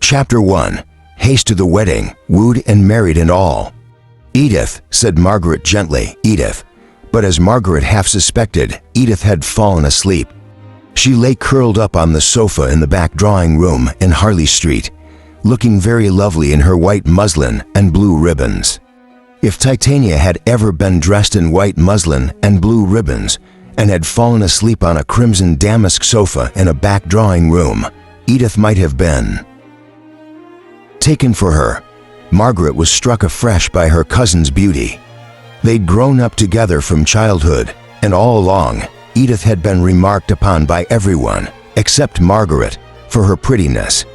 Chapter 1. Haste to the wedding, wooed and married and all. "Edith," said Margaret gently, "Edith." But as Margaret half suspected, Edith had fallen asleep. She lay curled up on the sofa in the back drawing room in Harley Street, looking very lovely in her white muslin and blue ribbons. If Titania had ever been dressed in white muslin and blue ribbons and had fallen asleep on a crimson damask sofa in a back drawing room, Edith might have been. Taken for her, Margaret was struck afresh by her cousin's beauty. They'd grown up together from childhood, and all along, Edith had been remarked upon by everyone, except Margaret, for her prettiness.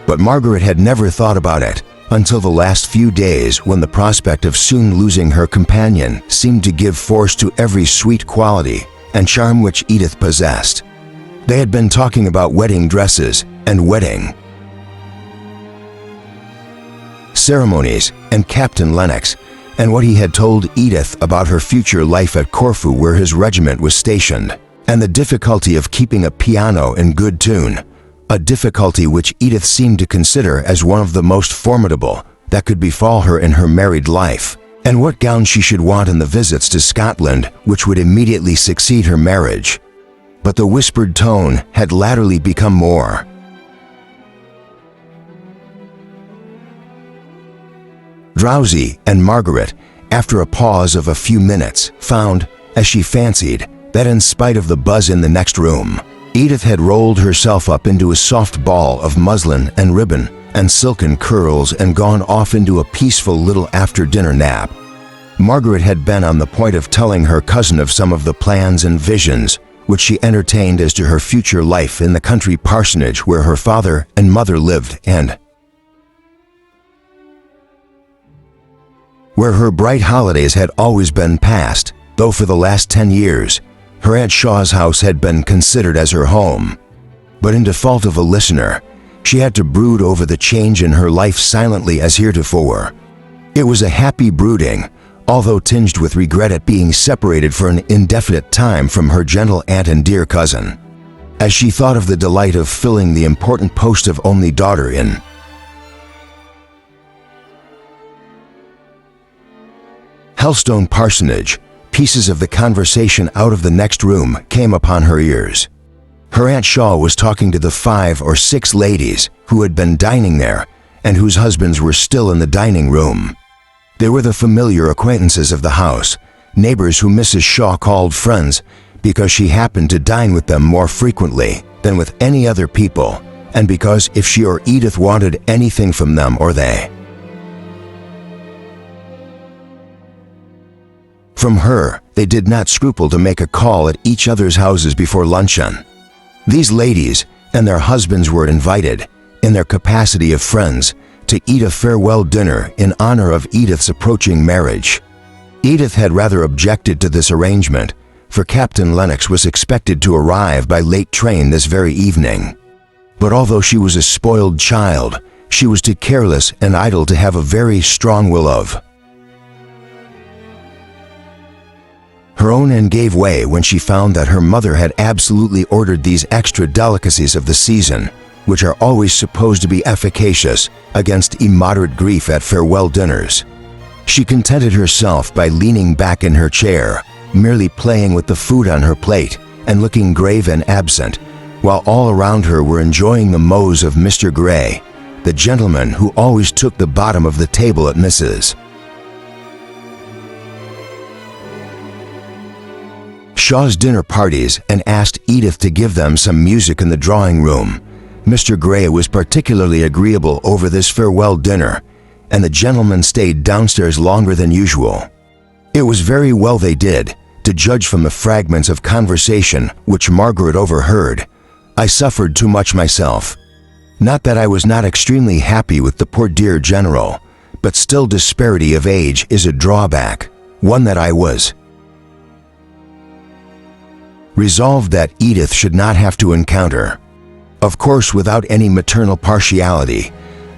But Margaret had never thought about it until the last few days, when the prospect of soon losing her companion seemed to give force to every sweet quality and charm which Edith possessed. They had been talking about wedding dresses and wedding ceremonies and Captain Lennox, and what he had told Edith about her future life at Corfu, where his regiment was stationed, and the difficulty of keeping a piano in good tune, a difficulty which Edith seemed to consider as one of the most formidable that could befall her in her married life, and what gown she should want in the visits to Scotland which would immediately succeed her marriage. But the whispered tone had latterly become more drowsy, and Margaret, after a pause of a few minutes, found, as she fancied, that in spite of the buzz in the next room, Edith had rolled herself up into a soft ball of muslin and ribbon and silken curls and gone off into a peaceful little after-dinner nap. Margaret had been on the point of telling her cousin of some of the plans and visions which she entertained as to her future life in the country parsonage where her father and mother lived, and where her bright holidays had always been passed, though for the last 10 years, her Aunt Shaw's house had been considered as her home. But in default of a listener, she had to brood over the change in her life silently as heretofore. It was a happy brooding, although tinged with regret at being separated for an indefinite time from her gentle aunt and dear cousin, as she thought of the delight of filling the important post of only daughter in Helstone Parsonage. Pieces of the conversation out of the next room came upon her ears. Her Aunt Shaw was talking to the 5 or 6 ladies who had been dining there and whose husbands were still in the dining room. They were the familiar acquaintances of the house, neighbors who Mrs. Shaw called friends because she happened to dine with them more frequently than with any other people, and because if she or Edith wanted anything from them, or they from her, they did not scruple to make a call at each other's houses before luncheon. These ladies and their husbands were invited, in their capacity of friends, to eat a farewell dinner in honor of Edith's approaching marriage. Edith had rather objected to this arrangement, for Captain Lennox was expected to arrive by late train this very evening. But although she was a spoiled child, she was too careless and idle to have a very strong will of her own, and gave way when she found that her mother had absolutely ordered these extra delicacies of the season, which are always supposed to be efficacious against immoderate grief at farewell dinners. She contented herself by leaning back in her chair, merely playing with the food on her plate and looking grave and absent, while all around her were enjoying the mose of Mr. Gray, the gentleman who always took the bottom of the table at Mrs. Shaw's dinner parties and asked Edith to give them some music in the drawing room. Mr. Gray was particularly agreeable over this farewell dinner, and the gentlemen stayed downstairs longer than usual. It was very well they did, to judge from the fragments of conversation which Margaret overheard. I suffered too much myself. Not that I was not extremely happy with the poor dear general, but still disparity of age is a drawback, one that I was resolved that Edith should not have to encounter. Of course, without any maternal partiality,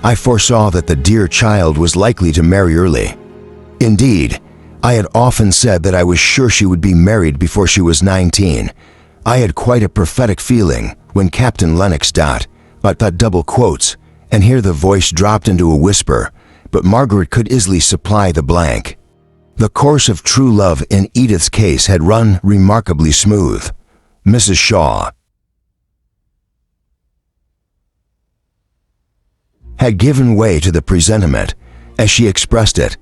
I foresaw that the dear child was likely to marry early. Indeed, I had often said that I was sure she would be married before she was 19. I had quite a prophetic feeling when Captain Lennox ... but that double quotes, and here the voice dropped into a whisper, but Margaret could easily supply the blank. The course of true love in Edith's case had run remarkably smooth. Mrs. Shaw had given way to the presentiment, as she expressed it,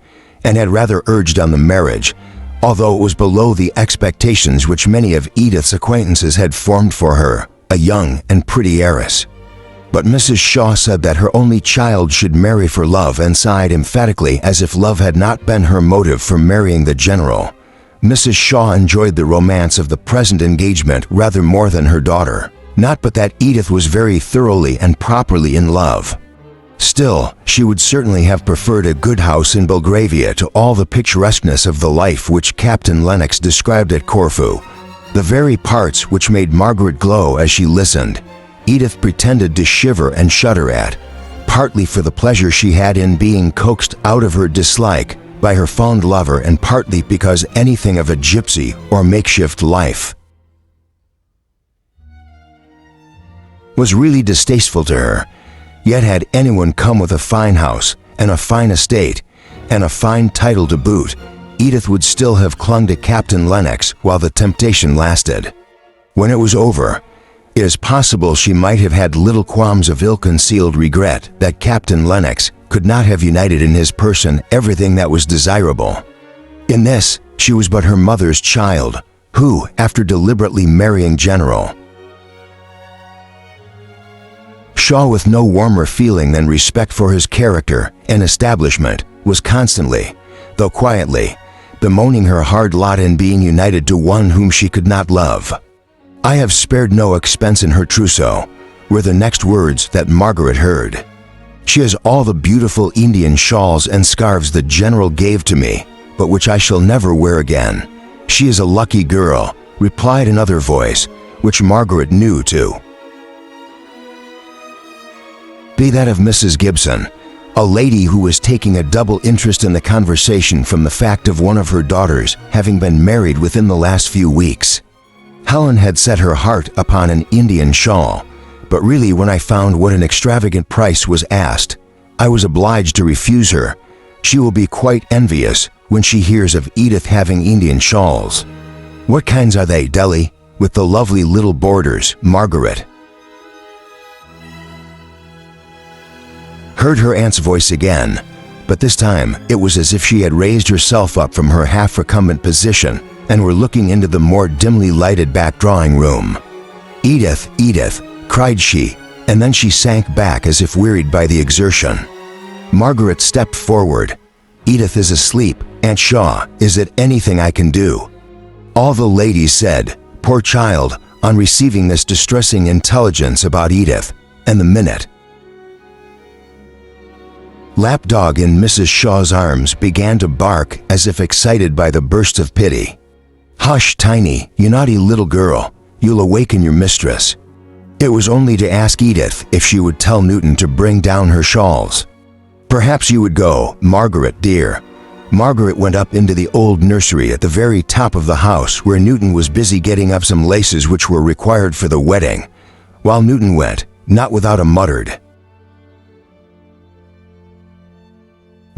and had rather urged on the marriage, although it was below the expectations which many of Edith's acquaintances had formed for her, a young and pretty heiress. But Mrs. Shaw said that her only child should marry for love, and sighed emphatically as if love had not been her motive for marrying the general. Mrs. Shaw enjoyed the romance of the present engagement rather more than her daughter, not but that Edith was very thoroughly and properly in love. Still, she would certainly have preferred a good house in Belgravia to all the picturesqueness of the life which Captain Lennox described at Corfu. The very parts which made Margaret glow as she listened, Edith pretended to shiver and shudder at, partly for the pleasure she had in being coaxed out of her dislike by her fond lover, and partly because anything of a gypsy or makeshift life was really distasteful to her. Yet had anyone come with a fine house and a fine estate and a fine title to boot, Edith would still have clung to Captain Lennox while the temptation lasted. When it was over, it is possible she might have had little qualms of ill-concealed regret that Captain Lennox could not have united in his person everything that was desirable. In this, she was but her mother's child, who, after deliberately marrying General Shaw, with no warmer feeling than respect for his character and establishment, was constantly, though quietly, bemoaning her hard lot in being united to one whom she could not love. "I have spared no expense in her trousseau," were the next words that Margaret heard. "She has all the beautiful Indian shawls and scarves the General gave to me, but which I shall never wear again. She is a lucky girl," replied another voice, which Margaret knew too. Be that of Mrs. Gibson, a lady who was taking a double interest in the conversation from the fact of one of her daughters having been married within the last few weeks. Helen had set her heart upon an Indian shawl, but really when I found what an extravagant price was asked, I was obliged to refuse her. She will be quite envious when she hears of Edith having Indian shawls. "What kinds are they, Deli?" "With the lovely little borders," Margaret heard her aunt's voice again, but this time it was as if she had raised herself up from her half-recumbent position and were looking into the more dimly lighted back drawing room. "Edith, Edith," cried she, and then she sank back as if wearied by the exertion. Margaret stepped forward. "Edith is asleep, Aunt Shaw. Is it anything I can do?" All the ladies said, "Poor child," on receiving this distressing intelligence about Edith, and the minute lapdog in Mrs. Shaw's arms began to bark as if excited by the bursts of pity. "Hush, Tiny, you naughty little girl. You'll awaken your mistress." It was only to ask Edith if she would tell Newton to bring down her shawls. "Perhaps you would go, Margaret, dear." Margaret went up into the old nursery at the very top of the house, where Newton was busy getting up some laces which were required for the wedding, while Newton went, not without a muttered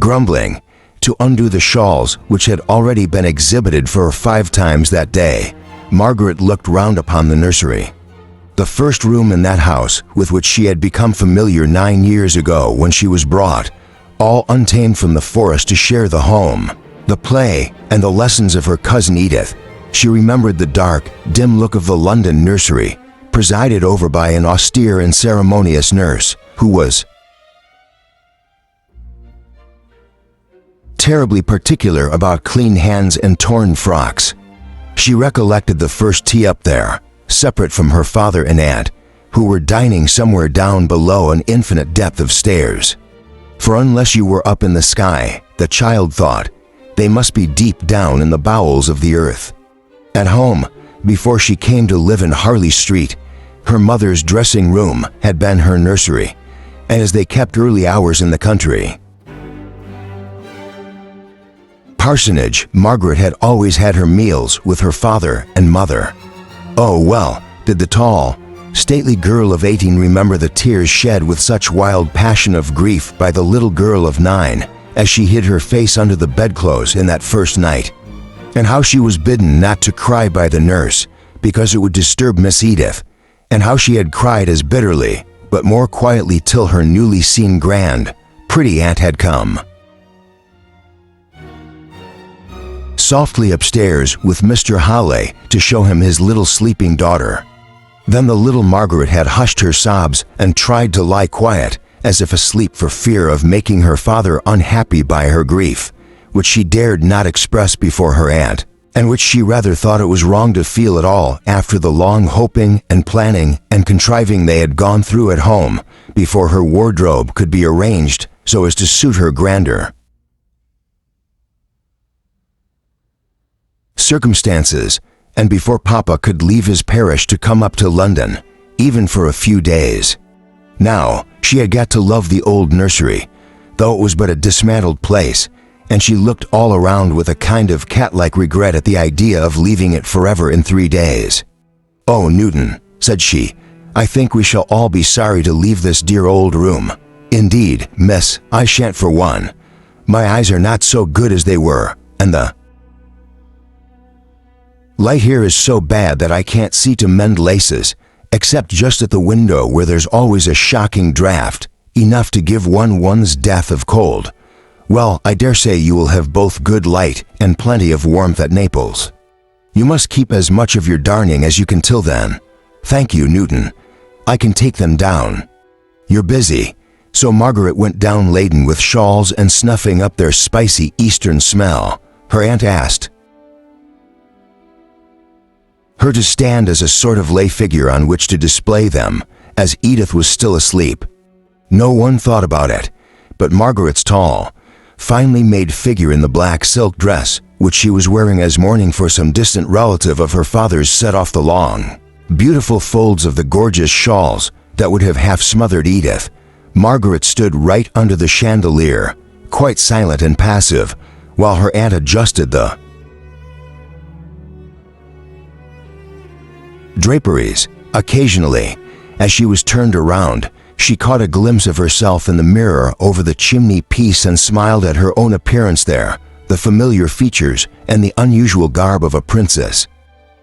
grumbling, to undo the shawls which had already been exhibited for 5 times that day. Margaret looked round upon the nursery. The first room in that house, with which she had become familiar 9 years ago when she was brought, all untamed from the forest, to share the home, the play, and the lessons of her cousin Edith. She remembered the dark, dim look of the London nursery, presided over by an austere and ceremonious nurse, who was terribly particular about clean hands and torn frocks. She recollected the first tea up there, separate from her father and aunt, who were dining somewhere down below an infinite depth of stairs. For unless you were up in the sky, the child thought, they must be deep down in the bowels of the earth. At home, before she came to live in Harley Street, her mother's dressing room had been her nursery, and as they kept early hours in the country parsonage, Margaret had always had her meals with her father and mother. Oh, well, did the tall, stately girl of 18 remember the tears shed with such wild passion of grief by the little girl of 9 as she hid her face under the bedclothes in that first night, and how she was bidden not to cry by the nurse because it would disturb Miss Edith, and how she had cried as bitterly but more quietly till her newly seen grand, pretty aunt had come. Softly upstairs with Mr. Halley to show him his little sleeping daughter. Then the little Margaret had hushed her sobs and tried to lie quiet, as if asleep for fear of making her father unhappy by her grief, which she dared not express before her aunt, and which she rather thought it was wrong to feel at all after the long hoping and planning and contriving they had gone through at home before her wardrobe could be arranged so as to suit her grandeur. Circumstances, and before Papa could leave his parish to come up to London, even for a few days. Now, she had got to love the old nursery, though it was but a dismantled place, and she looked all around with a kind of cat-like regret at the idea of leaving it forever in 3 days. "Oh, Newton," said she, "I think we shall all be sorry to leave this dear old room. Indeed, miss, I shan't for one. My eyes are not so good as they were, and the light here is so bad that I can't see to mend laces, except just at the window where there's always a shocking draught, enough to give one's death of cold. Well, I dare say you will have both good light and plenty of warmth at Naples. You must keep as much of your darning as you can till then. Thank you, Newton. I can take them down. You're busy." So Margaret went down laden with shawls and snuffing up their spicy eastern smell. Her aunt asked her to stand as a sort of lay figure on which to display them, as Edith was still asleep. No one thought about it, but Margaret's tall, finely made figure in the black silk dress, which she was wearing as mourning for some distant relative of her father's, set off the long, beautiful folds of the gorgeous shawls that would have half smothered Edith. Margaret stood right under the chandelier, quite silent and passive, while her aunt adjusted the draperies. Occasionally, as she was turned around, she caught a glimpse of herself in the mirror over the chimney piece and smiled at her own appearance there, the familiar features and the unusual garb of a princess.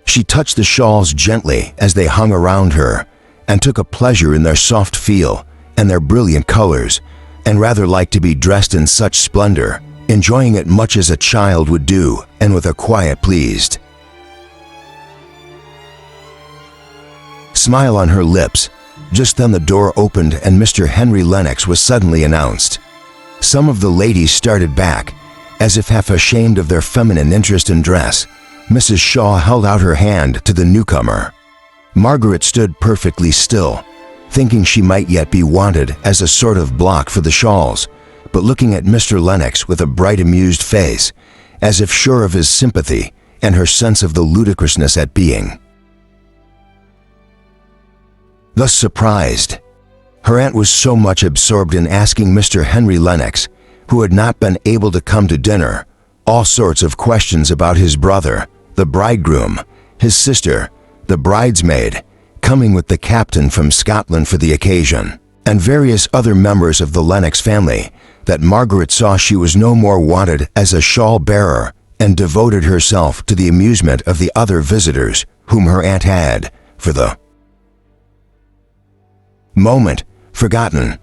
She touched the shawls gently as they hung around her, and took a pleasure in their soft feel and their brilliant colors, and rather liked to be dressed in such splendor, enjoying it much as a child would do, and with a quiet, pleased smile on her lips. Just then the door opened and Mr. Henry Lennox was suddenly announced. Some of the ladies started back, as if half ashamed of their feminine interest in dress. Mrs. Shaw held out her hand to the newcomer. Margaret stood perfectly still, thinking she might yet be wanted as a sort of block for the shawls, but looking at Mr. Lennox with a bright, amused face, as if sure of his sympathy and her sense of the ludicrousness at being thus surprised. Her aunt was so much absorbed in asking Mr. Henry Lennox, who had not been able to come to dinner, all sorts of questions about his brother, the bridegroom, his sister, the bridesmaid, coming with the captain from Scotland for the occasion, and various other members of the Lennox family, that Margaret saw she was no more wanted as a shawl-bearer, and devoted herself to the amusement of the other visitors whom her aunt had, for the moment, forgotten.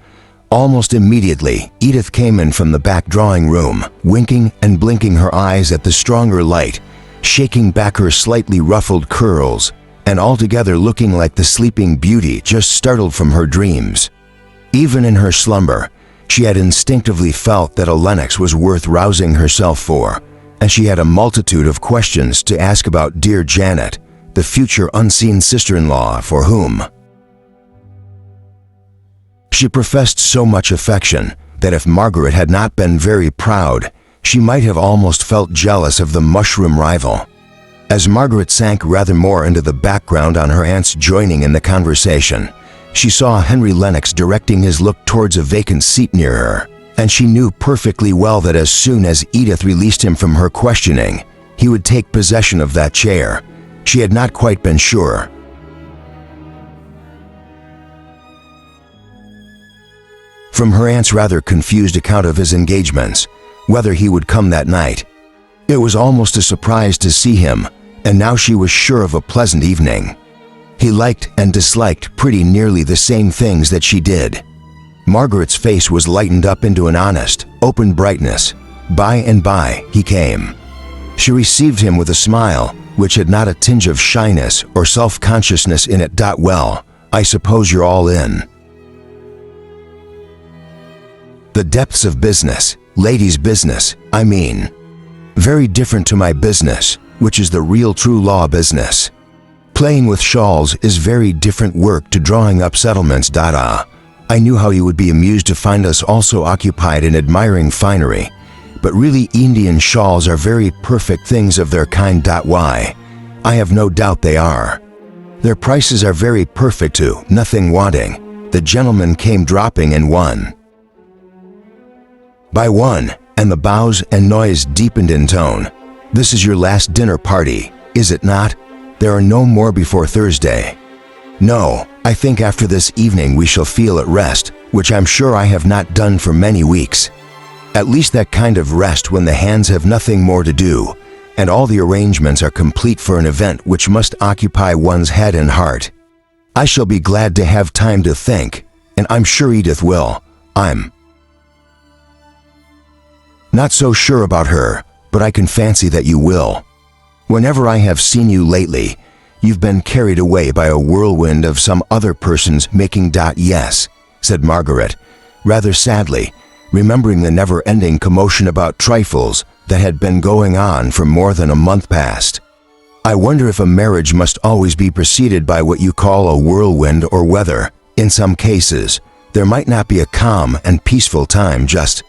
Almost immediately, Edith came in from the back drawing-room, winking and blinking her eyes at the stronger light, shaking back her slightly ruffled curls, and altogether looking like the sleeping beauty just startled from her dreams. Even in her slumber, she had instinctively felt that a Lennox was worth rousing herself for, and she had a multitude of questions to ask about dear Janet, the future unseen sister-in-law for whom she professed so much affection that if Margaret had not been very proud, she might have almost felt jealous of the mushroom rival. As Margaret sank rather more into the background on her aunt's joining in the conversation, she saw Henry Lennox directing his look towards a vacant seat near her, and she knew perfectly well that as soon as Edith released him from her questioning, he would take possession of that chair. She had not quite been sure from her aunt's rather confused account of his engagements, whether he would come that night. It was almost a surprise to see him, and now she was sure of a pleasant evening. He liked and disliked pretty nearly the same things that she did. Margaret's face was lightened up into an honest, open brightness. By and by, he came. She received him with a smile, which had not a tinge of shyness or self-consciousness in it. Well, I suppose you're all in. The depths of business, ladies' business, I mean. Very different to my business, which is the real true law business. Playing with shawls is very different work to drawing up settlements. I knew how you would be amused to find us also occupied in admiring finery, but really Indian shawls are very perfect things of their kind. Why? I have no doubt they are. Their prices are very perfect too, nothing wanting. The gentleman came dropping in one by one, and the bows and noise deepened in tone. This is your last dinner party, is it not? There are no more before Thursday. No, I think after this evening we shall feel at rest, which I'm sure I have not done for many weeks. At least that kind of rest when the hands have nothing more to do, and all the arrangements are complete for an event which must occupy one's head and heart. I shall be glad to have time to think, and I'm sure Edith will. I'm not so sure about her, but I can fancy that you will. Whenever I have seen you lately, you've been carried away by a whirlwind of some other person's making. Yes, said Margaret, rather sadly, remembering the never-ending commotion about trifles that had been going on for more than a month past. I wonder if a marriage must always be preceded by what you call a whirlwind or whether, in some cases, there might not be a calm and peaceful time just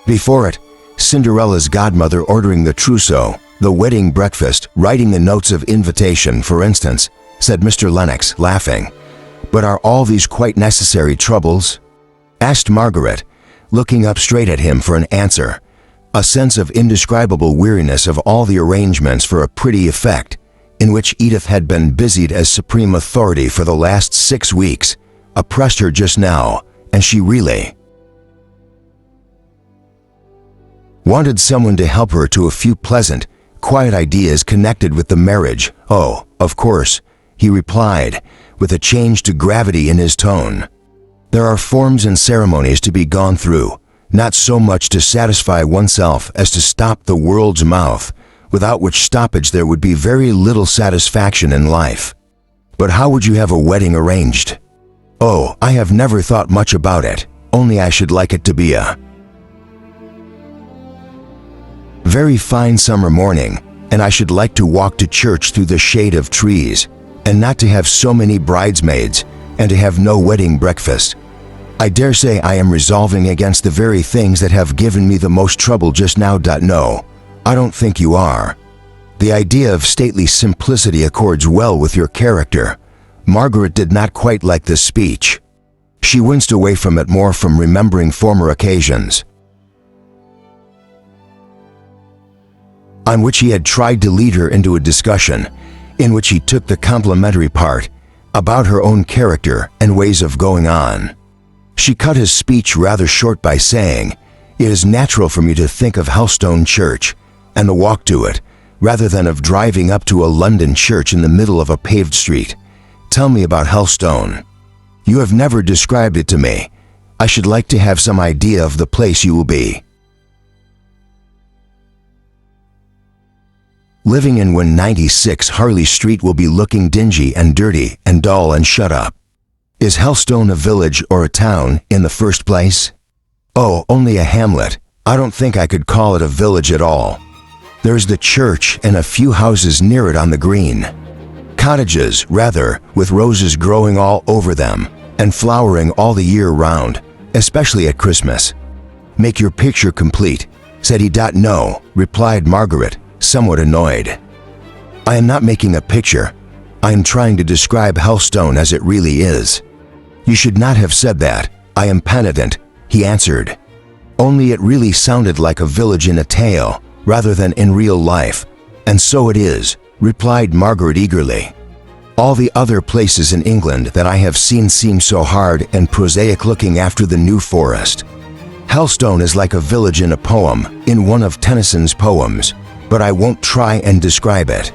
before it. Cinderella's godmother ordering the trousseau, the wedding breakfast, writing the notes of invitation, for instance, said Mr. Lennox, laughing. But are all these quite necessary troubles? Asked Margaret, looking up straight at him for an answer, a sense of indescribable weariness of all the arrangements for a pretty effect, in which Edith had been busied as supreme authority for the last 6 weeks, oppressed her just now, and she really wanted someone to help her to a few pleasant, quiet ideas connected with the marriage. Oh, of course, he replied, with a change to gravity in his tone. There are forms and ceremonies to be gone through, not so much to satisfy oneself as to stop the world's mouth, without which stoppage there would be very little satisfaction in life. But how would you have a wedding arranged? Oh, I have never thought much about it, only I should like it to be a very fine summer morning, and I should like to walk to church through the shade of trees, and not to have so many bridesmaids, and to have no wedding breakfast. I dare say I am resolving against the very things that have given me the most trouble just now. No, I don't think you are. The idea of stately simplicity accords well with your character. Margaret did not quite like this speech. She winced away from it more from remembering former occasions on which he had tried to lead her into a discussion, in which he took the complimentary part, about her own character and ways of going on. She cut his speech rather short by saying, "It is natural for me to think of Helstone Church, and the walk to it, rather than of driving up to a London church in the middle of a paved street. Tell me about Helstone. You have never described it to me. I should like to have some idea of the place you will be living in when 96 Harley Street will be looking dingy and dirty and dull and shut up. Is Helstone a village or a town in the first place? Oh, only a hamlet. I don't think I could call it a village at all. There's the church and a few houses near it on the green. Cottages, rather, with roses growing all over them and flowering all the year round, especially at Christmas. Make your picture complete, said he. No, replied Margaret, somewhat annoyed. I am not making a picture. I am trying to describe Helstone as it really is. You should not have said that. I am penitent, he answered. Only it really sounded like a village in a tale, rather than in real life. And so it is, replied Margaret eagerly. All the other places in England that I have seen seem so hard and prosaic looking after the New Forest. Helstone is like a village in a poem, in one of Tennyson's poems, but I won't try and describe it.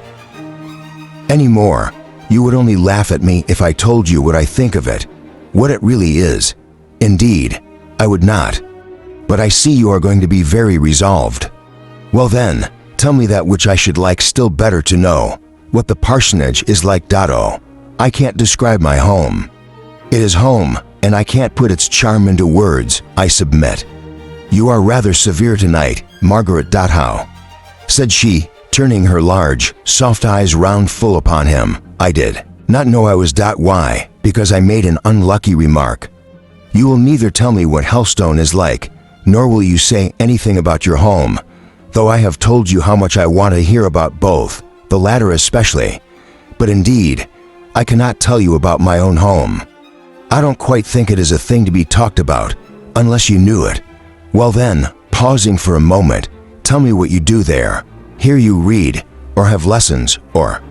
Anymore, you would only laugh at me if I told you what I think of it, what it really is. Indeed, I would not. But I see you are going to be very resolved. Well then, tell me that which I should like still better to know, what the parsonage is like. I can't describe my home. It is home, and I can't put its charm into words, I submit. You are rather severe tonight, Margaret. How? Said she, turning her large, soft eyes round full upon him. I did not know I was. Why? Because I made an unlucky remark. You will neither tell me what Helstone is like, nor will you say anything about your home, though I have told you how much I want to hear about both, the latter especially. But indeed, I cannot tell you about my own home. I don't quite think it is a thing to be talked about, unless you knew it. Well then, pausing for a moment, tell me what you do there. Here you read, or have lessons, or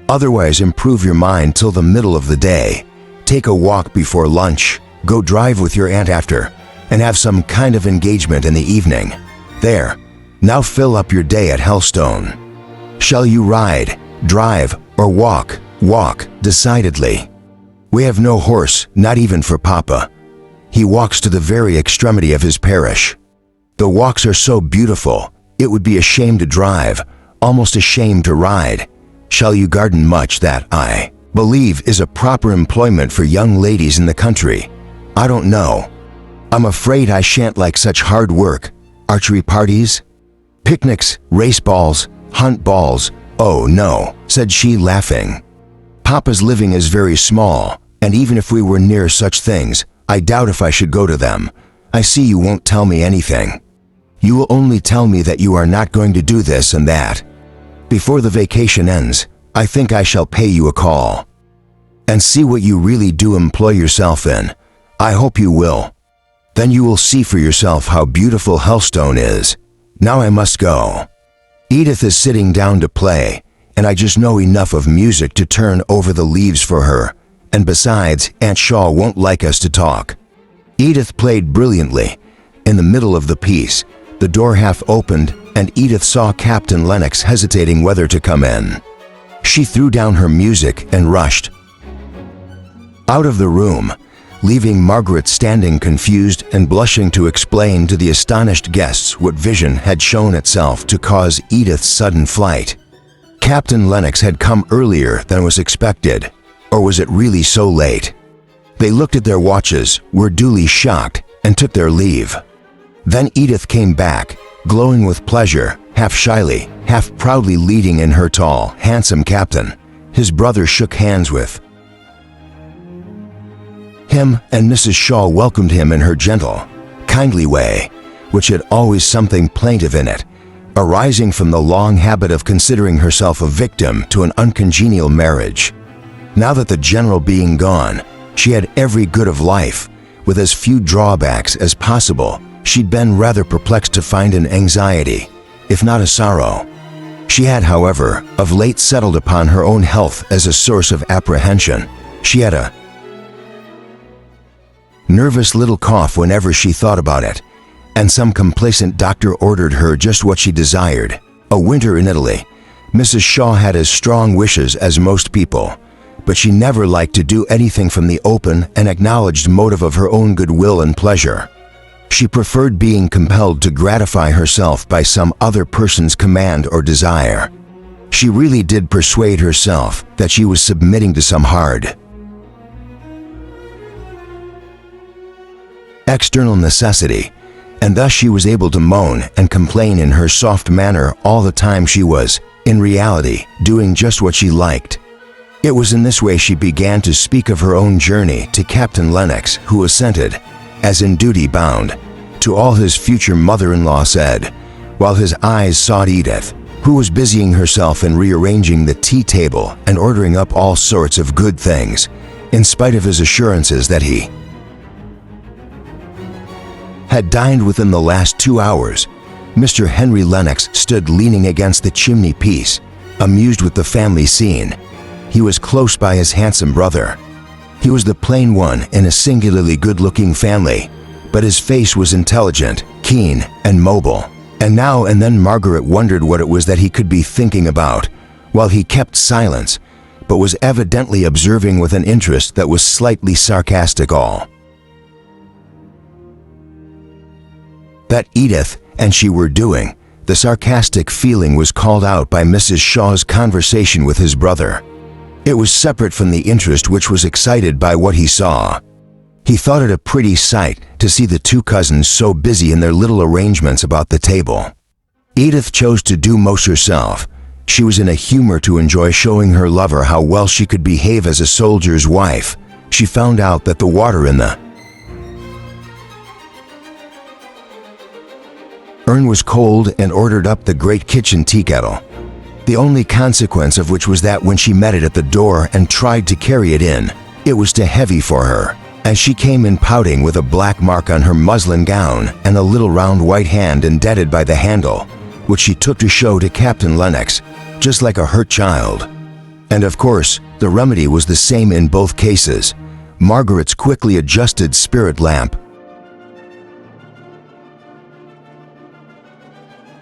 otherwise improve your mind till the middle of the day. Take a walk before lunch, go drive with your aunt after, and have some kind of engagement in the evening. There, now fill up your day at Helstone. Shall you ride, drive, or walk? Walk, decidedly. We have no horse, not even for Papa. He walks to the very extremity of his parish. The walks are so beautiful, it would be a shame to drive, almost a shame to ride. Shall you garden much? That, I believe, is a proper employment for young ladies in the country. I don't know. I'm afraid I shan't like such hard work. Archery parties? Picnics, race balls, hunt balls. Oh no, said she, laughing. Papa's living is very small, and even if we were near such things, I doubt if I should go to them. I see you won't tell me anything. You will only tell me that you are not going to do this and that. Before the vacation ends, I think I shall pay you a call and see what you really do employ yourself in. I hope you will. Then you will see for yourself how beautiful Helstone is. Now I must go. Edith is sitting down to play, and I just know enough of music to turn over the leaves for her, and besides, Aunt Shaw won't like us to talk. Edith played brilliantly. In the middle of the piece, the door half opened, and Edith saw Captain Lennox hesitating whether to come in. She threw down her music and rushed out of the room, leaving Margaret standing confused and blushing to explain to the astonished guests what vision had shown itself to cause Edith's sudden flight. Captain Lennox had come earlier than was expected, or was it really so late? They looked at their watches, were duly shocked, and took their leave. Then Edith came back, glowing with pleasure, half shyly, half proudly, leading in her tall, handsome captain. His brother shook hands with him, and Mrs. Shaw welcomed him in her gentle, kindly way, which had always something plaintive in it, arising from the long habit of considering herself a victim to an uncongenial marriage. Now that the general being gone, she had every good of life, with as few drawbacks as possible. She'd been rather perplexed to find an anxiety, if not a sorrow. She had, however, of late settled upon her own health as a source of apprehension. She had a nervous little cough whenever she thought about it, and some complacent doctor ordered her just what she desired, a winter in Italy. Mrs. Shaw had as strong wishes as most people, but she never liked to do anything from the open and acknowledged motive of her own goodwill and pleasure. She preferred being compelled to gratify herself by some other person's command or desire. She really did persuade herself that she was submitting to some hard external necessity, and thus she was able to moan and complain in her soft manner all the time she was, in reality, doing just what she liked. It was in this way she began to speak of her own journey to Captain Lennox, who assented, as in duty bound, to all his future mother-in-law said, while his eyes sought Edith, who was busying herself in rearranging the tea table and ordering up all sorts of good things, in spite of his assurances that he had dined within the last 2 hours. Mr. Henry Lennox stood leaning against the chimney piece, amused with the family scene. He was close by his handsome brother. He was the plain one in a singularly good-looking family, but his face was intelligent, keen, and mobile. And now and then Margaret wondered what it was that he could be thinking about, while he kept silence, but was evidently observing with an interest that was slightly sarcastic all. That Edith and she were doing, the sarcastic feeling was called out by Mrs. Shaw's conversation with his brother. It was separate from the interest which was excited by what he saw. He thought it a pretty sight to see the two cousins so busy in their little arrangements about the table. Edith chose to do most herself. She was in a humor to enjoy showing her lover how well she could behave as a soldier's wife. She found out that the water in the urn was cold and ordered up the great kitchen tea kettle. The only consequence of which was that when she met it at the door and tried to carry it in, it was too heavy for her, as she came in pouting with a black mark on her muslin gown and a little round white hand indented by the handle, which she took to show to Captain Lennox, just like a hurt child. And of course, the remedy was the same in both cases. Margaret's quickly adjusted spirit lamp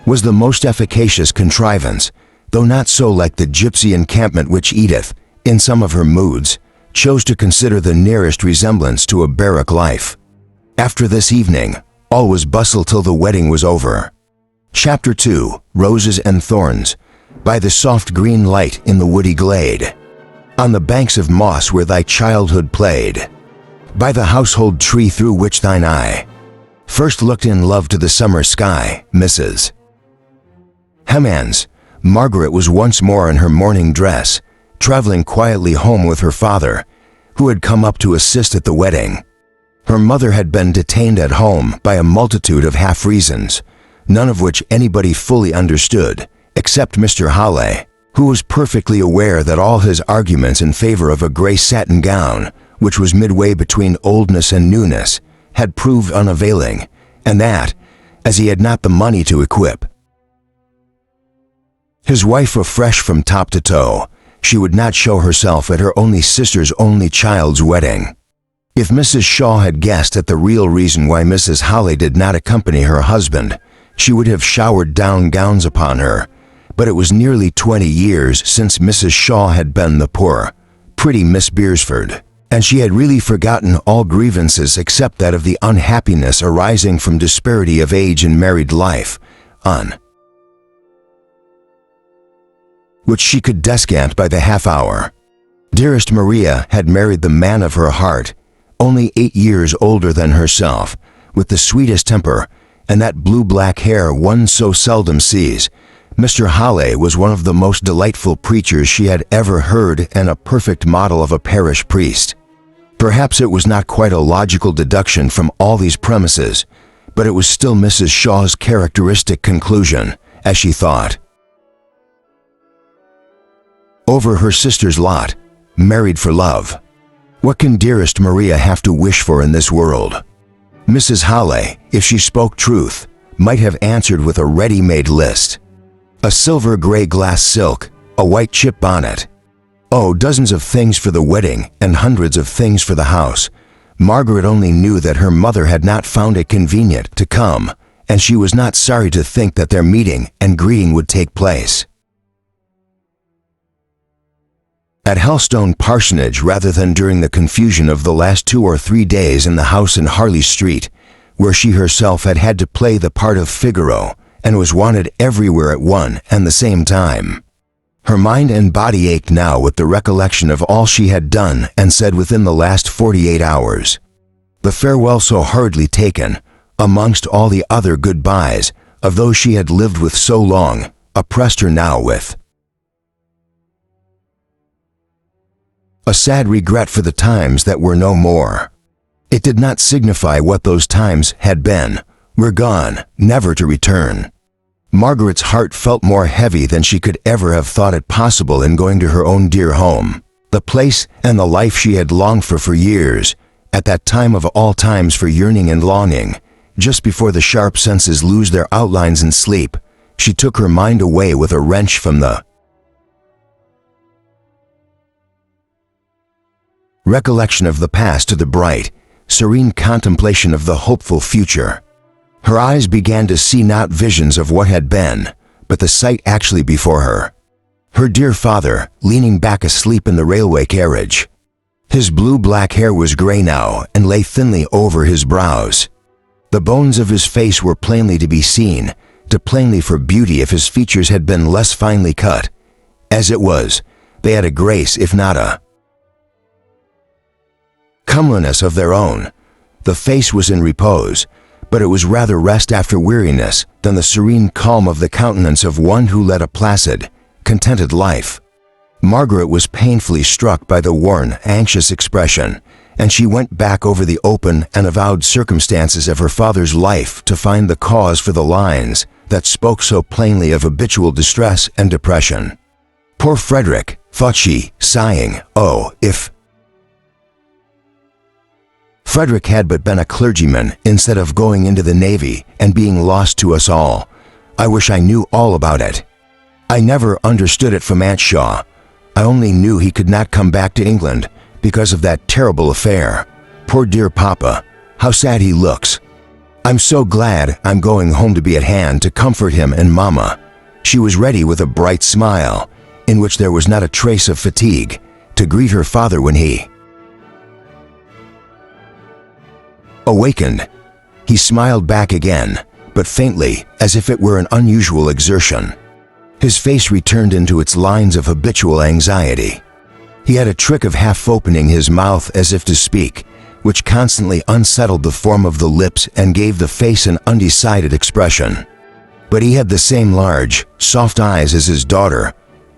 was the most efficacious contrivance, though not so like the gypsy encampment which Edith, in some of her moods, chose to consider the nearest resemblance to a barrack life. After this evening, all was bustle till the wedding was over. Chapter 2, Roses and Thorns, by the soft green light in the woody glade. On the banks of moss where thy childhood played. By the household tree through which thine eye first looked in love to the summer sky, Mrs. Hemans. Margaret was once more in her morning dress, traveling quietly home with her father, who had come up to assist at the wedding. Her mother had been detained at home by a multitude of half-reasons, none of which anybody fully understood, except Mr. Halley, who was perfectly aware that all his arguments in favor of a gray satin gown, which was midway between oldness and newness, had proved unavailing, and that, as he had not the money to equip his wife afresh from top to toe, she would not show herself at her only sister's only child's wedding. If Mrs. Shaw had guessed at the real reason why Mrs. Halley did not accompany her husband, she would have showered down gowns upon her, but it was nearly 20 years since Mrs. Shaw had been the poor, pretty Miss Beresford, and she had really forgotten all grievances except that of the unhappiness arising from disparity of age in married life, which she could descant by the half hour. Dearest Maria had married the man of her heart, only 8 years older than herself, with the sweetest temper, and that blue-black hair one so seldom sees. Mr. Halley was one of the most delightful preachers she had ever heard and a perfect model of a parish priest. Perhaps it was not quite a logical deduction from all these premises, but it was still Mrs. Shaw's characteristic conclusion, as she thought over her sister's lot, married for love. What can dearest Maria have to wish for in this world? Mrs. Halley, if she spoke truth, might have answered with a ready-made list. A silver gray glass silk, a white chip bonnet. Oh, dozens of things for the wedding and hundreds of things for the house. Margaret only knew that her mother had not found it convenient to come, and she was not sorry to think that their meeting and greeting would take place at Helstone Parsonage rather than during the confusion of the last 2 or 3 days in the house in Harley Street, where she herself had had to play the part of Figaro and was wanted everywhere at one and the same time. Her mind and body ached now with the recollection of all she had done and said within the last 48 hours. The farewell so hurriedly taken, amongst all the other goodbyes of those she had lived with so long, oppressed her now with a sad regret for the times that were no more. It did not signify what those times had been, were gone, never to return. Margaret's heart felt more heavy than she could ever have thought it possible in going to her own dear home, the place and the life she had longed for years, at that time of all times for yearning and longing. Just before the sharp senses lose their outlines in sleep, she took her mind away with a wrench from the recollection of the past to the bright, serene contemplation of the hopeful future. Her eyes began to see not visions of what had been, but the sight actually before her. Her dear father, leaning back asleep in the railway carriage. His blue-black hair was gray now and lay thinly over his brows. The bones of his face were plainly to be seen, too plainly for beauty if his features had been less finely cut. As it was, they had a grace if not a comeliness of their own. The face was in repose, but it was rather rest after weariness than the serene calm of the countenance of one who led a placid, contented life. Margaret was painfully struck by the worn, anxious expression, and she went back over the open and avowed circumstances of her father's life to find the cause for the lines that spoke so plainly of habitual distress and depression. Poor Frederick, thought she, sighing, oh, if Frederick had but been a clergyman instead of going into the Navy and being lost to us all. I wish I knew all about it. I never understood it from Aunt Shaw. I only knew he could not come back to England because of that terrible affair. Poor dear Papa, how sad he looks. I'm so glad I'm going home to be at hand to comfort him and Mama. She was ready with a bright smile, in which there was not a trace of fatigue, to greet her father when he awakened. He smiled back again, but faintly, as if it were an unusual exertion. His face returned into its lines of habitual anxiety. He had a trick of half opening his mouth as if to speak, which constantly unsettled the form of the lips and gave the face an undecided expression. But he had the same large, soft eyes as his daughter,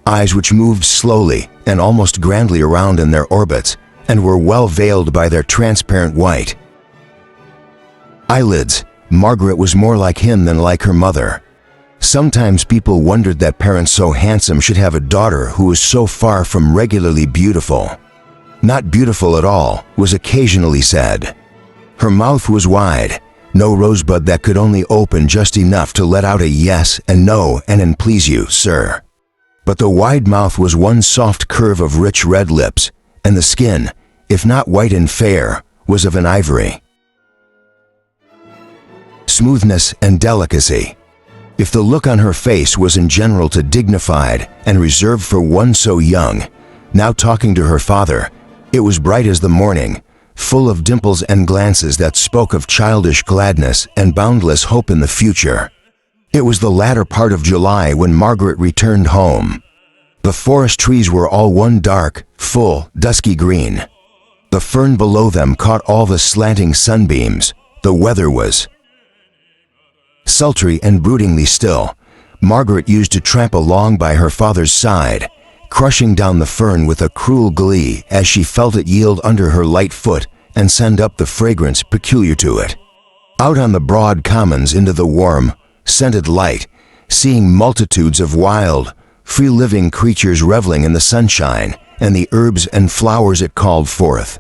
eyes which moved slowly and almost grandly around in their orbits and were well veiled by their transparent white eyelids. Margaret was more like him than like her mother. Sometimes people wondered that parents so handsome should have a daughter who was so far from regularly beautiful. Not beautiful at all, was occasionally said. Her mouth was wide, no rosebud that could only open just enough to let out a yes and no and please you, sir. But the wide mouth was one soft curve of rich red lips, and the skin, if not white and fair, was of an ivory smoothness and delicacy. If the look on her face was in general too dignified and reserved for one so young, now talking to her father, it was bright as the morning, full of dimples and glances that spoke of childish gladness and boundless hope in the future. It was the latter part of July when Margaret returned home. The forest trees were all one dark, full, dusky green. The fern below them caught all the slanting sunbeams. The weather was sultry and broodingly still. Margaret used to tramp along by her father's side, crushing down the fern with a cruel glee as she felt it yield under her light foot and send up the fragrance peculiar to it. Out on the broad commons into the warm, scented light, seeing multitudes of wild, free-living creatures reveling in the sunshine and the herbs and flowers it called forth.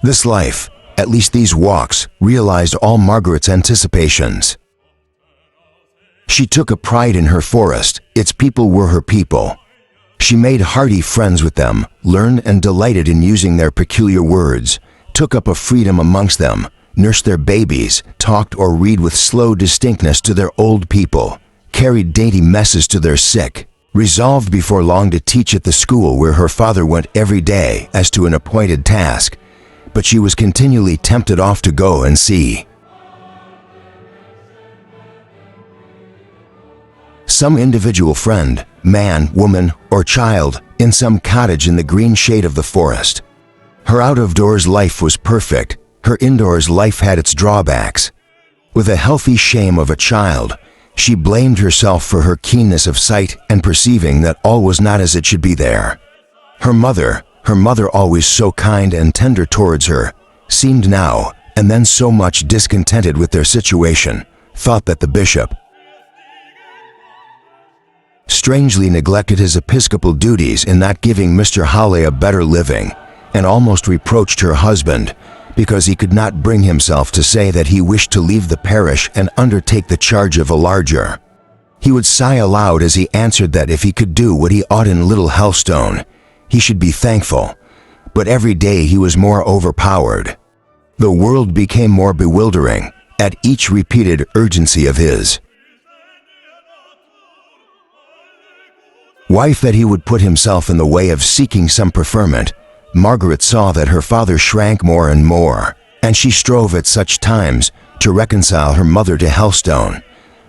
This life, at least these walks, realized all Margaret's anticipations. She took a pride in her forest. Its people were her people. She made hearty friends with them, learned and delighted in using their peculiar words, took up a freedom amongst them, nursed their babies, talked or read with slow distinctness to their old people, carried dainty messes to their sick, resolved before long to teach at the school where her father went every day as to an appointed task, but she was continually tempted off to go and see some individual friend, man, woman, or child, in some cottage in the green shade of the forest. Her out-of-doors life was perfect. Her indoors life had its drawbacks. With a healthy shame of a child, she blamed herself for her keenness of sight and perceiving that all was not as it should be there. Her mother, always so kind and tender towards her, seemed now and then so much discontented with their situation, thought that the bishop strangely neglected his episcopal duties in not giving Mr. Hawley a better living, and almost reproached her husband because he could not bring himself to say that he wished to leave the parish and undertake the charge of a larger. He would sigh aloud as he answered that if he could do what he ought in Little Helstone, he should be thankful, but every day he was more overpowered. The world became more bewildering at each repeated urgency of his. Wife that he would put himself in the way of seeking some preferment, Margaret saw that her father shrank more and more, and she strove at such times to reconcile her mother to Helstone.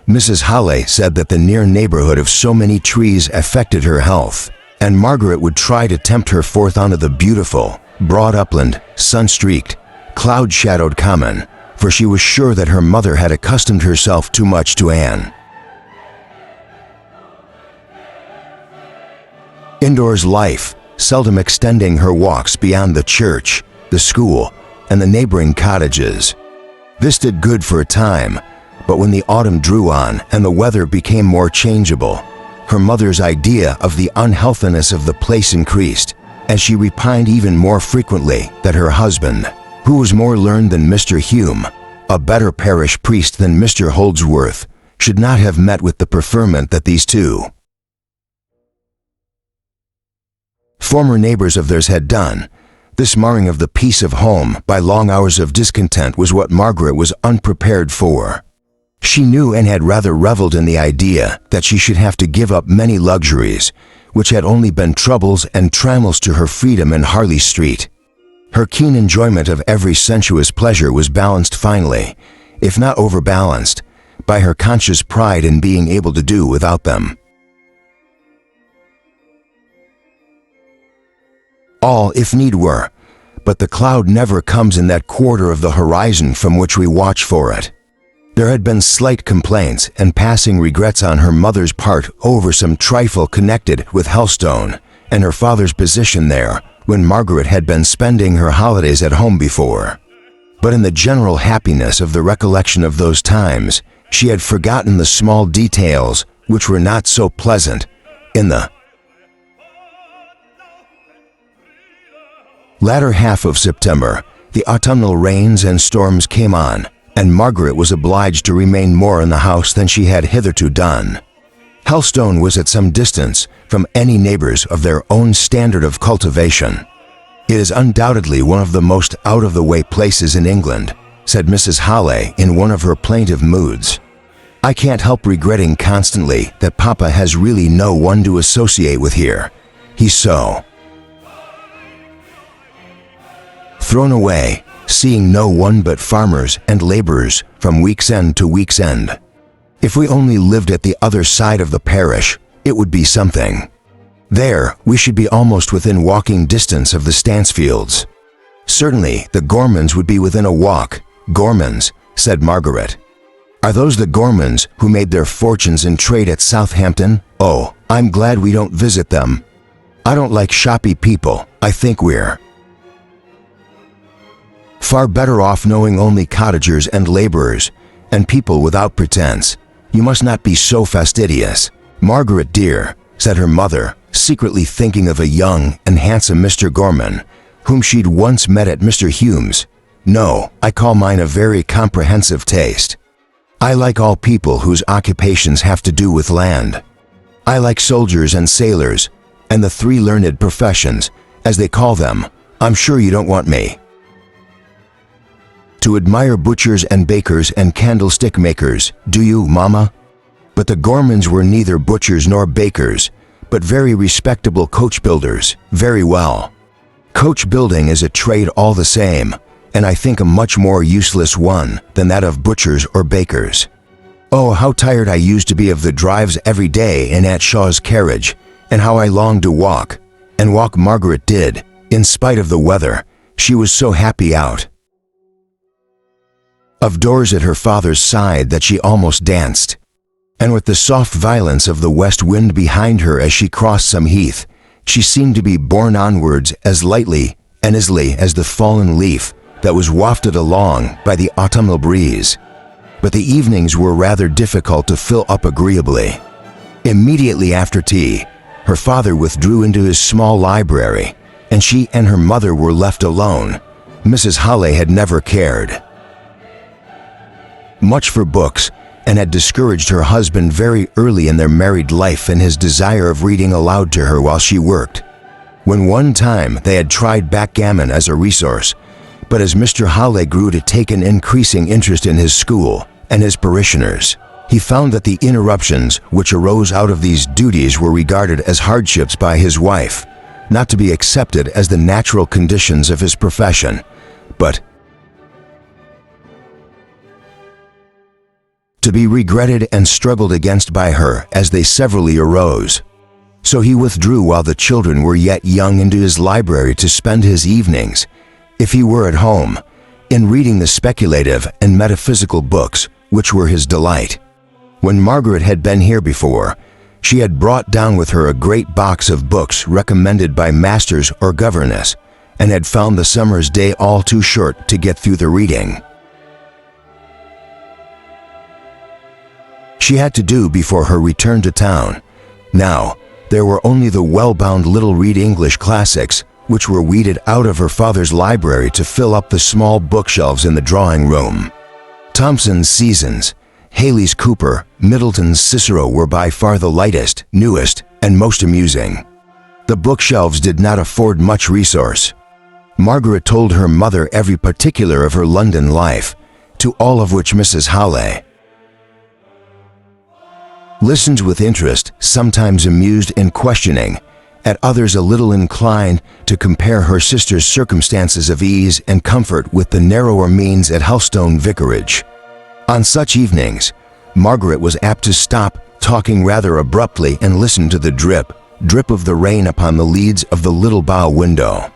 Mrs. Halley said that the near neighborhood of so many trees affected her health, and Margaret would try to tempt her forth onto the beautiful, broad upland, sun-streaked, cloud-shadowed common, for she was sure that her mother had accustomed herself too much to Anne. Indoors life, seldom extending her walks beyond the church, the school, and the neighboring cottages. This did good for a time, but when the autumn drew on and the weather became more changeable, her mother's idea of the unhealthiness of the place increased, as she repined even more frequently that her husband, who was more learned than Mr. Hume, a better parish priest than Mr. Holdsworth, should not have met with the preferment that these two former neighbors of theirs had done. This marring of the peace of home by long hours of discontent was what Margaret was unprepared for. She knew and had rather reveled in the idea that she should have to give up many luxuries, which had only been troubles and trammels to her freedom in Harley Street. Her keen enjoyment of every sensuous pleasure was balanced finely, if not overbalanced, by her conscious pride in being able to do without them. All, if need were, but the cloud never comes in that quarter of the horizon from which we watch for it. There had been slight complaints and passing regrets on her mother's part over some trifle connected with Helstone and her father's position there when Margaret had been spending her holidays at home before. But in the general happiness of the recollection of those times, she had forgotten the small details which were not so pleasant. In the latter half of September, the autumnal rains and storms came on, and Margaret was obliged to remain more in the house than she had hitherto done. Helstone was at some distance from any neighbors of their own standard of cultivation. It is undoubtedly one of the most out-of-the-way places in England, said Mrs. Halley in one of her plaintive moods. I can't help regretting constantly that Papa has really no one to associate with here. He's so thrown away, seeing no one but farmers and laborers from week's end to week's end. If we only lived at the other side of the parish, it would be something. There, we should be almost within walking distance of the Stansfields. Certainly, the Gormans would be within a walk. Gormans, said Margaret. Are those the Gormans who made their fortunes in trade at Southampton? Oh, I'm glad we don't visit them. I don't like shoppy people. I think we're far better off knowing only cottagers and laborers, and people without pretense. You must not be so fastidious. Margaret dear, said her mother, secretly thinking of a young and handsome Mr. Gorman, whom she'd once met at Mr. Hume's. No, I call mine a very comprehensive taste. I like all people whose occupations have to do with land. I like soldiers and sailors, and the three learned professions, as they call them. I'm sure you don't want me to admire butchers and bakers and candlestick makers, do you, Mama? But the Gormans were neither butchers nor bakers, but very respectable coach builders. Very well. Coach building is a trade all the same, and I think a much more useless one than that of butchers or bakers. Oh, how tired I used to be of the drives every day in Aunt Shaw's carriage, and how I longed to walk. And walk Margaret did, in spite of the weather. She was so happy out of doors at her father's side that she almost danced. And with the soft violence of the west wind behind her as she crossed some heath, she seemed to be borne onwards as lightly and easily as the fallen leaf that was wafted along by the autumnal breeze. But the evenings were rather difficult to fill up agreeably. Immediately after tea, her father withdrew into his small library, and she and her mother were left alone. Mrs. Halley had never cared much for books, and had discouraged her husband very early in their married life in his desire of reading aloud to her while she worked. when one time they had tried backgammon as a resource, but as Mr. Halley grew to take an increasing interest in his school and his parishioners, he found that the interruptions which arose out of these duties were regarded as hardships by his wife, not to be accepted as the natural conditions of his profession, but to be regretted and struggled against by her as they severally arose. So he withdrew while the children were yet young into his library to spend his evenings, if he were at home, in reading the speculative and metaphysical books which were his delight. When Margaret had been here before, she had brought down with her a great box of books recommended by masters or governess, and had found the summer's day all too short to get through the reading she had to do before her return to town. Now, there were only the well-bound little Read English classics, which were weeded out of her father's library to fill up the small bookshelves in the drawing room. Thomson's Seasons, Haley's Cooper, Middleton's Cicero were by far the lightest, newest, and most amusing. The bookshelves did not afford much resource. Margaret told her mother every particular of her London life, to all of which Mrs. Halley listened with interest, sometimes amused and questioning, at others a little inclined to compare her sister's circumstances of ease and comfort with the narrower means at Helstone Vicarage. On such evenings, Margaret was apt to stop talking rather abruptly and listen to the drip of the rain upon the leads of the little bow window.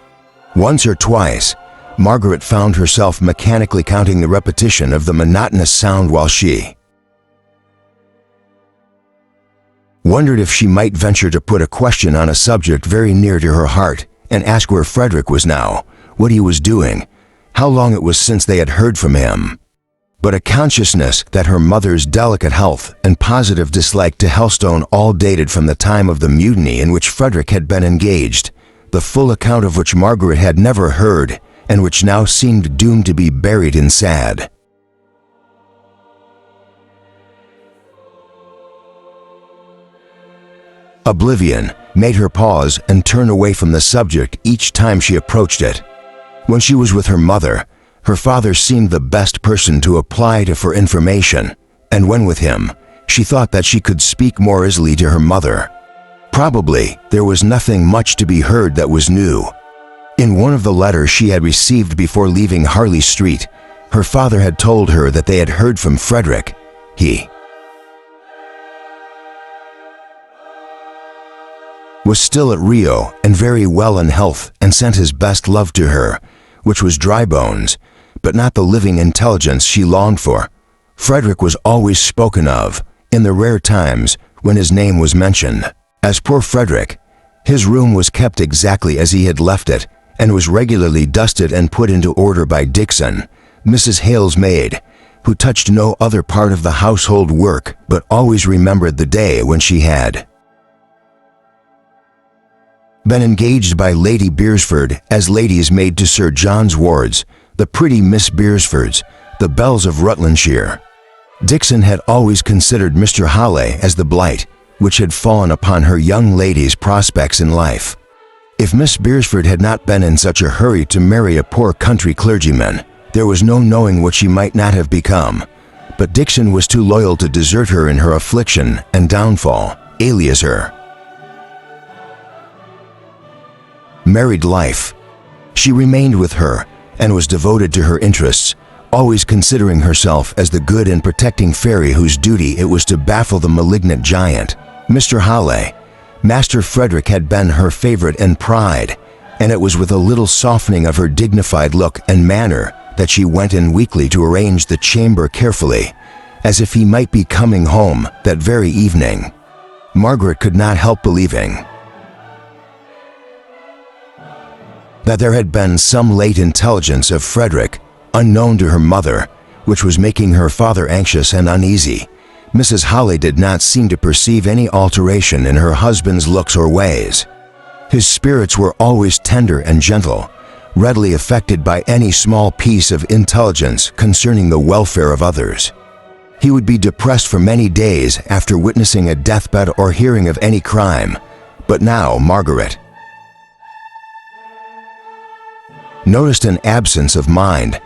Once or twice, Margaret found herself mechanically counting the repetition of the monotonous sound while she wondered if she might venture to put a question on a subject very near to her heart and ask where Frederick was now, what he was doing, how long it was since they had heard from him. But a consciousness that her mother's delicate health and positive dislike to Helstone all dated from the time of the mutiny in which Frederick had been engaged, the full account of which Margaret had never heard, and which now seemed doomed to be buried in sad oblivion, made her pause and turn away from the subject each time she approached it. When she was with her mother, her father seemed the best person to apply to for information, and when with him, she thought that she could speak more easily to her mother. Probably, there was nothing much to be heard that was new. In one of the letters she had received before leaving Harley Street, her father had told her that they had heard from Frederick. He was still at Rio and very well in health, and sent his best love to her, which was dry bones, but not the living intelligence she longed for. Frederick was always spoken of, in the rare times when his name was mentioned, as poor Frederick. His room was kept exactly as he had left it, and was regularly dusted and put into order by Dixon, Mrs. Hale's maid, who touched no other part of the household work, but always remembered the day when she had been engaged by Lady Beresford as lady's maid to Sir John's wards, the pretty Miss Beresfords, the belles of Rutlandshire. Dixon had always considered Mr. Halley as the blight which had fallen upon her young lady's prospects in life. If Miss Beresford had not been in such a hurry to marry a poor country clergyman, there was no knowing what she might not have become, but Dixon was too loyal to desert her in her affliction and downfall, alias her married life. She remained with her and was devoted to her interests, always considering herself as the good and protecting fairy whose duty it was to baffle the malignant giant, Mr. Halley. Master Frederick had been her favorite and pride, and it was with a little softening of her dignified look and manner that she went in weekly to arrange the chamber carefully, as if he might be coming home that very evening. Margaret could not help believing that there had been some late intelligence of Frederick, unknown to her mother, which was making her father anxious and uneasy. Mrs. Halley did not seem to perceive any alteration in her husband's looks or ways. His spirits were always tender and gentle, readily affected by any small piece of intelligence concerning the welfare of others. He would be depressed for many days after witnessing a deathbed or hearing of any crime, but now Margaret noticed an absence of mind,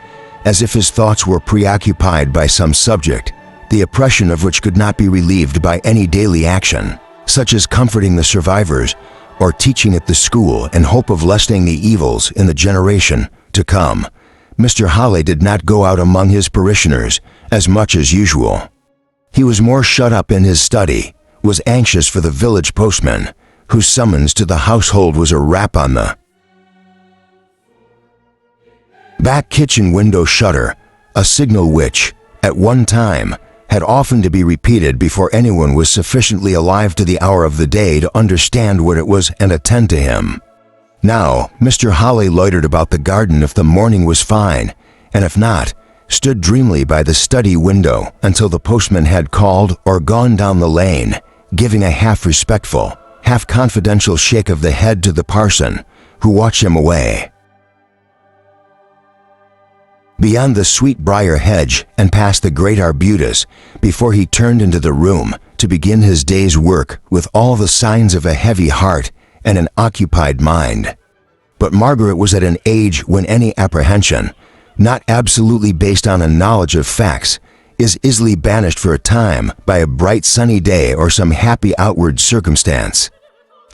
as if his thoughts were preoccupied by some subject, the oppression of which could not be relieved by any daily action, such as comforting the survivors or teaching at the school in hope of lessening the evils in the generation to come. Mr. Holly did not go out among his parishioners as much as usual. He was more shut up in his study, was anxious for the village postman, whose summons to the household was a rap on the back kitchen window shutter, a signal which, at one time, had often to be repeated before anyone was sufficiently alive to the hour of the day to understand what it was and attend to him. Now, Mr. Holly loitered about the garden if the morning was fine, and if not, stood dreamily by the study window until the postman had called or gone down the lane, giving a half-respectful, half-confidential shake of the head to the parson, who watched him away. Beyond the sweet-briar hedge and past the great arbutus, before he turned into the room to begin his day's work with all the signs of a heavy heart and an occupied mind. But Margaret was at an age when any apprehension, not absolutely based on a knowledge of facts, is easily banished for a time by a bright sunny day or some happy outward circumstance.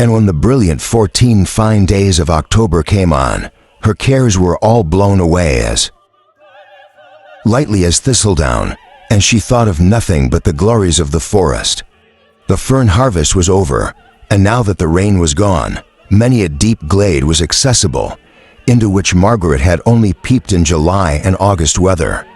And when the brilliant 14 fine days of October came on, her cares were all blown away as lightly as thistledown, and she thought of nothing but the glories of the forest. The fern harvest was over, and now that the rain was gone, many a deep glade was accessible, into which Margaret had only peeped in July and August weather.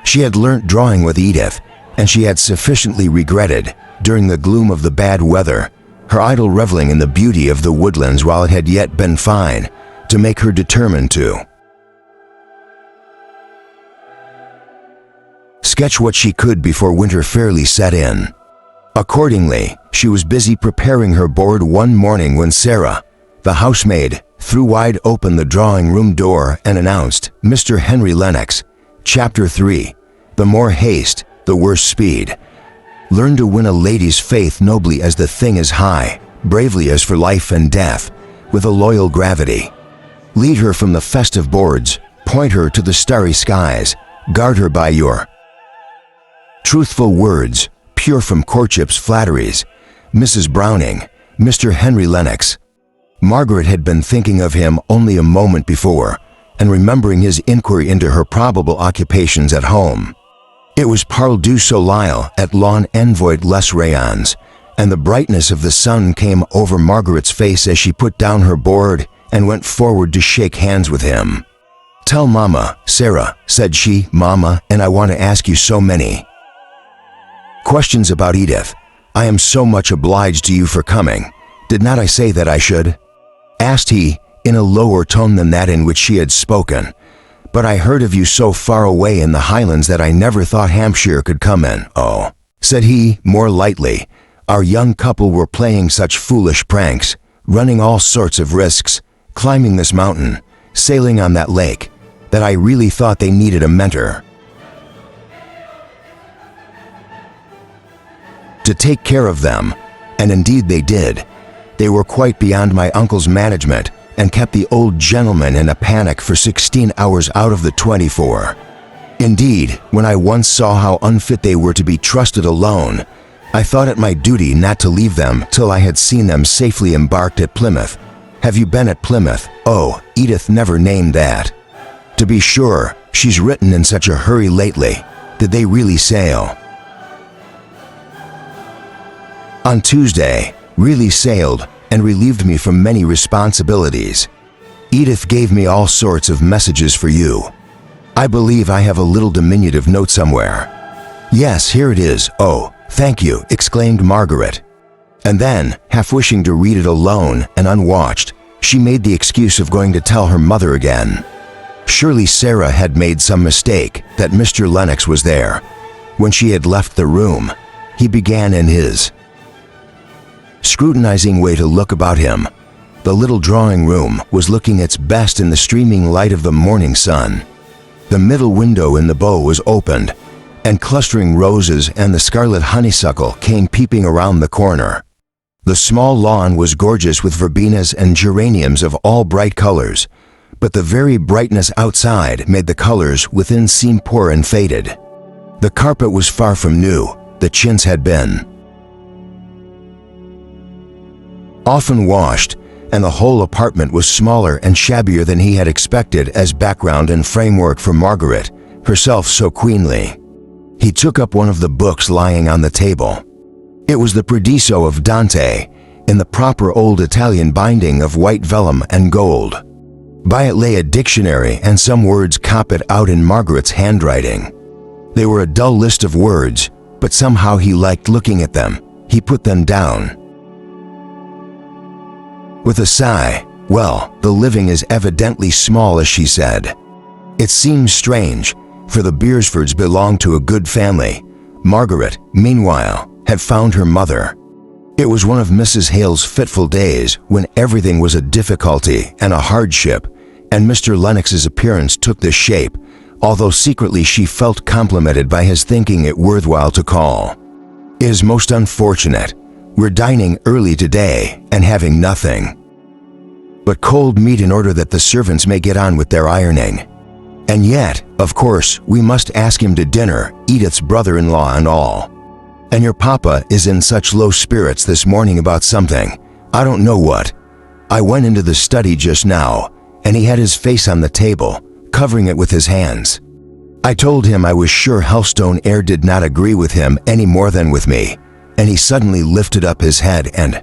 She had learnt drawing with Edith, and she had sufficiently regretted, during the gloom of the bad weather, her idle reveling in the beauty of the woodlands while it had yet been fine, to make her determined to sketch what she could before winter fairly set in. Accordingly, she was busy preparing her board one morning when Sarah, the housemaid, threw wide open the drawing-room door and announced, "Mr. Henry Lennox, Chapter 3, The more haste, the worse speed. Learn to win a lady's faith nobly as the thing is high, bravely as for life and death, with a loyal gravity. Lead her from the festive boards, point her to the starry skies, guard her by your truthful words, pure from courtship's flatteries. Mrs. Browning, Mr. Henry Lennox." Margaret had been thinking of him only a moment before, and remembering his inquiry into her probable occupations at home. It was Parle du Soleil at Lawn Envoyed Les Rayons, and the brightness of the sun came over Margaret's face as she put down her board and went forward to shake hands with him. "Tell Mama, Sarah," said she, "Mama, and I want to ask you so many questions about Edith. I am so much obliged to you for coming. Did not I say that I should?" asked he, in a lower tone than that in which she had spoken. "But I heard of you so far away in the Highlands that I never thought Hampshire could come in." "Oh," said he, more lightly, "our young couple were playing such foolish pranks, running all sorts of risks, climbing this mountain, sailing on that lake, that I really thought they needed a mentor to take care of them, and indeed they did. They were quite beyond my uncle's management, and kept the old gentleman in a panic for 16 hours out of the 24. Indeed, when I once saw how unfit they were to be trusted alone, I thought it my duty not to leave them till I had seen them safely embarked at Plymouth. Have you been at Plymouth? Oh, Edith never named that. To be sure, she's written in such a hurry lately. Did they really sail?" "On Tuesday, really sailed and relieved me from many responsibilities. Edith gave me all sorts of messages for you. I believe I have a little diminutive note somewhere." "Yes, here it is. Oh, thank you," exclaimed Margaret. And then, half wishing to read it alone and unwatched, she made the excuse of going to tell her mother again. Surely Sarah had made some mistake that Mr. Lennox was there. When she had left the room, he began in his scrutinizing way to look about him. The little drawing room was looking its best in the streaming light of the morning sun. The middle window in the bow was opened, and clustering roses and the scarlet honeysuckle came peeping around the corner. The small lawn was gorgeous with verbenas and geraniums of all bright colors, but the very brightness outside made the colors within seem poor and faded. The carpet was far from new, the chintz had been often washed, and the whole apartment was smaller and shabbier than he had expected as background and framework for Margaret, herself so queenly. He took up one of the books lying on the table. It was the Paradiso of Dante, in the proper old Italian binding of white vellum and gold. By it lay a dictionary and some words copied out in Margaret's handwriting. They were a dull list of words, but somehow he liked looking at them. He put them down. With a sigh, "Well, the living is evidently small," as she said. It seems strange, for the Beresfords belonged to a good family. Margaret, meanwhile, had found her mother. It was one of Mrs. Hale's fitful days when everything was a difficulty and a hardship, and Mr. Lennox's appearance took this shape, although secretly she felt complimented by his thinking it worthwhile to call. "It is most unfortunate. We're dining early today and having nothing but cold meat in order that the servants may get on with their ironing. And yet, of course, we must ask him to dinner, Edith's brother-in-law and all. And your papa is in such low spirits this morning about something. I don't know what. I went into the study just now, and he had his face on the table, covering it with his hands. I told him I was sure Helstone air did not agree with him any more than with me, and he suddenly lifted up his head and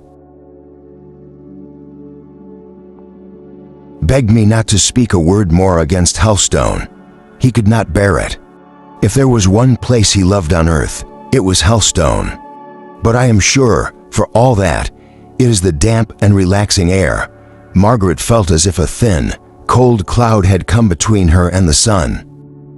begged me not to speak a word more against Helstone. He could not bear it. If there was one place he loved on earth, it was Helstone. But I am sure, for all that, it is the damp and relaxing air." Margaret felt as if a thin, cold cloud had come between her and the sun.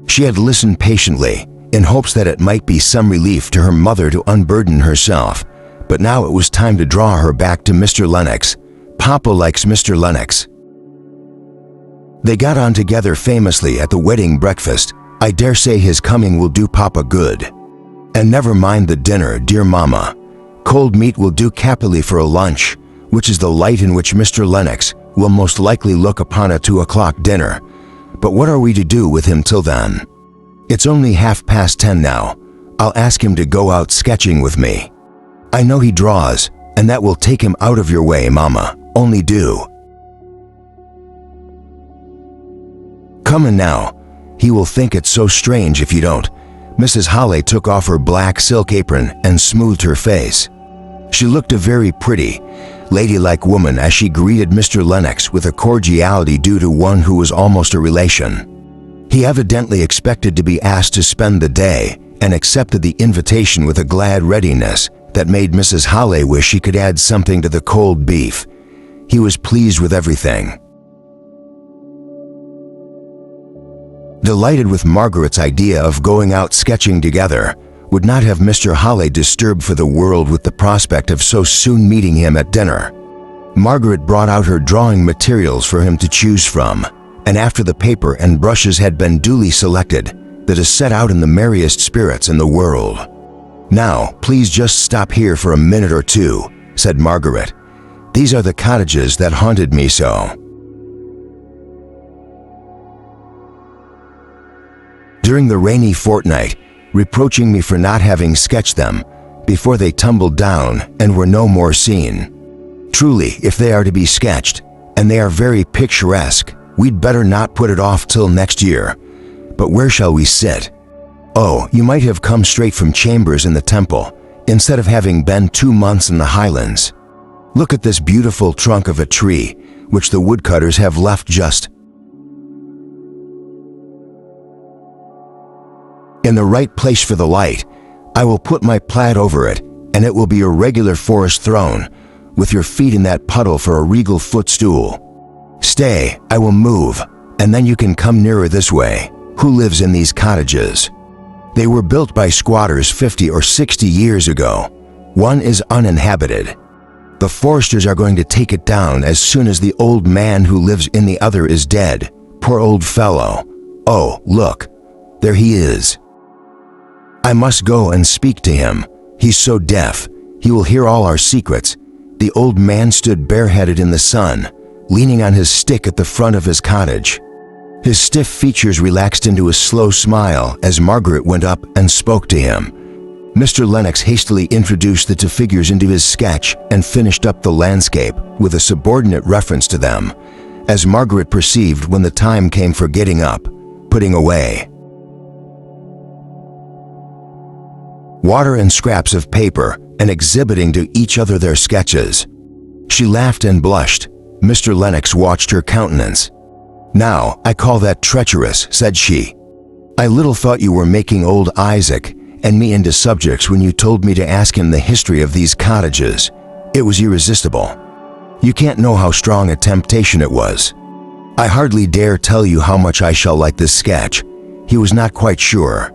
She had listened patiently, in hopes that it might be some relief to her mother to unburden herself, but now it was time to draw her back to Mr. Lennox. Papa likes Mr. Lennox. They got on together famously at the wedding breakfast. I dare say his coming will do Papa good. And never mind the dinner, dear Mama. Cold meat will do capitally for a lunch, which is the light in which Mr. Lennox will most likely look upon a 2 o'clock dinner. But what are we to do with him till then? It's only 10:30 now. I'll ask him to go out sketching with me. I know he draws, and that will take him out of your way, Mama. Only do. Come in now. He will think it so strange if you don't." Mrs. Hale took off her black silk apron and smoothed her face. She looked a very pretty, ladylike woman as she greeted Mr. Lennox with a cordiality due to one who was almost a relation. He evidently expected to be asked to spend the day and accepted the invitation with a glad readiness that made Mrs. Hale wish she could add something to the cold beef. He was pleased with everything. Delighted with Margaret's idea of going out sketching together, would not have Mr. Hale disturbed for the world with the prospect of so soon meeting him at dinner. Margaret brought out her drawing materials for him to choose from, and after the paper and brushes had been duly selected, they set out in the merriest spirits in the world. "Now, please just stop here for a minute or two," said Margaret. "These are the cottages that haunted me so. During the rainy fortnight, reproaching me for not having sketched them before they tumbled down and were no more seen. Truly, if they are to be sketched, and they are very picturesque, we'd better not put it off till next year. But where shall we sit? Oh, you might have come straight from chambers in the Temple, instead of having been 2 months in the Highlands. Look at this beautiful trunk of a tree, which the woodcutters have left just in the right place for the light. I will put my plaid over it, and it will be a regular forest throne, with your feet in that puddle for a regal footstool. Stay, I will move, and then you can come nearer this way. Who lives in these cottages? They were built by squatters 50 or 60 years ago. One is uninhabited. The foresters are going to take it down as soon as the old man who lives in the other is dead. Poor old fellow. Oh, look, there he is. I must go and speak to him. He's so deaf, he will hear all our secrets. The old man stood bareheaded in the sun, leaning on his stick at the front of his cottage. His stiff features relaxed into a slow smile as Margaret went up and spoke to him. Mr. Lennox hastily introduced the two figures into his sketch and finished up the landscape with a subordinate reference to them, as Margaret perceived when the time came for getting up, putting away. Water and scraps of paper and exhibiting to each other their sketches. She laughed and blushed. Mr. Lennox watched her countenance. "Now, I call that treacherous," said she. "I little thought you were making old Isaac and me into subjects when you told me to ask him the history of these cottages. It was irresistible. You can't know how strong a temptation it was. I hardly dare tell you how much I shall like this sketch." He was not quite sure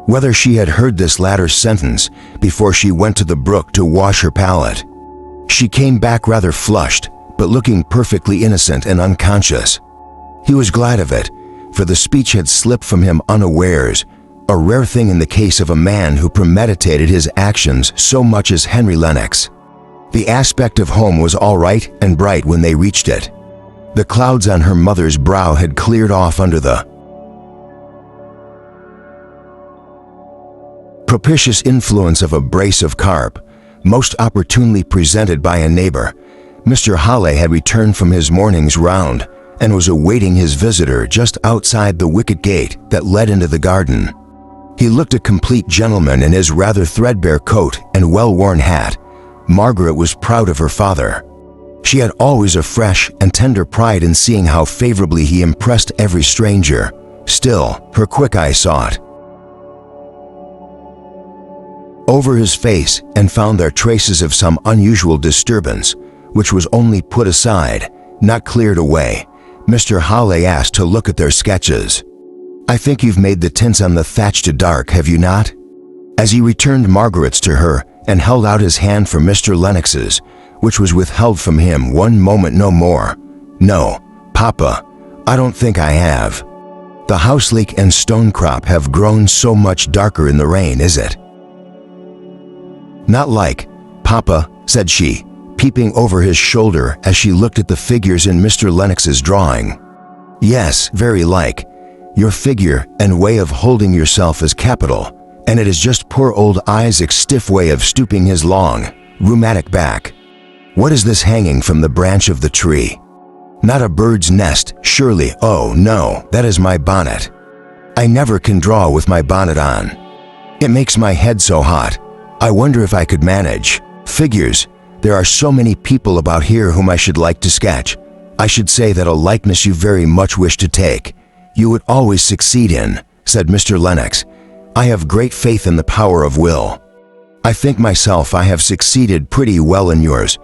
whether she had heard this latter sentence before she went to the brook to wash her palette. She came back rather flushed, but looking perfectly innocent and unconscious. He was glad of it, for the speech had slipped from him unawares, a rare thing in the case of a man who premeditated his actions so much as Henry Lennox. The aspect of home was all right and bright when they reached it. The clouds on her mother's brow had cleared off under the propitious influence of a brace of carp, most opportunely presented by a neighbor. Mr. Halley had returned from his morning's round and was awaiting his visitor just outside the wicket gate that led into the garden. He looked a complete gentleman in his rather threadbare coat and well-worn hat. Margaret was proud of her father. She had always a fresh and tender pride in seeing how favorably he impressed every stranger. Still, her quick eye saw it over his face and found there traces of some unusual disturbance, which was only put aside, not cleared away. Mr. Halley asked to look at their sketches. "I think you've made the tints on the thatch to dark, have you not?" As he returned Margaret's to her and held out his hand for Mr. Lennox's, which was withheld from him one moment no more. "No, Papa, I don't think I have. The house leek and stonecrop have grown so much darker in the rain, is it?" "Not like, Papa," said she, peeping over his shoulder as she looked at the figures in Mr. Lennox's drawing. "Yes, very like. Your figure and way of holding yourself is capital, and it is just poor old Isaac's stiff way of stooping his long, rheumatic back. What is this hanging from the branch of the tree? Not a bird's nest, surely. Oh, no, that is my bonnet. I never can draw with my bonnet on. It makes my head so hot. I wonder if I could manage. Figures. There are so many people about here whom I should like to sketch. I should say that a likeness you very much wish to take, you would always succeed in," said Mr. Lennox. "I have great faith in the power of will. I think myself I have succeeded pretty well in yours."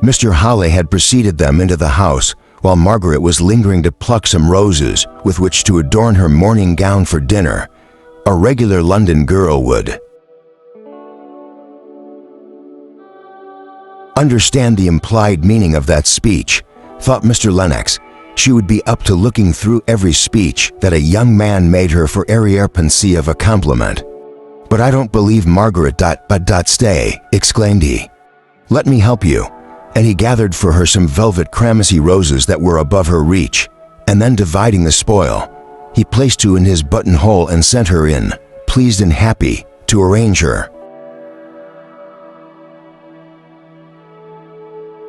Mr. Halley had preceded them into the house, while Margaret was lingering to pluck some roses with which to adorn her morning gown for dinner. A regular London girl would understand the implied meaning of that speech, thought Mr. Lennox. She would be up to looking through every speech that a young man made her for arrière-pensée of a compliment. "But I don't believe Margaret. Stay," exclaimed he. "Let me help you." And he gathered for her some velvet cramacy roses that were above her reach, and then dividing the spoil, he placed two in his buttonhole and sent her in, pleased and happy, to arrange her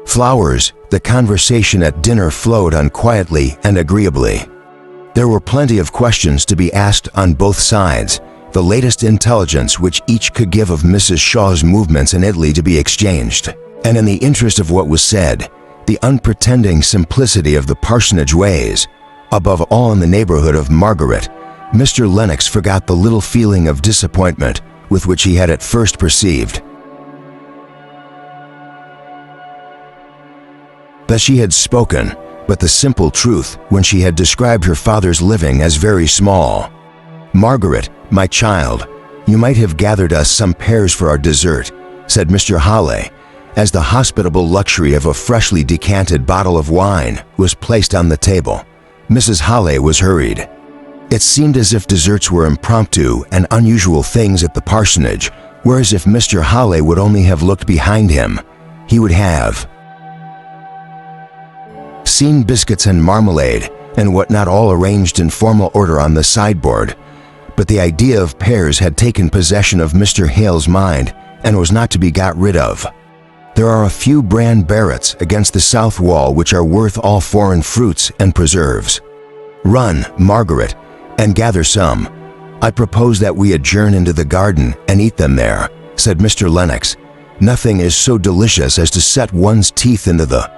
flowers. The conversation at dinner flowed on quietly and agreeably. There were plenty of questions to be asked on both sides, the latest intelligence which each could give of Mrs. Shaw's movements in Italy to be exchanged, and in the interest of what was said, the unpretending simplicity of the parsonage ways. Above all, in the neighborhood of Margaret, Mr. Lennox forgot the little feeling of disappointment with which he had at first perceived that she had spoken but the simple truth when she had described her father's living as very small. "Margaret, my child, you might have gathered us some pears for our dessert," said Mr. Halley, as the hospitable luxury of a freshly decanted bottle of wine was placed on the table. Mrs. Halley was hurried. It seemed as if desserts were impromptu and unusual things at the parsonage, whereas if Mr. Halley would only have looked behind him, he would have seen biscuits and marmalade and whatnot all arranged in formal order on the sideboard, but the idea of pears had taken possession of Mr. Hale's mind and was not to be got rid of. There are a few bran barrets against the south wall which are worth all foreign fruits and preserves. Run, Margaret, and gather some. I propose that we adjourn into the garden and eat them there, said Mr. Lennox. Nothing is so delicious as to set one's teeth into the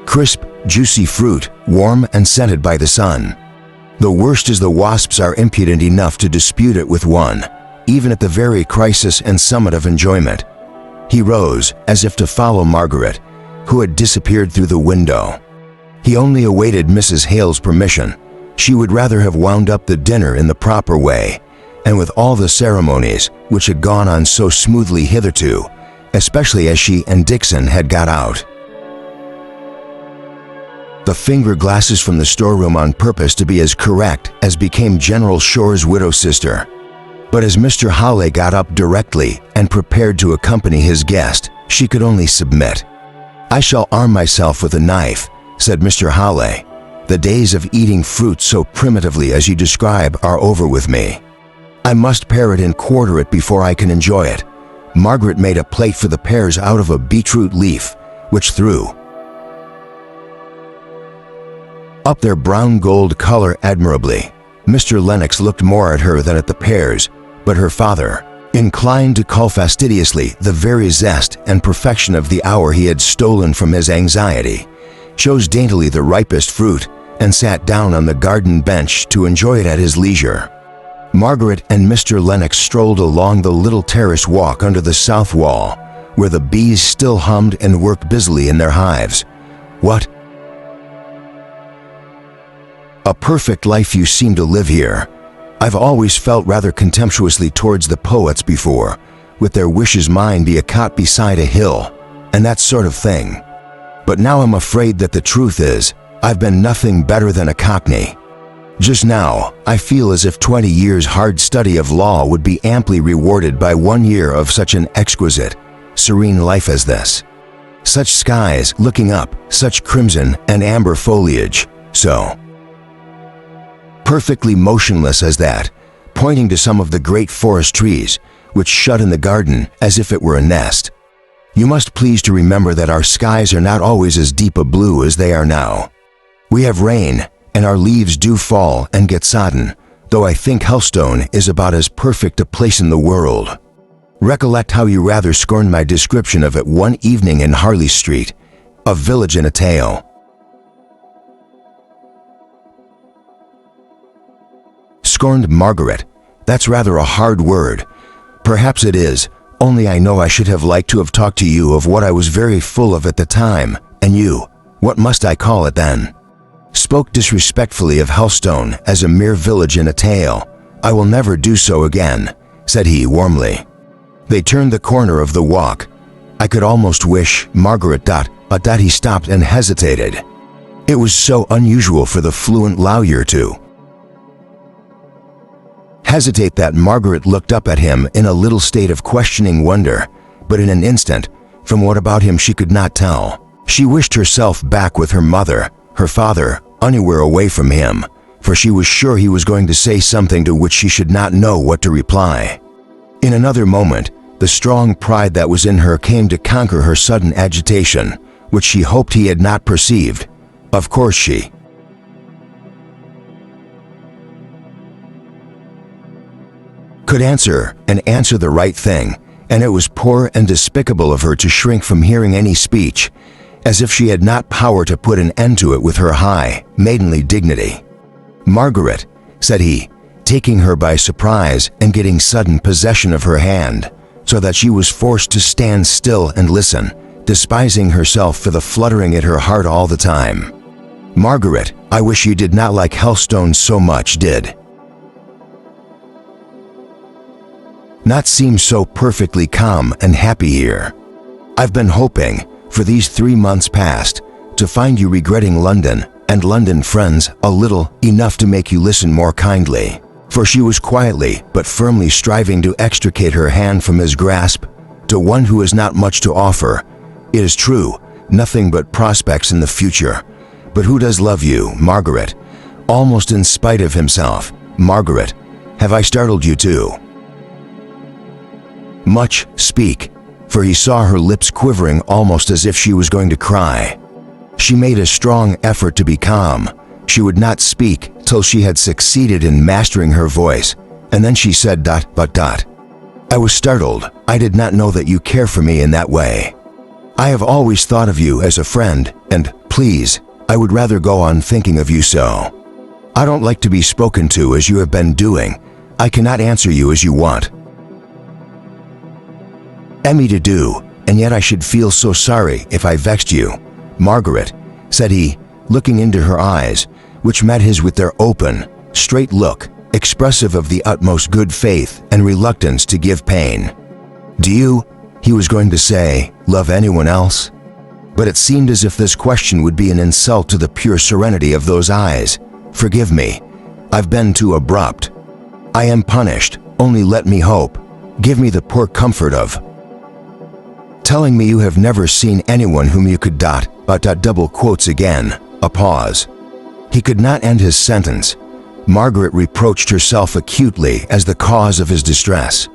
crisp, juicy fruit, warm and scented by the sun. The worst is the wasps are impudent enough to dispute it with one, even at the very crisis and summit of enjoyment. He rose, as if to follow Margaret, who had disappeared through the window. He only awaited Mrs. Hale's permission. She would rather have wound up the dinner in the proper way, and with all the ceremonies which had gone on so smoothly hitherto, especially as she and Dixon had got out the finger glasses from the storeroom on purpose to be as correct as became General Shore's widow sister. But as Mr. Hale got up directly and prepared to accompany his guest, she could only submit. "I shall arm myself with a knife," said Mr. Hale. "The days of eating fruit so primitively as you describe are over with me. I must pare it and quarter it before I can enjoy it." Margaret made a plate for the pears out of a beetroot leaf, which threw up their brown gold color admirably. Mr. Lennox looked more at her than at the pears, but her father, inclined to cull fastidiously the very zest and perfection of the hour he had stolen from his anxiety, chose daintily the ripest fruit and sat down on the garden bench to enjoy it at his leisure. Margaret and Mr. Lennox strolled along the little terrace walk under the south wall, where the bees still hummed and worked busily in their hives. "What a perfect life you seem to live here. I've always felt rather contemptuously towards the poets before, with their wishes mine be a cot beside a hill, and that sort of thing. But now I'm afraid that the truth is, I've been nothing better than a cockney. Just now, I feel as if 20 years' hard study of law would be amply rewarded by 1 year of such an exquisite, serene life as this. Such skies looking up, such crimson and amber foliage, so perfectly motionless as that," pointing to some of the great forest trees, which shut in the garden as if it were a nest. "You must please to remember that our skies are not always as deep a blue as they are now. We have rain, and our leaves do fall and get sodden, though I think Helstone is about as perfect a place in the world. Recollect how you rather scorned my description of it one evening in Harley Street, a village in a tale." Scorned, Margaret. That's rather a hard word. Perhaps it is, only I know I should have liked to have talked to you of what I was very full of at the time, and you, what must I call it then? Spoke disrespectfully of Helstone as a mere village in a tale. I will never do so again, said he warmly. They turned the corner of the walk. I could almost wish, Margaret ... but he stopped and hesitated. It was so unusual for the fluent lawyer to hesitate that Margaret looked up at him in a little state of questioning wonder, but in an instant, from what about him she could not tell, she wished herself back with her mother, her father, anywhere away from him, for she was sure he was going to say something to which she should not know what to reply. In another moment, the strong pride that was in her came to conquer her sudden agitation, which she hoped he had not perceived. Of course she could answer the right thing, and it was poor and despicable of her to shrink from hearing any speech, as if she had not power to put an end to it with her high, maidenly dignity. Margaret, said he, taking her by surprise and getting sudden possession of her hand, so that she was forced to stand still and listen, despising herself for the fluttering at her heart all the time. Margaret, I wish you did not like Helstone so much, did not seem so perfectly calm and happy here. I've been hoping, for these 3 months past, to find you regretting London and London friends a little enough to make you listen more kindly. For she was quietly but firmly striving to extricate her hand from his grasp, to one who has not much to offer. It is true, nothing but prospects in the future. But who does love you, Margaret? Almost in spite of himself. Margaret, have I startled you too? Much speak, for he saw her lips quivering almost as if she was going to cry. She made a strong effort to be calm. She would not speak till she had succeeded in mastering her voice, and then she said ... I was startled. I did not know that you care for me in that way. I have always thought of you as a friend, and please, I would rather go on thinking of you so. I don't like to be spoken to as you have been doing. I cannot answer you as you want me to do, and yet I should feel so sorry if I vexed you. Margaret, said he, looking into her eyes, which met his with their open, straight look, expressive of the utmost good faith and reluctance to give pain. Do you, he was going to say, love anyone else? But it seemed as if this question would be an insult to the pure serenity of those eyes. Forgive me. I've been too abrupt. I am punished. Only let me hope. Give me the poor comfort of telling me you have never seen anyone whom you could ... double quotes again, a pause. He could not end his sentence. Margaret reproached herself acutely as the cause of his distress.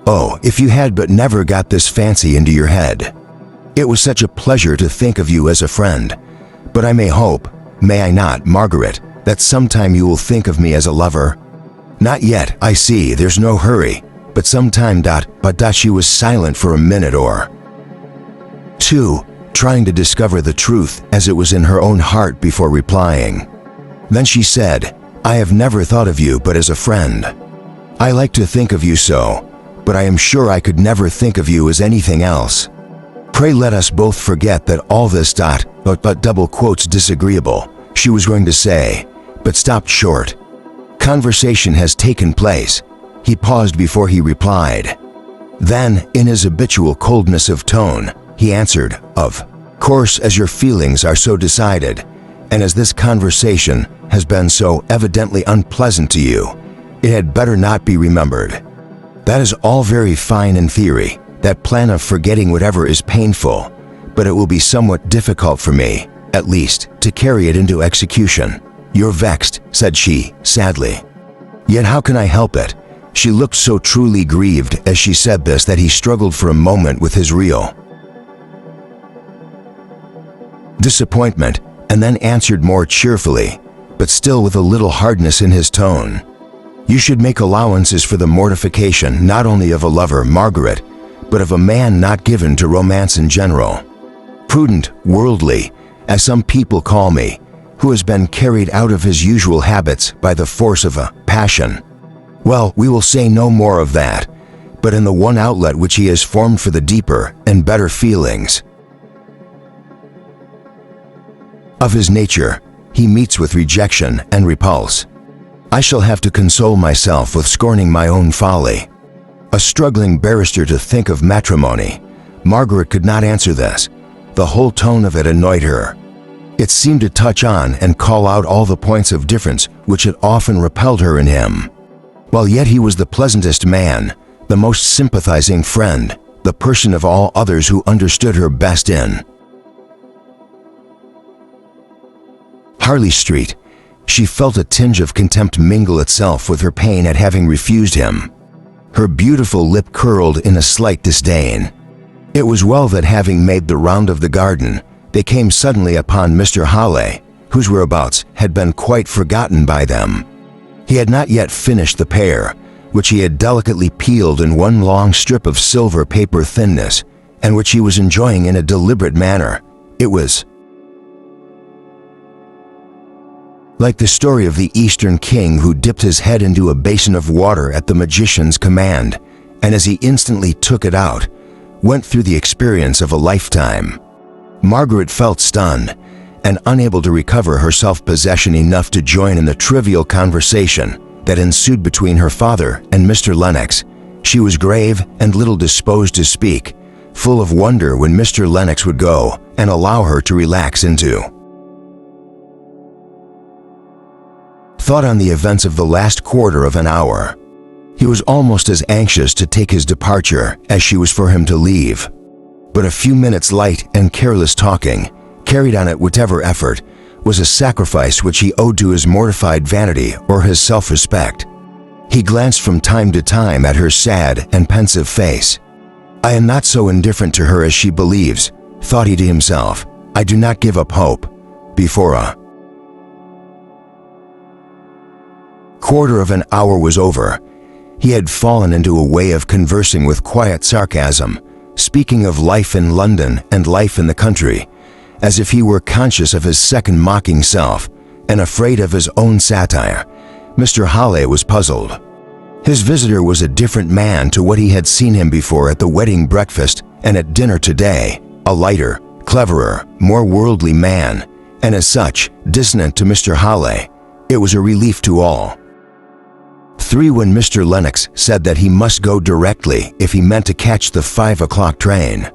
Oh, if you had but never got this fancy into your head. It was such a pleasure to think of you as a friend. But I may hope, may I not, Margaret, that sometime you will think of me as a lover? Not yet, I see, there's no hurry, but sometime ... She was silent for a minute or two, trying to discover the truth as it was in her own heart before replying. Then she said, I have never thought of you but as a friend. I like to think of you so, but I am sure I could never think of you as anything else. Pray let us both forget that all this ... double quotes disagreeable, she was going to say, but stopped short. Conversation has taken place. He paused before he replied. Then, in his habitual coldness of tone, he answered, of course, as your feelings are so decided, and as this conversation has been so evidently unpleasant to you, it had better not be remembered. That is all very fine in theory, that plan of forgetting whatever is painful, but it will be somewhat difficult for me, at least, to carry it into execution. You're vexed, said she, sadly. Yet how can I help it? She looked so truly grieved as she said this that he struggled for a moment with his real disappointment, and then answered more cheerfully, but still with a little hardness in his tone. You should make allowances for the mortification not only of a lover, Margaret, but of a man not given to romance in general. Prudent, worldly, as some people call me, who has been carried out of his usual habits by the force of a passion. Well, we will say no more of that, but in the one outlet which he has formed for the deeper and better feelings of his nature, he meets with rejection and repulse. I shall have to console myself with scorning my own folly. A struggling barrister to think of matrimony, Margaret could not answer this. The whole tone of it annoyed her. It seemed to touch on and call out all the points of difference which had often repelled her in him. While yet he was the pleasantest man, the most sympathizing friend, the person of all others who understood her best in Harley Street, she felt a tinge of contempt mingle itself with her pain at having refused him. Her beautiful lip curled in a slight disdain. It was well that having made the round of the garden, they came suddenly upon Mr. Halley, whose whereabouts had been quite forgotten by them. He had not yet finished the pear, which he had delicately peeled in one long strip of silver paper thinness, and which he was enjoying in a deliberate manner. It was like the story of the Eastern king who dipped his head into a basin of water at the magician's command, and as he instantly took it out, went through the experience of a lifetime. Margaret felt stunned and unable to recover her self-possession enough to join in the trivial conversation that ensued between her father and Mr. Lennox. She was grave and little disposed to speak, full of wonder when Mr. Lennox would go and allow her to relax into thought on the events of the last quarter of an hour. He was almost as anxious to take his departure as she was for him to leave. But a few minutes' light and careless talking, carried on at whatever effort, was a sacrifice which he owed to his mortified vanity or his self-respect. He glanced from time to time at her sad and pensive face. "I am not so indifferent to her as she believes," thought he to himself. "I do not give up hope." Before a quarter of an hour was over, he had fallen into a way of conversing with quiet sarcasm, speaking of life in London and life in the country, as if he were conscious of his second mocking self and afraid of his own satire. Mr. Halley was puzzled. His visitor was a different man to what he had seen him before at the wedding breakfast and at dinner today, a lighter, cleverer, more worldly man, and as such, dissonant to Mr. Halley. It was a relief to all. 3 when Mr. Lennox said that he must go directly if he meant to catch the 5 o'clock train.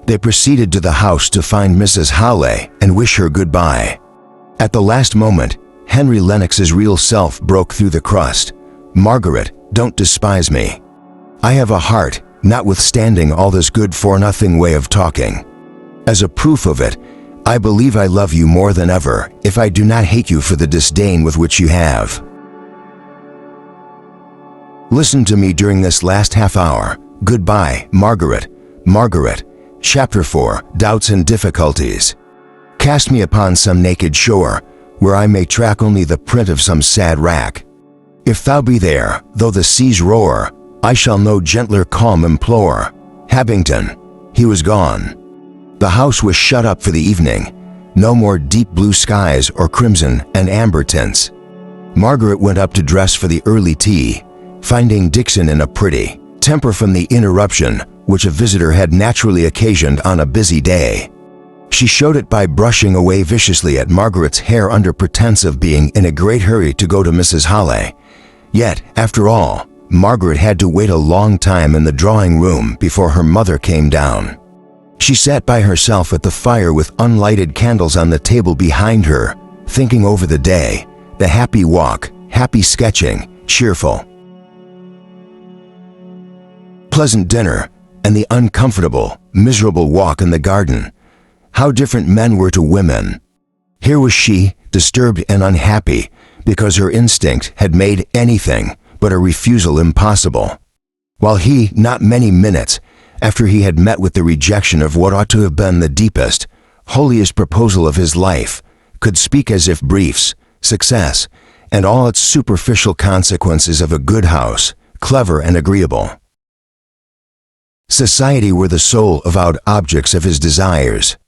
They proceeded to the house to find Mrs. Halley and wish her goodbye. At the last moment, Henry Lennox's real self broke through the crust. "Margaret, don't despise me. I have a heart, notwithstanding all this good-for-nothing way of talking. As a proof of it, I believe I love you more than ever if I do not hate you for the disdain with which you have. Listen to me during this last half hour. Goodbye, Margaret. Margaret." Chapter 4, Doubts and Difficulties. "Cast me upon some naked shore, where I may track only the print of some sad wrack. If thou be there, though the seas roar, I shall no gentler calm implore." Habington. He was gone. The house was shut up for the evening. No more deep blue skies or crimson and amber tints. Margaret went up to dress for the early tea, finding Dixon in a pretty temper from the interruption which a visitor had naturally occasioned on a busy day. She showed it by brushing away viciously at Margaret's hair under pretense of being in a great hurry to go to Mrs. Halley. Yet, after all, Margaret had to wait a long time in the drawing-room before her mother came down. She sat by herself at the fire with unlighted candles on the table behind her, thinking over the day, the happy walk, happy sketching, cheerful, pleasant dinner, and the uncomfortable, miserable walk in the garden. How different men were to women. Here was she, disturbed and unhappy, because her instinct had made anything but a refusal impossible, while he, not many minutes after he had met with the rejection of what ought to have been the deepest, holiest proposal of his life, could speak as if briefs, success, and all its superficial consequences of a good house, clever and agreeable. Society were the sole avowed objects of his desires.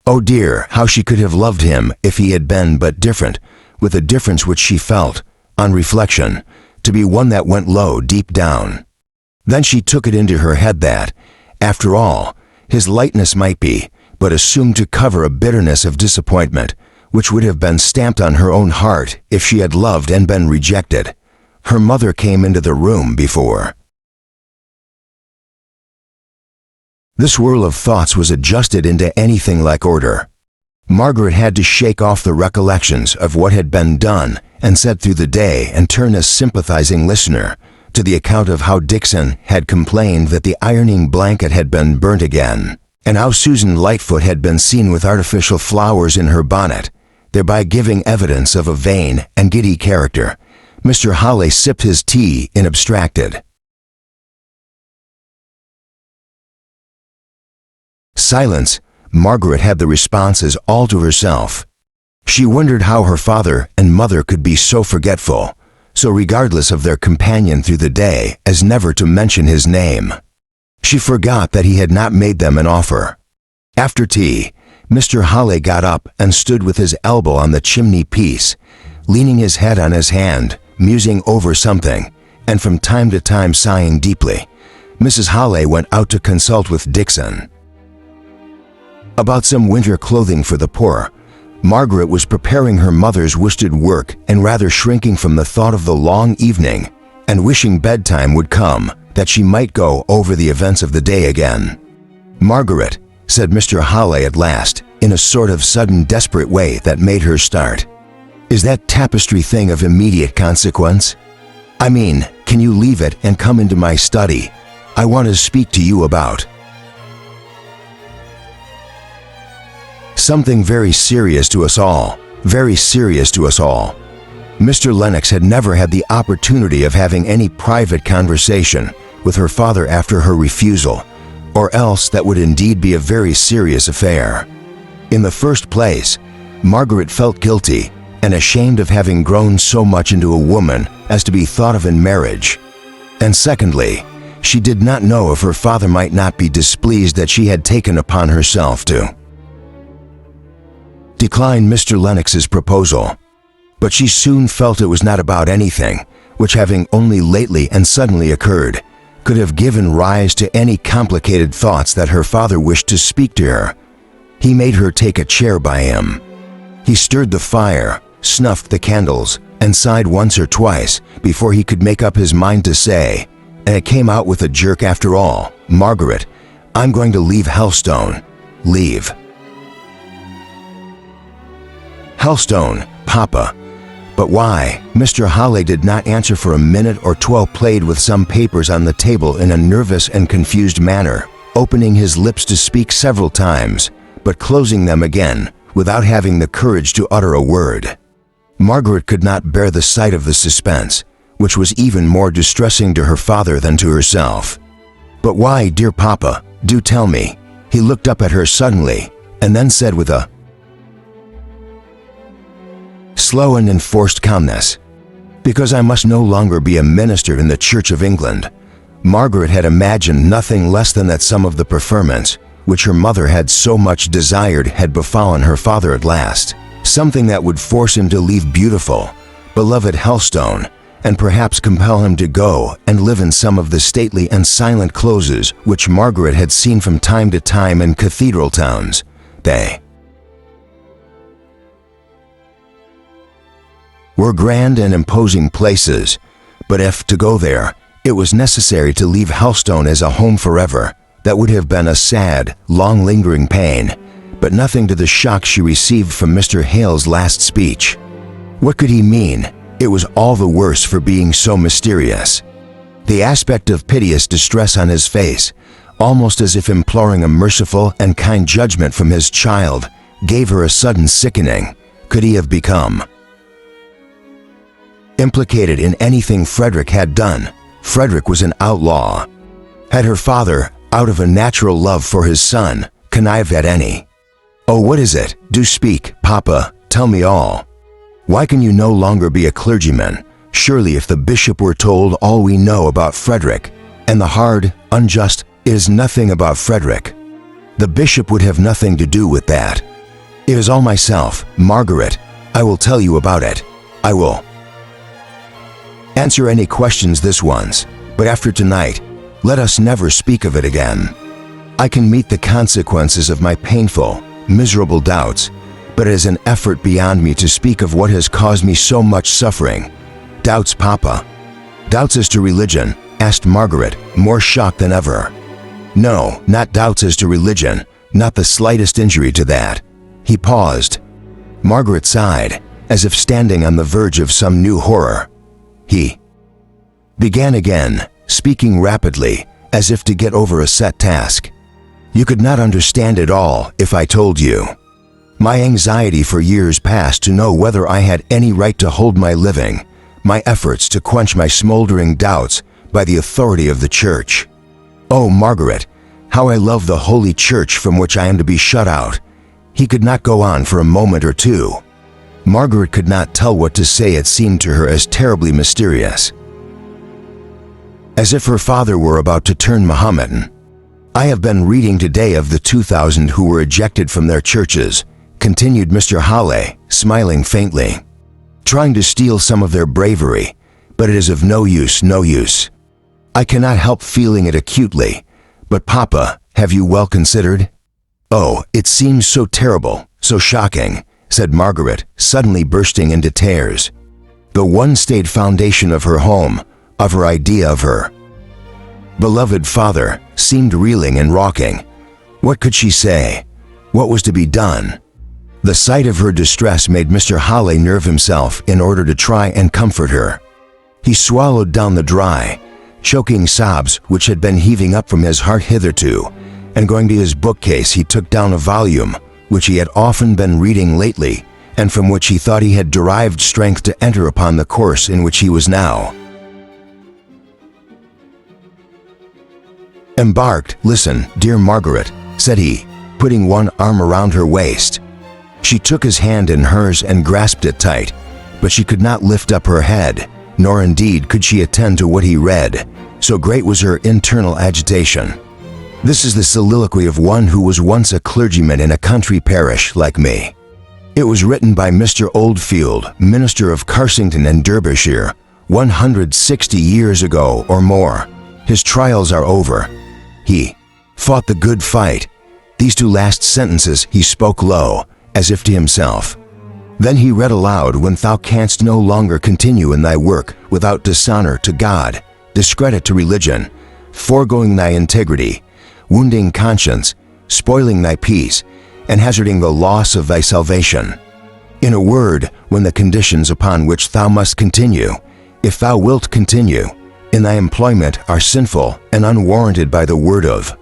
Oh dear, how she could have loved him if he had been but different, with a difference which she felt, on reflection, to be one that went low deep down. Then she took it into her head that, after all, his lightness might be but assumed to cover a bitterness of disappointment, which would have been stamped on her own heart if she had loved and been rejected. Her mother came into the room before this whirl of thoughts was adjusted into anything like order. Margaret had to shake off the recollections of what had been done and said through the day and turn a sympathizing listener to the account of how Dixon had complained that the ironing blanket had been burnt again, and how Susan Lightfoot had been seen with artificial flowers in her bonnet, thereby giving evidence of a vain and giddy character. Mr. Halley sipped his tea in abstracted silence. Margaret had the responses all to herself. She wondered how her father and mother could be so forgetful, so regardless of their companion through the day as never to mention his name. She forgot that he had not made them an offer. After tea, Mr. Halley got up and stood with his elbow on the chimney piece, leaning his head on his hand, musing over something, and from time to time sighing deeply. Mrs. Halley went out to consult with Dixon about some winter clothing for the poor. Margaret was preparing her mother's worsted work and rather shrinking from the thought of the long evening and wishing bedtime would come that she might go over the events of the day again. "Margaret," said Mr. Halley at last, in a sort of sudden desperate way that made her start, "is that tapestry thing of immediate consequence? I mean, Can you leave it and come into my study? I want to speak to you about something very serious to us all. Very serious to us all. Mr. Lennox had never had the opportunity of having any private conversation with her father after her refusal, or else that would indeed be a very serious affair. In the first place, Margaret felt guilty and ashamed of having grown so much into a woman as to be thought of in marriage. And secondly, she did not know if her father might not be displeased that she had taken upon herself to decline Mr. Lennox's proposal. But she soon felt it was not about anything which, having only lately and suddenly occurred, could have given rise to any complicated thoughts that her father wished to speak to her. He made her take a chair by him. He stirred the fire, snuffed the candles, and sighed once or twice before he could make up his mind to say, and it came out with a jerk after all, "Margaret, I'm going to leave Helstone. Leave Helstone, Papa." But why? Mr. Halley did not answer for a minute or 12, played with some papers on the table in a nervous and confused manner, opening his lips to speak several times, but closing them again without having the courage to utter a word. Margaret could not bear the sight of the suspense, which was even more distressing to her father than to herself. "But why, dear Papa? Do tell me." He looked up at her suddenly, and then said with a slow and enforced calmness, "Because I must no longer be a minister in the Church of England." Margaret had imagined nothing less than that some of the preferments, which her mother had so much desired, had befallen her father at last. Something that would force him to leave beautiful, beloved Helstone, and perhaps compel him to go and live in some of the stately and silent closes which Margaret had seen from time to time in cathedral towns. They were grand and imposing places, but if to go there, it was necessary to leave Helstone as a home forever, that would have been a sad, long-lingering pain, but nothing to the shock she received from Mr. Hale's last speech. What could he mean? It was all the worse for being so mysterious. The aspect of piteous distress on his face, almost as if imploring a merciful and kind judgment from his child, gave her a sudden sickening. Could he have become implicated in anything Frederick had done? Frederick was an outlaw. Had her father, out of a natural love for his son, connived at any? "Oh, what is it? Do speak, Papa. Tell me all. Why can you no longer be a clergyman? Surely if the bishop were told all we know about Frederick, and the hard, unjust, it is nothing about Frederick. The bishop would have nothing to do with that. It is all myself, Margaret. I will tell you about it. I will answer any questions this once, but after tonight, let us never speak of it again. I can meet the consequences of my painful, miserable doubts, but it is an effort beyond me to speak of what has caused me so much suffering." "Doubts, Papa?" "Doubts as to religion?" asked Margaret, more shocked than ever. "No, not doubts as to religion, not the slightest injury to that." He paused. Margaret sighed, as if standing on the verge of some new horror. He began again, speaking rapidly, as if to get over a set task. "You could not understand it all if I told you. My anxiety for years past to know whether I had any right to hold my living, my efforts to quench my smoldering doubts by the authority of the Church. Oh, Margaret, how I love the Holy Church from which I am to be shut out." He could not go on for a moment or two. Margaret could not tell what to say. It seemed to her as terribly mysterious, as if her father were about to turn Mohammedan. "I have been reading today of the 2,000 who were ejected from their churches," continued Mr. Halley, smiling faintly, "trying to steal some of their bravery, but it is of no use, no use. I cannot help feeling it acutely. But Papa, have you well considered?" "Oh, it seems so terrible, so shocking," said Margaret, suddenly bursting into tears. The one-stayed foundation of her home, of her idea of her beloved father, seemed reeling and rocking. What could she say? What was to be done? The sight of her distress made Mr. Halley nerve himself in order to try and comfort her. He swallowed down the dry, choking sobs which had been heaving up from his heart hitherto, and going to his bookcase he took down a volume which he had often been reading lately, and from which he thought he had derived strength to enter upon the course in which he was now embarked. "Listen, dear Margaret," said he, putting one arm around her waist. She took his hand in hers and grasped it tight, but she could not lift up her head, nor indeed could she attend to what he read, so great was her internal agitation. This is the soliloquy of one who was once a clergyman in a country parish like me. It was written by Mr. Oldfield, minister of Carsington in Derbyshire, 160 years ago or more. His trials are over. He fought the good fight. These two last sentences he spoke low, as if to himself. Then he read aloud, "When thou canst no longer continue in thy work without dishonor to God, discredit to religion, foregoing thy integrity, wounding conscience, spoiling thy peace, and hazarding the loss of thy salvation. In a word, when the conditions upon which thou must continue, if thou wilt continue, in thy employment are sinful and unwarranted by the word of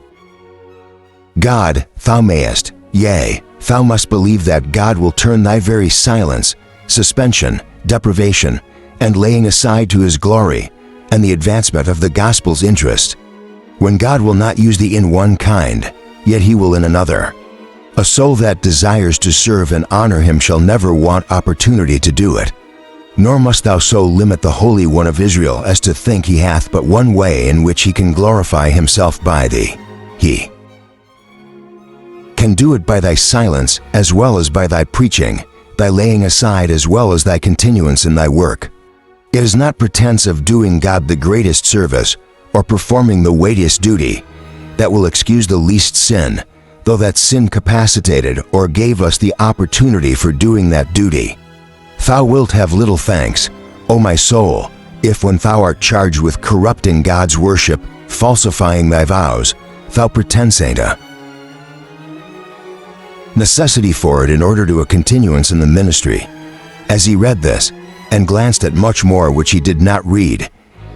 God, thou mayest, yea, thou must believe that God will turn thy very silence, suspension, deprivation, and laying aside to his glory, and the advancement of the gospel's interest. When God will not use thee in one kind, yet he will in another. A soul that desires to serve and honor him shall never want opportunity to do it. Nor must thou so limit the Holy One of Israel as to think he hath but one way in which he can glorify himself by thee. He can do it by thy silence as well as by thy preaching, thy laying aside as well as thy continuance in thy work. It is not pretense of doing God the greatest service or performing the weightiest duty that will excuse the least sin, though that sin capacitated or gave us the opportunity for doing that duty. Thou wilt have little thanks, O my soul, if when thou art charged with corrupting God's worship, falsifying thy vows, thou pretensate a necessity for it in order to a continuance in the ministry. As he read this, and glanced at much more which he did not read,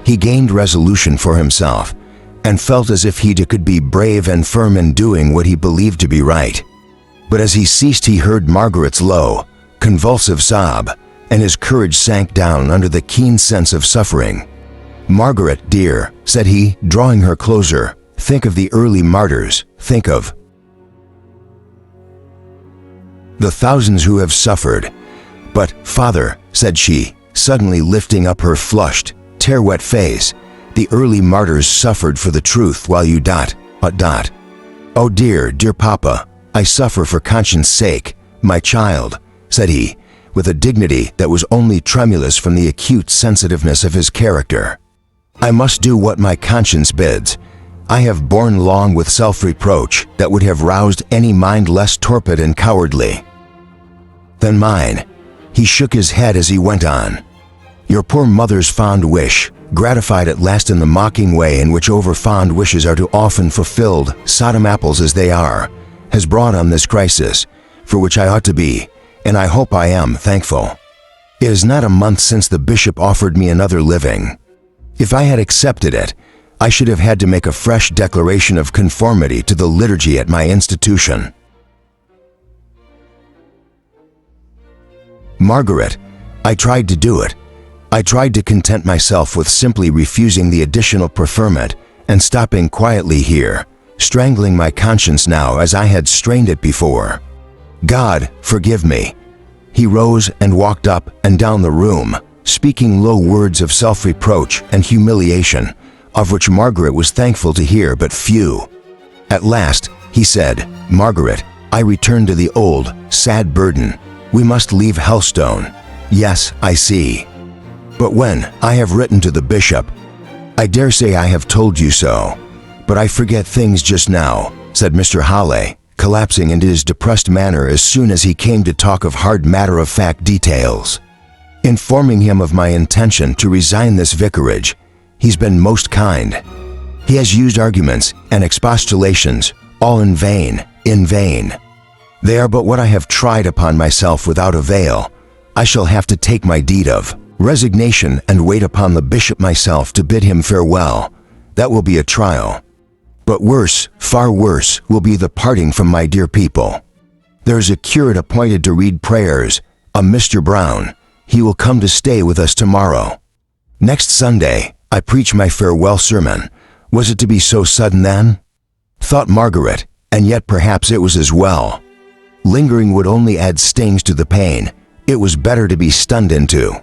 he gained resolution for himself, and felt as if he could be brave and firm in doing what he believed to be right. But as he ceased he heard Margaret's low, convulsive sob, and his courage sank down under the keen sense of suffering. "Margaret, dear," said he, drawing her closer, "think of the early martyrs, think of the thousands who have suffered." "But, Father," said she, suddenly lifting up her flushed, tear-wet face, "the early martyrs suffered for the truth while you dot. Oh dear, dear Papa, I suffer for conscience' sake, my child," said he, with a dignity that was only tremulous from the acute sensitiveness of his character. "I must do what my conscience bids. I have borne long with self-reproach that would have roused any mind less torpid and cowardly than mine." He shook his head as he went on. "Your poor mother's fond wish, gratified at last in the mocking way in which over-fond wishes are too often fulfilled, Sodom apples as they are, has brought on this crisis, for which I ought to be, and I hope I am, thankful. It is not a month since the bishop offered me another living. If I had accepted it, I should have had to make a fresh declaration of conformity to the liturgy at my institution. Margaret, I tried to do it. I tried to content myself with simply refusing the additional preferment and stopping quietly here, strangling my conscience now as I had strained it before. God, forgive me." He rose and walked up and down the room, speaking low words of self-reproach and humiliation, of which Margaret was thankful to hear but few. At last, he said, "Margaret, I return to the old, sad burden. We must leave Helstone. Yes, I see. But when I have written to the bishop, I dare say I have told you so, but I forget things just now," said Mr. Halley, collapsing into his depressed manner as soon as he came to talk of hard matter-of-fact details. "Informing him of my intention to resign this vicarage, he's been most kind. He has used arguments and expostulations, all in vain, in vain. They are but what I have tried upon myself without avail. I shall have to take my deed of Resignation and wait upon the bishop myself to bid him farewell. That will be a trial. But worse, far worse, will be the parting from my dear people. There is a curate appointed to read prayers, a Mr. Brown. He will come to stay with us tomorrow. Next Sunday, I preach my farewell sermon. Was it to be so sudden then? Thought Margaret, and yet perhaps it was as well. Lingering would only add stings to the pain. It was better to be stunned into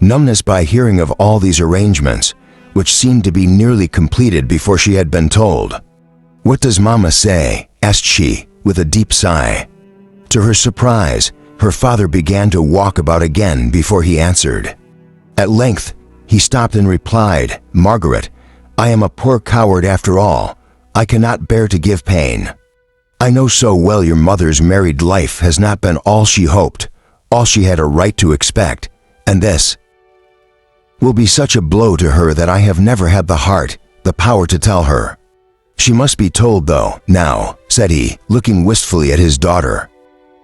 numbness by hearing of all these arrangements, which seemed to be nearly completed before she had been told. "What does Mama say?" asked she, with a deep sigh. To her surprise, her father began to walk about again before he answered. At length, he stopped and replied, "Margaret, I am a poor coward after all. I cannot bear to give pain. I know so well your mother's married life has not been all she hoped, all she had a right to expect, and this will be such a blow to her that I have never had the heart, the power to tell her. She must be told though, now," said he, looking wistfully at his daughter.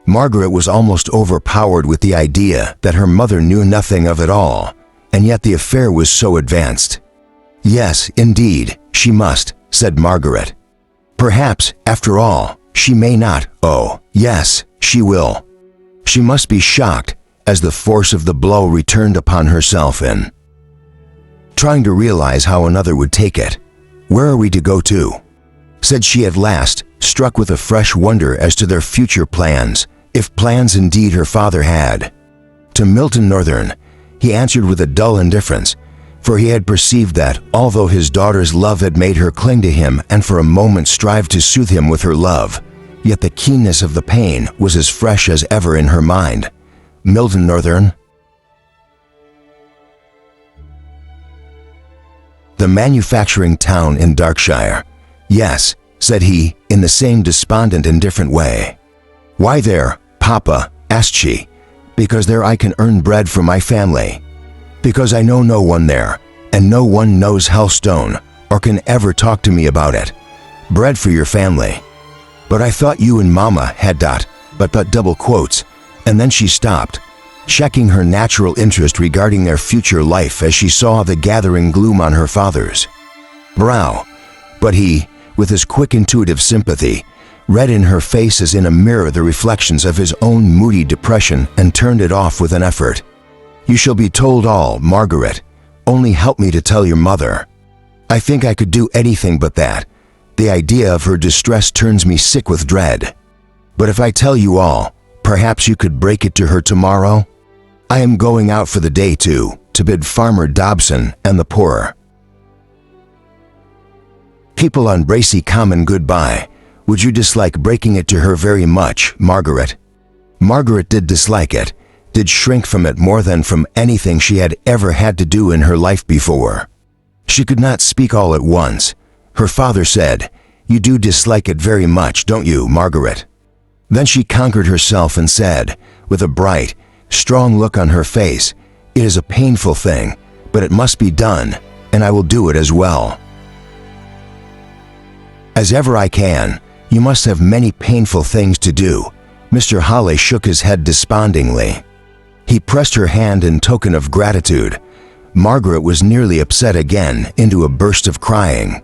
Margaret was almost overpowered with the idea that her mother knew nothing of it all, and yet the affair was so advanced. "Yes, indeed, she must," said Margaret. "Perhaps, after all, she may not. Oh, yes, she will. She must be shocked as the force of the blow returned upon herself in trying to realize how another would take it. Where are we to go to?" said she at last, struck with a fresh wonder as to their future plans, if plans indeed her father had. "To Milton Northern," he answered with a dull indifference, for he had perceived that, although his daughter's love had made her cling to him and for a moment strive to soothe him with her love, yet the keenness of the pain was as fresh as ever in her mind. "Milton Northern?" "The manufacturing town in Darkshire. Yes," said he, in the same despondent, indifferent way. "Why there, Papa?" asked she. "Because there I can earn bread for my family. Because I know no one there, and no one knows Helstone, or can ever talk to me about it. Bread for your family. But I thought you and Mama had dot, but double quotes," and then she stopped, checking her natural interest regarding their future life as she saw the gathering gloom on her father's brow. But he, with his quick intuitive sympathy, read in her face as in a mirror the reflections of his own moody depression and turned it off with an effort. "You shall be told all, Margaret. Only help me to tell your mother. I think I could do anything but that. The idea of her distress turns me sick with dread. But if I tell you all, perhaps you could break it to her tomorrow? I am going out for the day to bid Farmer Dobson and the poor people on Bracy Common goodbye. Would you dislike breaking it to her very much, Margaret?" Margaret did dislike it, did shrink from it more than from anything she had ever had to do in her life before. She could not speak all at once. Her father said, "You do dislike it very much, don't you, Margaret?" Then she conquered herself and said, with a bright, strong look on her face, "It is a painful thing, but it must be done, and I will do it as well as ever I can. You must have many painful things to do." Mr. Hawley shook his head despondingly. He pressed her hand in token of gratitude. Margaret was nearly upset again into a burst of crying.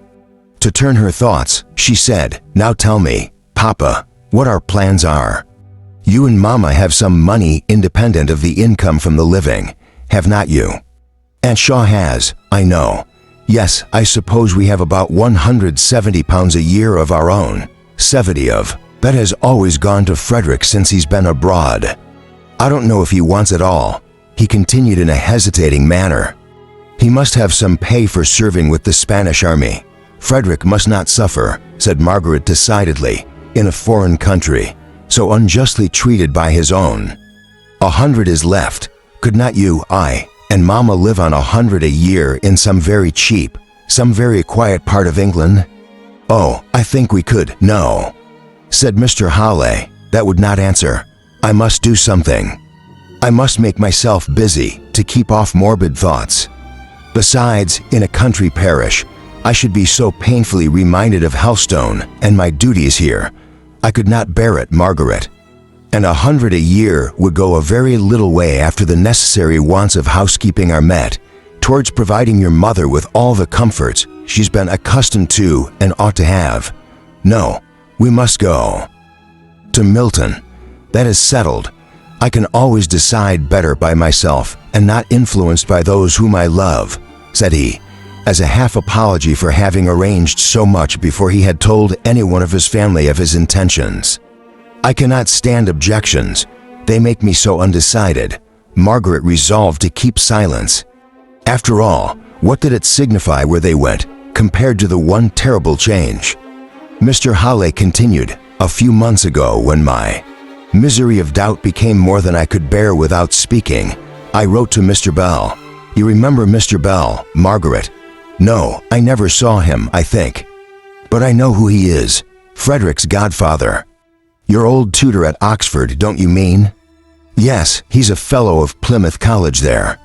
To turn her thoughts, she said, "Now tell me, Papa, what our plans are. You and Mama have some money independent of the income from the living, have not you? Aunt Shaw has, I know. Yes, I suppose we have about £170 a year of our own. 70 of that has always gone to Frederick since he's been abroad. I don't know if he wants it all," he continued in a hesitating manner. "He must have some pay for serving with the Spanish army. Frederick must not suffer," said Margaret decidedly, "in a foreign country, so unjustly treated by his own. 100 is left. Could not you, I, and Mama live on 100 a year in some very cheap, some very quiet part of England?" "Oh, I think we could." "No," said Mr. Hawley, "that would not answer. I must do something. I must make myself busy to keep off morbid thoughts. Besides, in a country parish, I should be so painfully reminded of Helstone and my duties here. I could not bear it, Margaret. and 100 a year would go a very little way after the necessary wants of housekeeping are met, towards providing your mother with all the comforts she's been accustomed to and ought to have. No, we must go. To Milton. That is settled. I can always decide better by myself and not influenced by those whom I love, said he, as a half apology for having arranged so much before he had told anyone of his family of his intentions. I cannot stand objections. They make me so undecided. Margaret resolved to keep silence. After all, what did it signify where they went, compared to the one terrible change? Mr. Halley continued, a few months ago when my misery of doubt became more than I could bear without speaking, I wrote to Mr. Bell. You remember Mr. Bell, Margaret? No, I never saw him, I think. But I know who he is, Frederick's godfather. Your old tutor at Oxford, don't you mean? Yes, he's a fellow of Plymouth College there.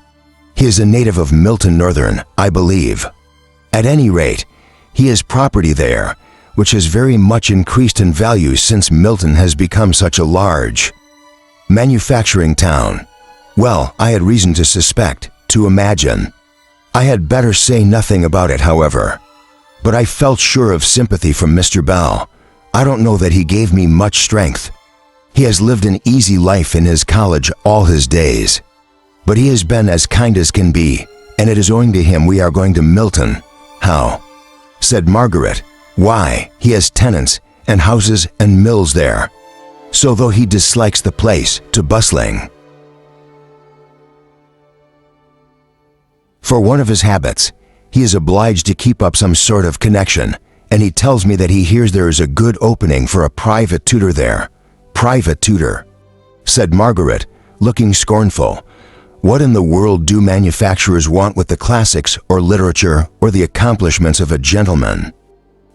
He is a native of Milton Northern, I believe. At any rate, he has property there, which has very much increased in value since Milton has become such a large manufacturing town. Well, I had reason to suspect, to imagine. I had better say nothing about it, however. But I felt sure of sympathy from Mr. Bell. I don't know that he gave me much strength. He has lived an easy life in his college all his days. But he has been as kind as can be, and it is owing to him we are going to Milton. How? Said Margaret. Why, he has tenants and houses and mills there. So though he dislikes the place, to bustling. For one of his habits, he is obliged to keep up some sort of connection, and he tells me that he hears there is a good opening for a private tutor there. Private tutor, said Margaret, looking scornful. What in the world do manufacturers want with the classics or literature or the accomplishments of a gentleman?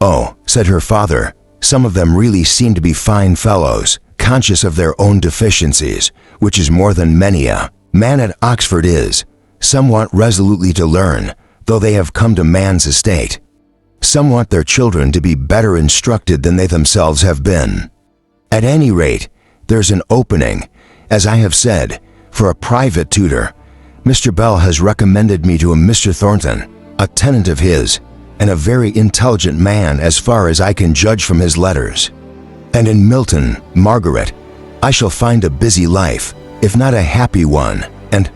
Oh, said her father, some of them really seem to be fine fellows, conscious of their own deficiencies, which is more than many a man at Oxford is. Some want resolutely to learn, though they have come to man's estate. Some want their children to be better instructed than they themselves have been. At any rate, there's an opening, as I have said, for a private tutor. Mr. Bell has recommended me to a Mr. Thornton, a tenant of his, and a very intelligent man as far as I can judge from his letters. And in Milton, Margaret, I shall find a busy life, if not a happy one, and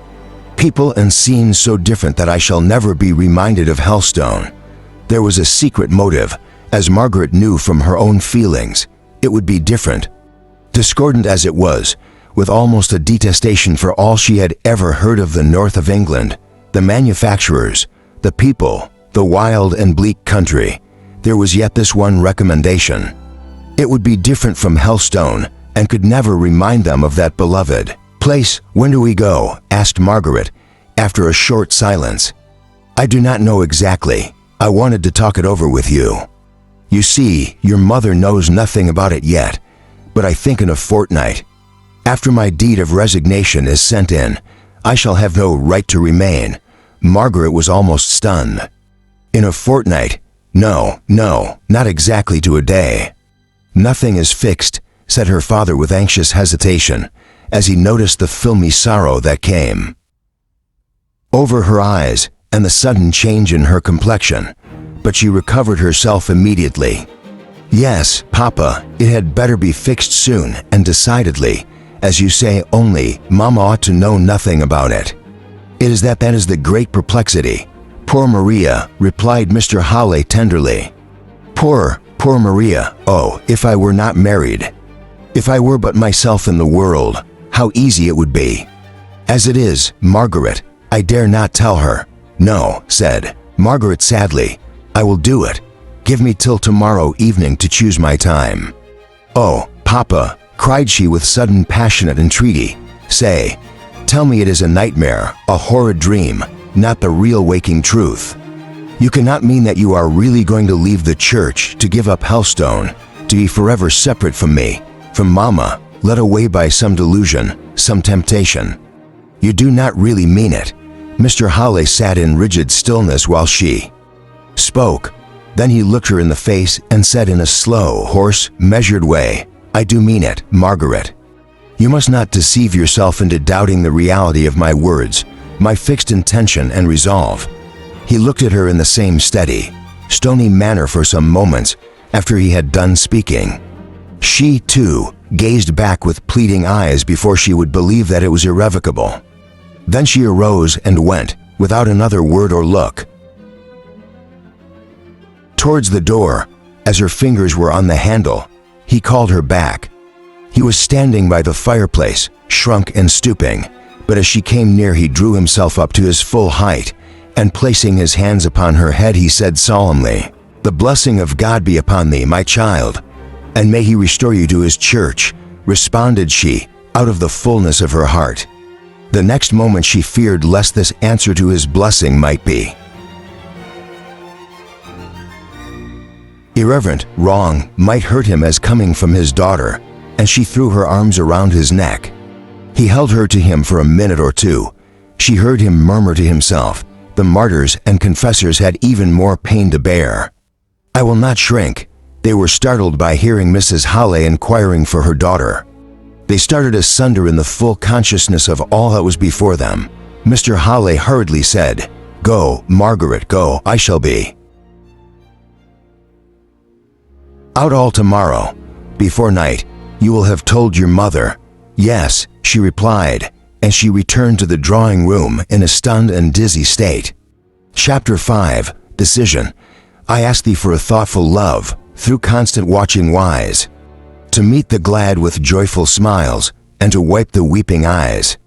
people and scenes so different that I shall never be reminded of Helstone. There was a secret motive, as Margaret knew from her own feelings. It would be different. Discordant as it was, with almost a detestation for all she had ever heard of the north of England, the manufacturers, the people, the wild and bleak country, there was yet this one recommendation. It would be different from Helstone, and could never remind them of that beloved place. When do we go? Asked Margaret, after a short silence. I do not know exactly. I wanted to talk it over with you. You see, your mother knows nothing about it yet, but I think in a fortnight. After my deed of resignation is sent in, I shall have no right to remain. Margaret was almost stunned. In a fortnight? No, not exactly to a day. Nothing is fixed, said her father with anxious hesitation, as he noticed the filmy sorrow that came over her eyes and the sudden change in her complexion, but she recovered herself immediately. Yes, Papa, it had better be fixed soon and decidedly, as you say, only Mama ought to know nothing about it. It is that is the great perplexity. Poor Maria, replied Mr. Halley tenderly. Poor Maria, oh, if I were not married. If I were but myself in the world, how easy it would be. As it is, Margaret, I dare not tell her. No, said Margaret sadly, I will do it. Give me till tomorrow evening to choose my time. Oh, Papa, cried she with sudden passionate entreaty, say, tell me it is a nightmare, a horrid dream, not the real waking truth. You cannot mean that you are really going to leave the church, to give up Helstone, to be forever separate from me, from Mama, led away by some delusion, some temptation. You do not really mean it. Mr. Halley sat in rigid stillness while she spoke. Then he looked her in the face and said in a slow, hoarse, measured way, I do mean it, Margaret. You must not deceive yourself into doubting the reality of my words, my fixed intention and resolve." He looked at her in the same steady, stony manner for some moments after he had done speaking. She, too, gazed back with pleading eyes before she would believe that it was irrevocable. Then she arose and went, without another word or look. Towards the door, as her fingers were on the handle, he called her back. He was standing by the fireplace, shrunk and stooping, but as she came near he drew himself up to his full height, and placing his hands upon her head he said solemnly, "The blessing of God be upon thee, my child, and may he restore you to his church," responded she, out of the fullness of her heart. The next moment she feared lest this answer to his blessing might be irreverent, wrong, might hurt him as coming from his daughter, and she threw her arms around his neck. He held her to him for a minute or two. She heard him murmur to himself, "The martyrs and confessors had even more pain to bear. I will not shrink." They were startled by hearing Mrs. Halley inquiring for her daughter. They started asunder in the full consciousness of all that was before them. Mr. Halley hurriedly said, "Go, Margaret, go, I shall be out all tomorrow. Before night, you will have told your mother." "Yes," she replied, and she returned to the drawing room in a stunned and dizzy state. Chapter 5. Decision. "I ask thee for a thoughtful love, through constant watching wise, to meet the glad with joyful smiles, and to wipe the weeping eyes,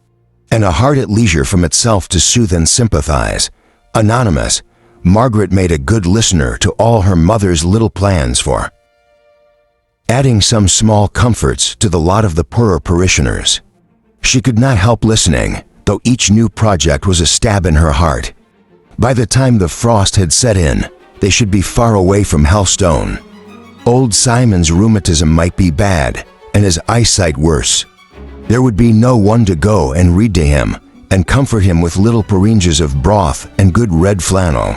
and a heart at leisure from itself to soothe and sympathize." Anonymous. Margaret made a good listener to all her mother's little plans for adding some small comforts to the lot of the poorer parishioners. She could not help listening, though each new project was a stab in her heart. By the time the frost had set in, they should be far away from Helstone. Old Simon's rheumatism might be bad, and his eyesight worse. There would be no one to go and read to him, and comfort him with little porringes of broth and good red flannel.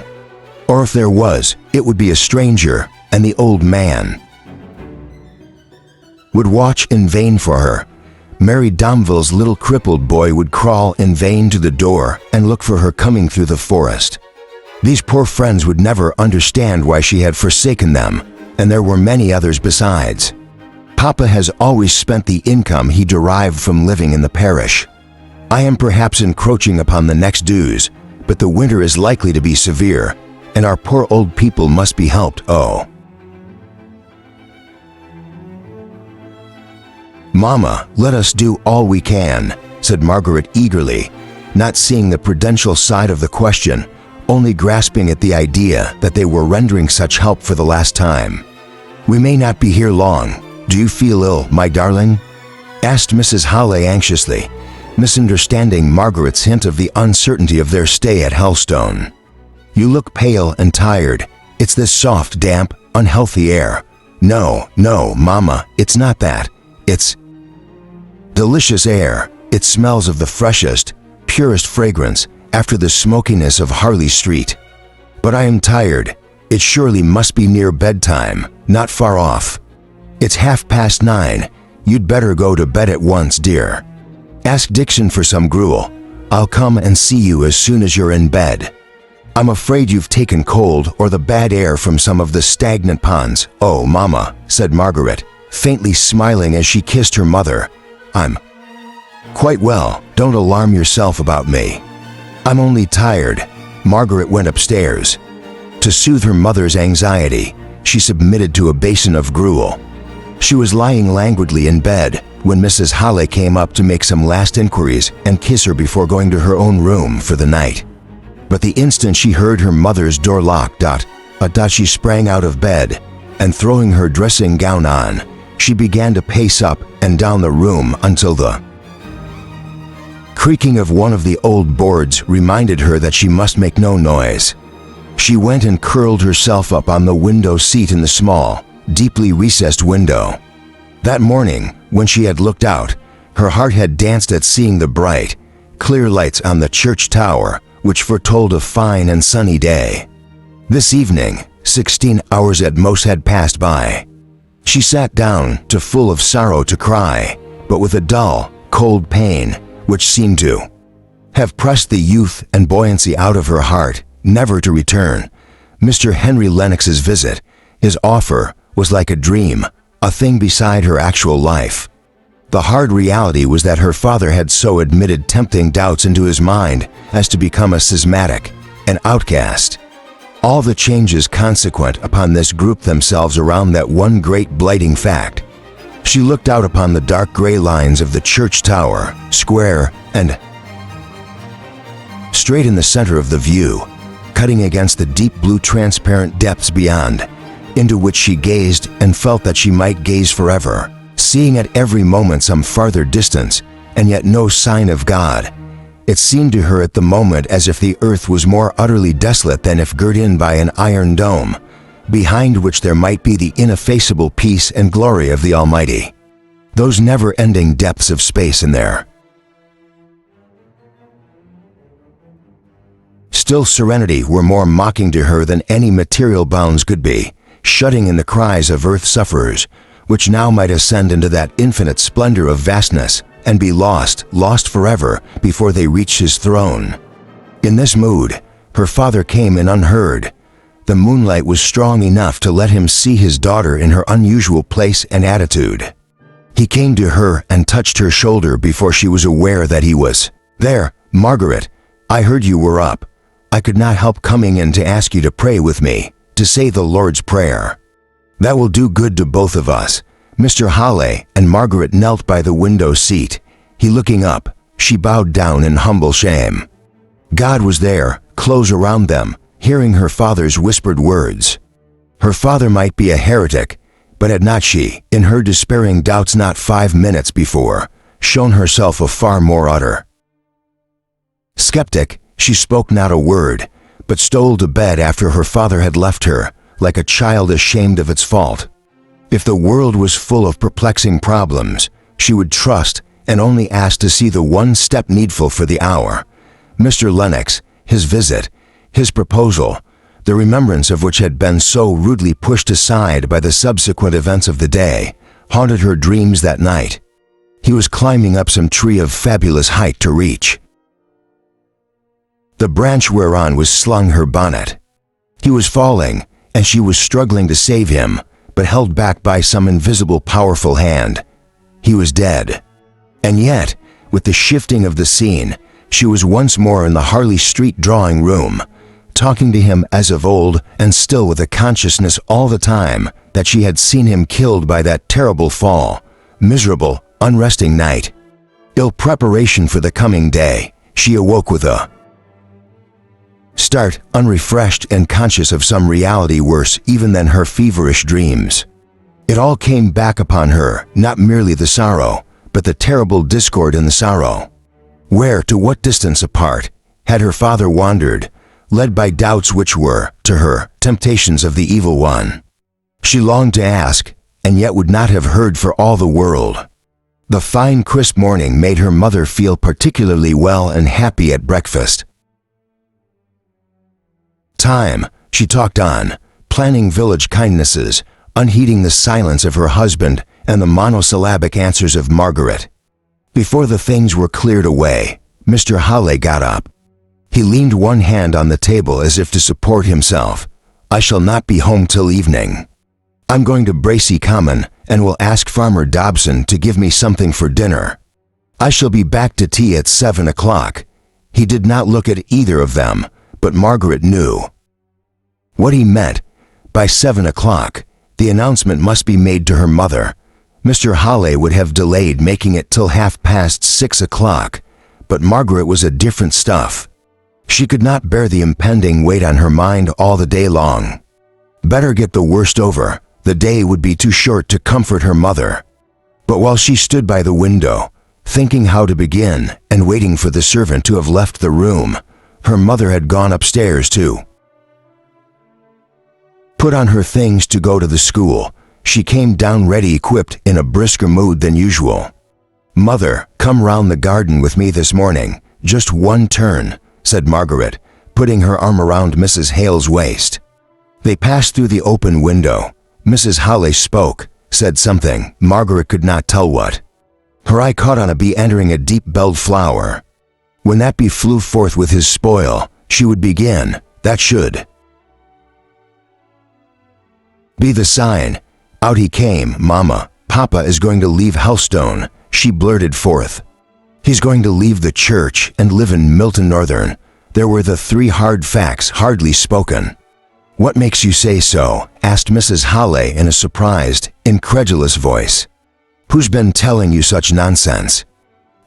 Or if there was, it would be a stranger, and the old man would watch in vain for her. Mary Domville's little crippled boy would crawl in vain to the door and look for her coming through the forest. These poor friends would never understand why she had forsaken them, and there were many others besides. Papa has always spent the income he derived from living in the parish. I am perhaps encroaching upon the next dues, but the winter is likely to be severe, and our poor old people must be helped. Oh, Mama, let us do all we can, said Margaret eagerly, not seeing the prudential side of the question, only grasping at the idea that they were rendering such help for the last time. "We may not be here long. Do you feel ill, my darling?" asked Mrs. Halley anxiously, misunderstanding Margaret's hint of the uncertainty of their stay at Helstone. "You look pale and tired. It's this soft, damp, unhealthy air." No, Mama, it's not that. It's delicious air. It smells of the freshest, purest fragrance after the smokiness of Harley Street. But I am tired. It surely must be near bedtime, not far off. It's 9:30. You'd better go to bed at once, dear. Ask Dixon for some gruel. I'll come and see you as soon as you're in bed. I'm afraid you've taken cold or the bad air from some of the stagnant ponds. Oh, Mama, said Margaret, faintly smiling as she kissed her mother. I'm quite well. Don't alarm yourself about me. I'm only tired. Margaret went upstairs. To soothe her mother's anxiety, she submitted to a basin of gruel. She was lying languidly in bed when Mrs. Halley came up to make some last inquiries and kiss her before going to her own room for the night. But the instant she heard her mother's door lock, she sprang out of bed, and throwing her dressing gown on, she began to pace up and down the room until the creaking of one of the old boards reminded her that she must make no noise. She went and curled herself up on the window seat in the small, deeply recessed window. That morning, when she had looked out, her heart had danced at seeing the bright, clear lights on the church tower, which foretold a fine and sunny day. This evening, 16 hours at most had passed by. She sat down, too full of sorrow to cry, but with a dull, cold pain, which seemed to have pressed the youth and buoyancy out of her heart, never to return. Mr. Henry Lennox's visit, his offer, was like a dream, a thing beside her actual life. The hard reality was that her father had so admitted tempting doubts into his mind as to become a schismatic, an outcast. All the changes consequent upon this grouped themselves around that one great blighting fact. She looked out upon the dark gray lines of the church tower, square, and straight in the center of the view, cutting against the deep blue transparent depths beyond, into which she gazed and felt that she might gaze forever, seeing at every moment some farther distance, and yet no sign of God. It seemed to her at the moment as if the earth was more utterly desolate than if girt in by an iron dome, behind which there might be the ineffaceable peace and glory of the Almighty. Those never-ending depths of space in there. Still serenity were more mocking to her than any material bounds could be, shutting in the cries of earth sufferers, which now might ascend into that infinite splendor of vastness and be lost forever before they reached his throne. In this mood, her father came in unheard. The moonlight was strong enough to let him see his daughter in her unusual place and attitude. He came to her and touched her shoulder before she was aware that he was there. "Margaret, I heard you were up. I could not help coming in to ask you to pray with me, to say the Lord's Prayer. That will do good to both of us." Mr. Halley and Margaret knelt by the window seat. He looking up, she bowed down in humble shame. God was there, close around them, hearing her father's whispered words. Her father might be a heretic, but had not she, in her despairing doubts not 5 minutes before, shown herself a far more utter skeptic? She spoke not a word, but stole to bed after her father had left her, like a child ashamed of its fault. If the world was full of perplexing problems, she would trust and only ask to see the one step needful for the hour. Mr. Lennox, his visit, his proposal, the remembrance of which had been so rudely pushed aside by the subsequent events of the day, haunted her dreams that night. He was climbing up some tree of fabulous height to reach the branch whereon was slung her bonnet. He was falling, and she was struggling to save him, but held back by some invisible powerful hand. He was dead. And yet, with the shifting of the scene, she was once more in the Harley Street drawing room, talking to him as of old, and still with a consciousness all the time that she had seen him killed by that terrible fall, miserable, unresting night. Ill preparation for the coming day, she awoke with a start, unrefreshed and conscious of some reality worse even than her feverish dreams. It all came back upon her, not merely the sorrow, but the terrible discord in the sorrow. Where, to what distance apart, had her father wandered, led by doubts which were, to her, temptations of the evil one? She longed to ask, and yet would not have heard for all the world. The fine crisp morning made her mother feel particularly well and happy at breakfast time. She talked on, planning village kindnesses, unheeding the silence of her husband and the monosyllabic answers of Margaret. Before the things were cleared away, Mr. Halley got up. He leaned one hand on the table as if to support himself. "I shall not be home till evening. I'm going to Bracy Common and will ask Farmer Dobson to give me something for dinner. I shall be back to tea at 7 o'clock. He did not look at either of them, but Margaret knew what he meant. By 7 o'clock, the announcement must be made to her mother. Mr. Halley would have delayed making it till 6:30 o'clock, but Margaret was a different stuff. She could not bear the impending weight on her mind all the day long. Better get the worst over. The day would be too short to comfort her mother. But while she stood by the window, thinking how to begin and waiting for the servant to have left the room, her mother had gone upstairs to put on her things to go to the school. She came down ready equipped, in a brisker mood than usual. "Mother, come round the garden with me this morning, just one turn," said Margaret, putting her arm around Mrs. Hale's waist. They passed through the open window. Mrs. Halley spoke, said something, Margaret could not tell what. Her eye caught on a bee entering a deep-belled flower. When that bee flew forth with his spoil, she would begin, that should be the sign. Out he came. Mama, Papa is going to leave Hellstone, she blurted forth. He's going to leave the church and live in Milton Northern. There were the three hard facts, hardly spoken. What makes you say so? Asked Mrs. Halley in a surprised, incredulous voice. Who's been telling you such nonsense?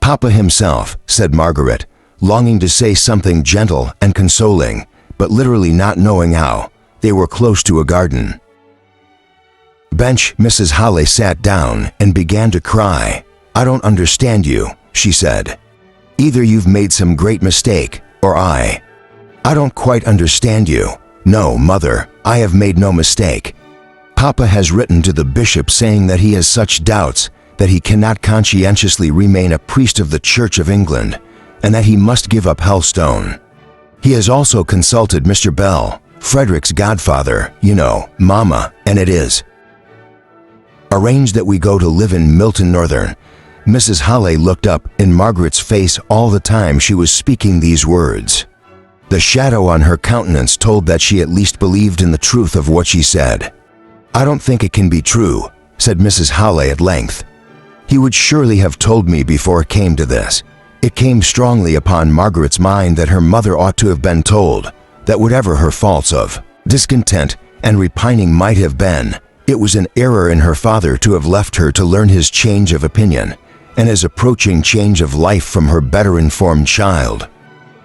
Papa himself, said Margaret, longing to say something gentle and consoling, but literally not knowing how. They were close to a garden bench. Mrs. Halley sat down and began to cry. I don't understand you, she said. Either you've made some great mistake, or I don't quite understand you. No, Mother, I have made no mistake. Papa has written to the bishop saying that he has such doubts that he cannot conscientiously remain a priest of the Church of England, and that he must give up Hellstone. He has also consulted Mr. Bell, Frederick's godfather, you know, Mama, and it is arranged that we go to live in Milton Northern. Mrs. Halley looked up in Margaret's face all the time she was speaking these words. The shadow on her countenance told that she at least believed in the truth of what she said. I don't think it can be true, said Mrs. Halley at length. He would surely have told me before it came to this. It came strongly upon Margaret's mind that her mother ought to have been told that whatever her faults of discontent and repining might have been, it was an error in her father to have left her to learn his change of opinion and his approaching change of life from her better-informed child.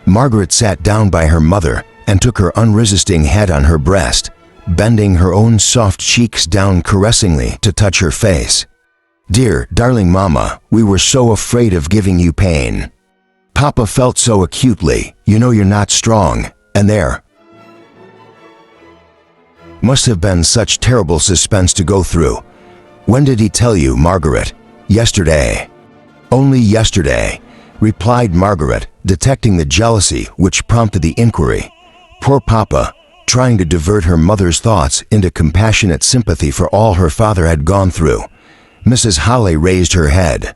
Margaret sat down by her mother and took her unresisting head on her breast, bending her own soft cheeks down caressingly to touch her face. Dear, darling Mama, we were so afraid of giving you pain. Papa felt so acutely, you know you're not strong, and there must have been such terrible suspense to go through. When did he tell you, Margaret? Yesterday. Only yesterday, replied Margaret, detecting the jealousy which prompted the inquiry. Poor Papa, trying to divert her mother's thoughts into compassionate sympathy for all her father had gone through. Mrs. Halley raised her head.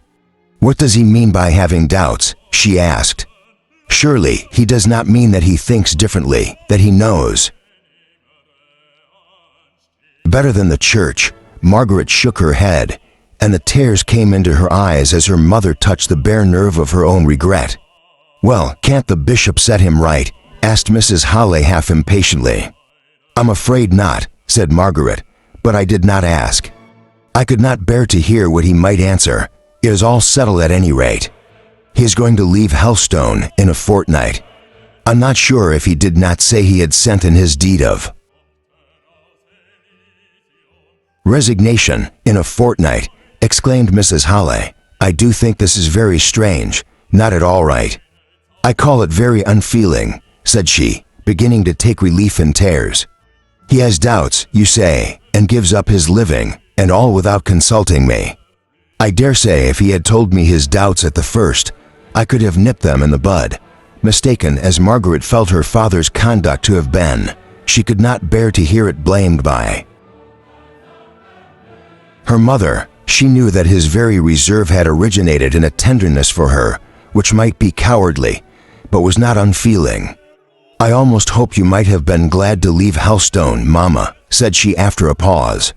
What does he mean by having doubts? She asked. Surely he does not mean that he thinks differently, that he knows better than the church. Margaret shook her head, and the tears came into her eyes as her mother touched the bare nerve of her own regret. Well, can't the bishop set him right? Asked Mrs. Halley half impatiently. I'm afraid not, said Margaret, but I did not ask. I could not bear to hear what he might answer. It is all settled at any rate. He is going to leave Hellstone in a fortnight. I'm not sure if he did not say he had sent in his deed of resignation in a fortnight, exclaimed Mrs. Halley. I do think this is very strange, not at all right. I call it very unfeeling, said she, beginning to take relief in tears. He has doubts, you say, and gives up his living, and all without consulting me. I dare say if he had told me his doubts at the first, I could have nipped them in the bud. Mistaken as Margaret felt her father's conduct to have been, she could not bear to hear it blamed by her mother. She knew that his very reserve had originated in a tenderness for her, which might be cowardly, but was not unfeeling. I almost hope you might have been glad to leave Hellstone, Mama, said she after a pause.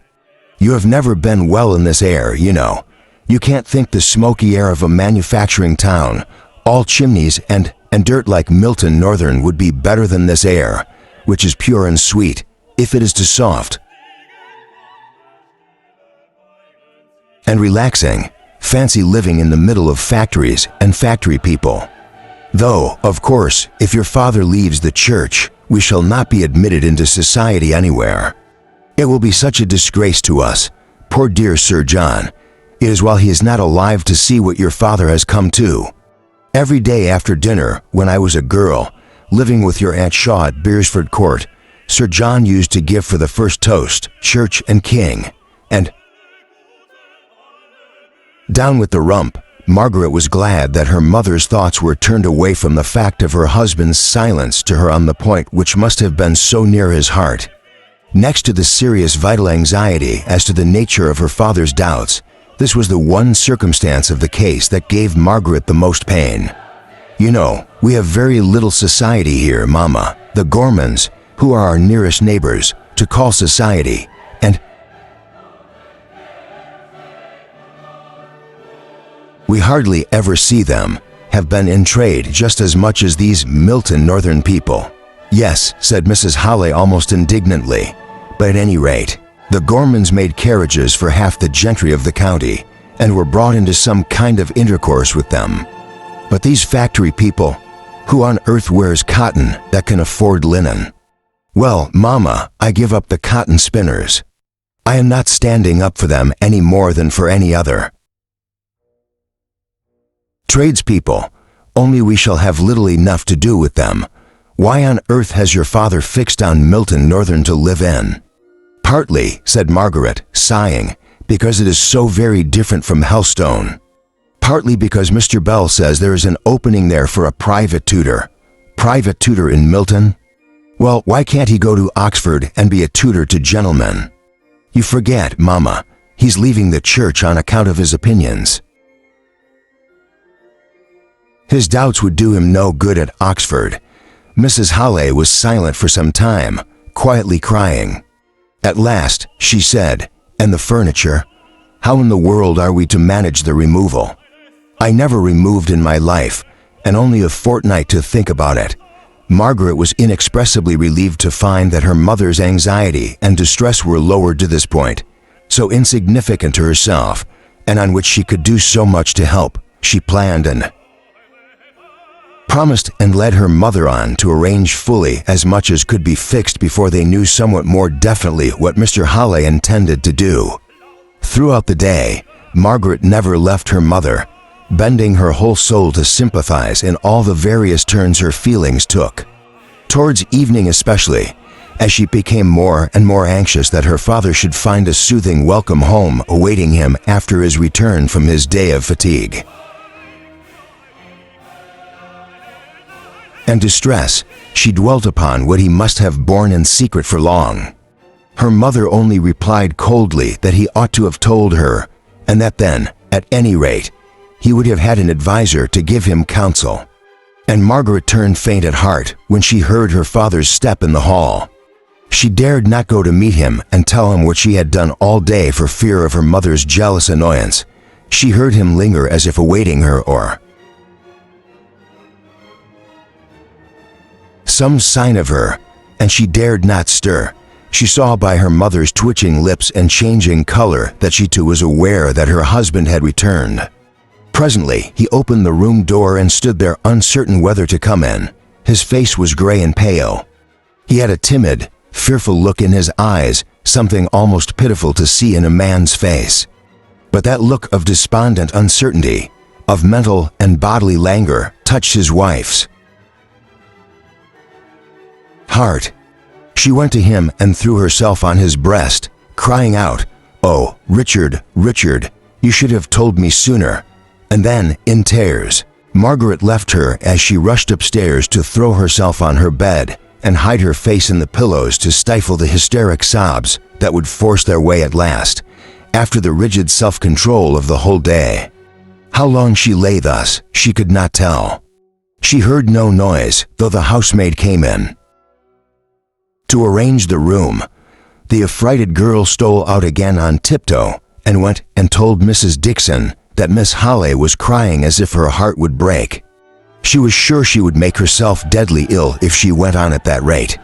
You have never been well in this air, you know. You can't think the smoky air of a manufacturing town, all chimneys and dirt like Milton Northern would be better than this air, which is pure and sweet, if it is too soft and relaxing. Fancy living in the middle of factories and factory people. Though, of course, if your father leaves the church, we shall not be admitted into society anywhere. It will be such a disgrace to us. Poor dear Sir John. It is while he is not alive to see what your father has come to. Every day after dinner, when I was a girl, living with your Aunt Shaw at Beresford Court, Sir John used to give for the first toast, Church and King, and down with the rump. Margaret was glad that her mother's thoughts were turned away from the fact of her husband's silence to her on the point which must have been so near his heart. Next to the serious vital anxiety as to the nature of her father's doubts, This was the one circumstance of the case that gave Margaret the most pain. "You know, we have very little society here, Mama. The Gormans, who are our nearest neighbors, to call society, and we hardly ever see them, have been in trade just as much as these Milton northern people." "Yes," said Mrs. Halley almost indignantly, "but at any rate, the Gormans made carriages for half the gentry of the county and were brought into some kind of intercourse with them. But these factory people, who on earth wears cotton that can afford linen? Well, Mama, I give up the cotton spinners. I am not standing up for them any more than for any other. Tradespeople, only we shall have little enough to do with them. Why on earth has your father fixed on Milton Northern to live in?" "Partly," said Margaret, sighing, "because it is so very different from Helstone. Partly because Mr. Bell says there is an opening there for a private tutor." "Private tutor in Milton? Well, why can't he go to Oxford and be a tutor to gentlemen?" "You forget, Mama, he's leaving the church on account of his opinions. His doubts would do him no good at Oxford." Mrs. Halley was silent for some time, quietly crying. At last, she said, "And the furniture? How in the world are we to manage the removal? I never removed in my life, and only a fortnight to think about it." Margaret was inexpressibly relieved to find that her mother's anxiety and distress were lowered to this point, so insignificant to herself, and on which she could do so much to help. She planned and promised and led her mother on to arrange fully as much as could be fixed before they knew somewhat more definitely what Mr. Halley intended to do. Throughout the day, Margaret never left her mother, bending her whole soul to sympathize in all the various turns her feelings took. Towards evening especially, as she became more and more anxious that her father should find a soothing welcome home awaiting him after his return from his day of fatigue and distress, she dwelt upon what he must have borne in secret for long. Her mother only replied coldly that he ought to have told her, and that then, at any rate, he would have had an adviser to give him counsel. And Margaret turned faint at heart when she heard her father's step in the hall. She dared not go to meet him and tell him what she had done all day for fear of her mother's jealous annoyance. She heard him linger as if awaiting her or some sign of her, and she dared not stir. She saw by her mother's twitching lips and changing color that she too was aware that her husband had returned. Presently, he opened the room door and stood there uncertain whether to come in. His face was gray and pale. He had a timid, fearful look in his eyes, something almost pitiful to see in a man's face. But that look of despondent uncertainty, of mental and bodily languor, touched his wife's heart. She went to him and threw herself on his breast, crying out, "Oh, Richard, Richard, you should have told me sooner." And then, in tears, Margaret left her as she rushed upstairs to throw herself on her bed and hide her face in the pillows to stifle the hysteric sobs that would force their way at last, after the rigid self-control of the whole day. How long she lay thus, she could not tell. She heard no noise, though the housemaid came in to arrange the room. The affrighted girl stole out again on tiptoe and went and told Mrs. Dixon that Miss Halley was crying as if her heart would break. She was sure she would make herself deadly ill if she went on at that rate.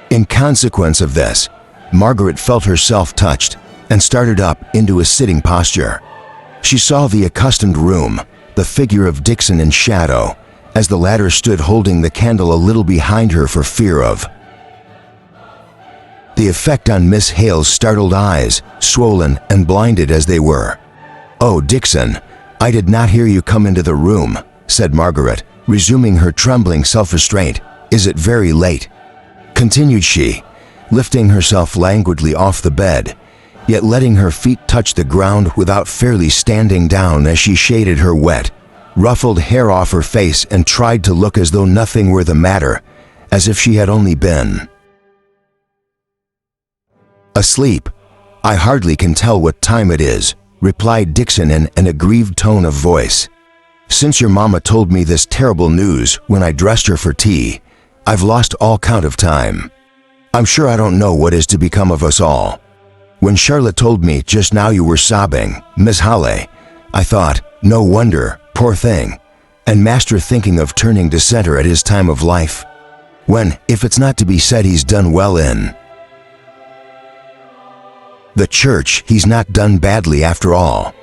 In consequence of this, Margaret felt herself touched and started up into a sitting posture. She saw the accustomed room, the figure of Dixon in shadow, as the latter stood holding the candle a little behind her for fear of the effect on Miss Hale's startled eyes, swollen and blinded as they were. "Oh, Dixon, I did not hear you come into the room," said Margaret, resuming her trembling self-restraint. "Is it very late?" continued she, lifting herself languidly off the bed, yet letting her feet touch the ground without fairly standing down as she shaded her wet, ruffled hair off her face and tried to look as though nothing were the matter, as if she had only been asleep. "I hardly can tell what time it is," replied Dixon in an aggrieved tone of voice. "Since your mama told me this terrible news when I dressed her for tea, I've lost all count of time. I'm sure I don't know what is to become of us all. When Charlotte told me just now you were sobbing, Miss Halley, I thought, no wonder, poor thing, and Master thinking of turning dissenter at his time of life, when, if it's not to be said he's done well in the church, he's not done badly after all.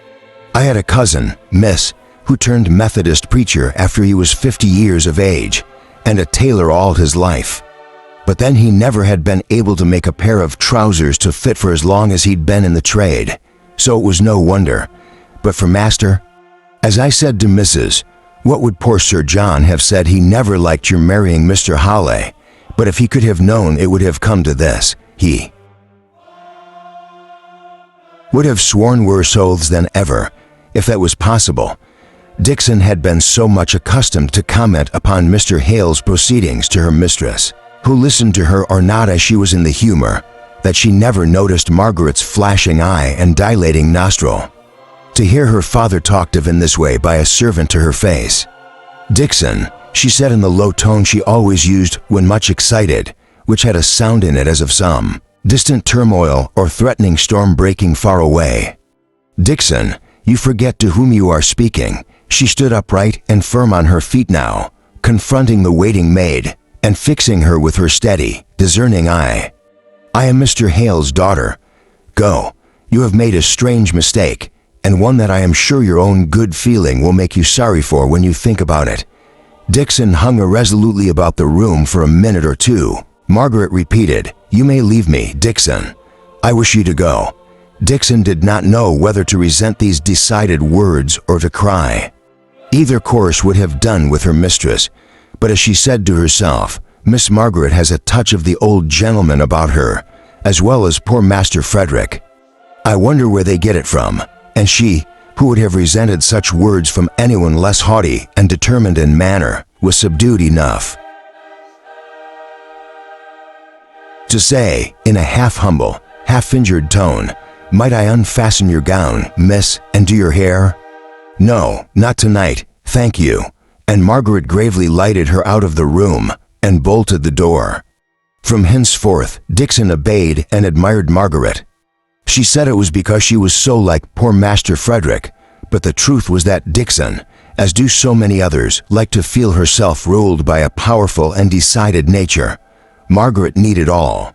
I had a cousin, Miss, who turned Methodist preacher after he was 50 years of age, and a tailor all his life. But then he never had been able to make a pair of trousers to fit for as long as he'd been in the trade, so it was no wonder. But for Master, as I said to Mrs., what would poor Sir John have said? He never liked your marrying Mr. Halley, but if he could have known it would have come to this, he would have sworn worse oaths than ever, if that was possible." Dixon had been so much accustomed to comment upon Mr. Hale's proceedings to her mistress, who listened to her or not as she was in the humor, that she never noticed Margaret's flashing eye and dilating nostril. To hear her father talked of in this way by a servant to her face. "Dixon," she said in the low tone she always used when much excited, which had a sound in it as of some distant turmoil or threatening storm breaking far away. "Dixon, you forget to whom you are speaking." She stood upright and firm on her feet now, confronting the waiting maid and fixing her with her steady, discerning eye. "I am Mr. Hale's daughter. Go. You have made a strange mistake, and one that I am sure your own good feeling will make you sorry for when you think about it." Dixon hung irresolutely about the room for a minute or two. Margaret repeated, "You may leave me, Dixon. I wish you to go." Dixon did not know whether to resent these decided words or to cry. Either course would have done with her mistress, but as she said to herself, Miss Margaret has a touch of the old gentleman about her, as well as poor Master Frederick. I wonder where they get it from, and she, who would have resented such words from anyone less haughty and determined in manner, was subdued enough to say, in a half-humble, half-injured tone, "Might I unfasten your gown, miss, and do your hair?" "No, not tonight, thank you," and Margaret gravely lighted her out of the room and bolted the door. From henceforth, Dixon obeyed and admired Margaret. She said it was because she was so like poor Master Frederick, but the truth was that Dixon, as do so many others, liked to feel herself ruled by a powerful and decided nature. Margaret needed all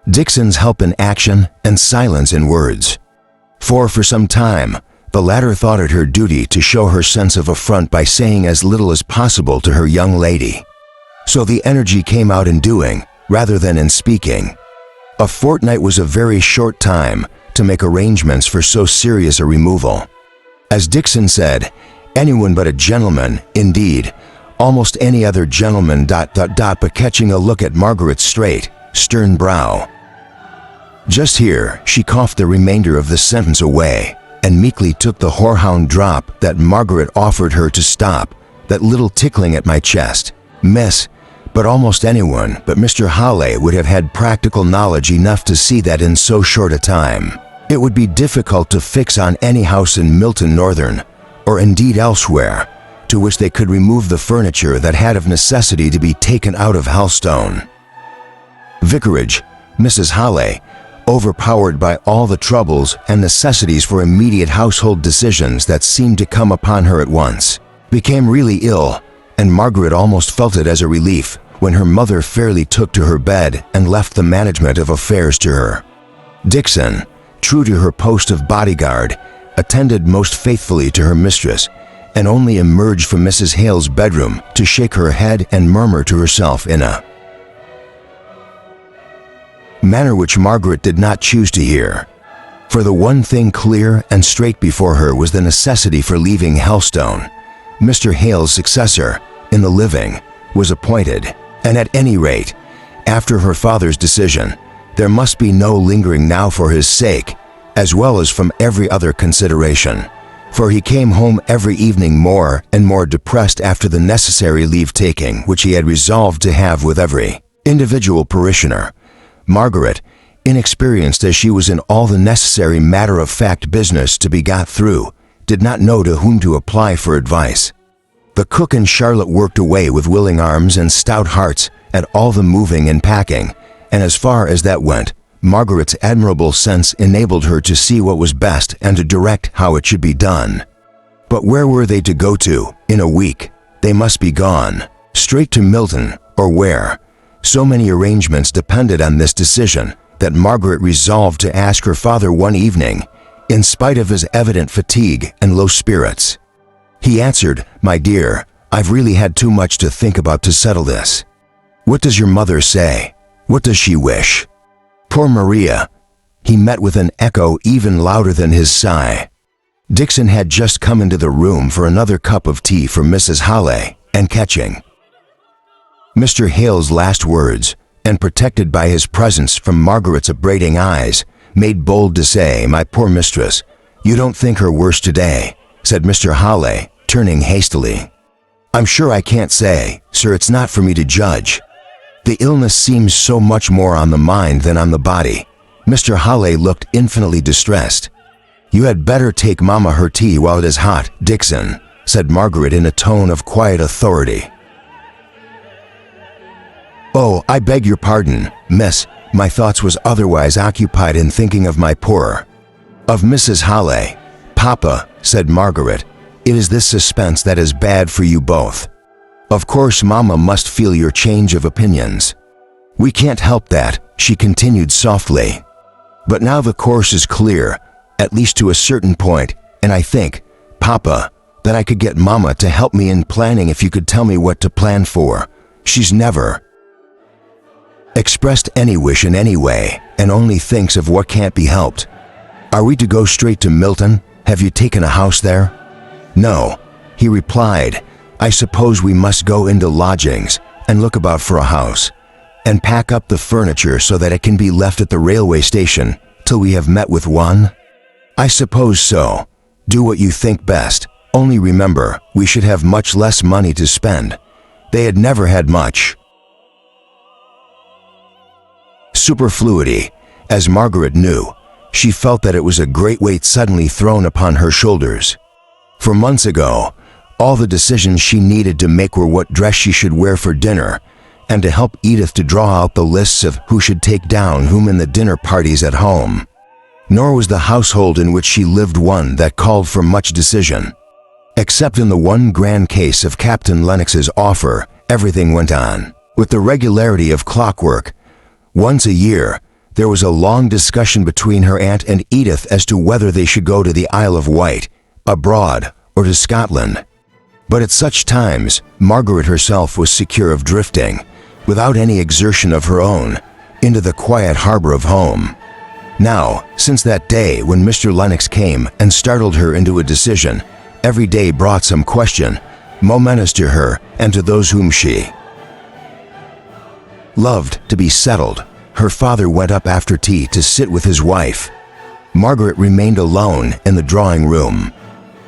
Dixon's help in action and silence in words. For some time, the latter thought it her duty to show her sense of affront by saying as little as possible to her young lady. So the energy came out in doing, rather than in speaking. A fortnight was a very short time to make arrangements for so serious a removal. As Dixon said, anyone but a gentleman, indeed, almost any other gentleman ... but catching a look at Margaret's straight, stern brow. Just here, she coughed the remainder of the sentence away, and meekly took the whorehound drop that Margaret offered her to stop, that little tickling at my chest. "Miss, but almost anyone but Mr. Halley would have had practical knowledge enough to see that in so short a time, it would be difficult to fix on any house in Milton Northern, or indeed elsewhere, to which they could remove the furniture that had of necessity to be taken out of Helstone Vicarage. Mrs. Halley, overpowered by all the troubles and necessities for immediate household decisions that seemed to come upon her at once, became really ill, and Margaret almost felt it as a relief when her mother fairly took to her bed and left the management of affairs to her. Dixon, true to her post of bodyguard, attended most faithfully to her mistress, and only emerged from Mrs. Hale's bedroom to shake her head and murmur to herself in a manner which Margaret did not choose to hear. For the one thing clear and straight before her was the necessity for leaving Helstone. Mr. Hale's successor, in the living, was appointed, and at any rate, after her father's decision, there must be no lingering now for his sake, as well as from every other consideration. For he came home every evening more and more depressed after the necessary leave-taking which he had resolved to have with every individual parishioner. Margaret, inexperienced as she was in all the necessary matter-of-fact business to be got through, did not know to whom to apply for advice. The cook and Charlotte worked away with willing arms and stout hearts at all the moving and packing, and as far as that went, Margaret's admirable sense enabled her to see what was best and to direct how it should be done. But where were they to go to in a week? They must be gone. Straight to Milton, or where? So many arrangements depended on this decision that Margaret resolved to ask her father one evening, in spite of his evident fatigue and low spirits. He answered, "My dear, I've really had too much to think about to settle this. What does your mother say? What does she wish?" Poor Maria. He met with an echo even louder than his sigh. Dixon had just come into the room for another cup of tea for Mrs. Halley, and catching Mr. Hale's last words, and protected by his presence from Margaret's upbraiding eyes, made bold to say, "My poor mistress, you don't think her worse today," said Mr. Halley, turning hastily. "I'm sure I can't say, sir, it's not for me to judge. The illness seems so much more on the mind than on the body." Mr. Halley looked infinitely distressed. "You had better take Mama her tea while it is hot, Dixon," said Margaret in a tone of quiet authority. "Oh, I beg your pardon, miss. My thoughts was otherwise occupied in thinking of my poor, of Mrs. Halley." "Papa," said Margaret, "it is this suspense that is bad for you both. Of course Mama must feel your change of opinions. We can't help that," she continued softly. "But now the course is clear, at least to a certain point, and I think, Papa, that I could get Mama to help me in planning if you could tell me what to plan for. She's never expressed any wish in any way, and only thinks of what can't be helped. Are we to go straight to Milton? Have you taken a house there?" "No," he replied. "I suppose we must go into lodgings and look about for a house, and pack up the furniture so that it can be left at the railway station till we have met with one?" "I suppose so. Do what you think best. Only remember, we should have much less money to spend." They had never had much superfluity, as Margaret knew. She felt that it was a great weight suddenly thrown upon her shoulders. For months ago, all the decisions she needed to make were what dress she should wear for dinner, and to help Edith to draw out the lists of who should take down whom in the dinner parties at home. Nor was the household in which she lived one that called for much decision. Except in the one grand case of Captain Lennox's offer, everything went on with the regularity of clockwork. Once a year, there was a long discussion between her aunt and Edith as to whether they should go to the Isle of Wight, abroad, or to Scotland. But at such times, Margaret herself was secure of drifting, without any exertion of her own, into the quiet harbor of home. Now, since that day when Mr. Lennox came and startled her into a decision, every day brought some question, momentous to her and to those whom she loved, to be settled. Her father went up after tea to sit with his wife. Margaret remained alone in the drawing room.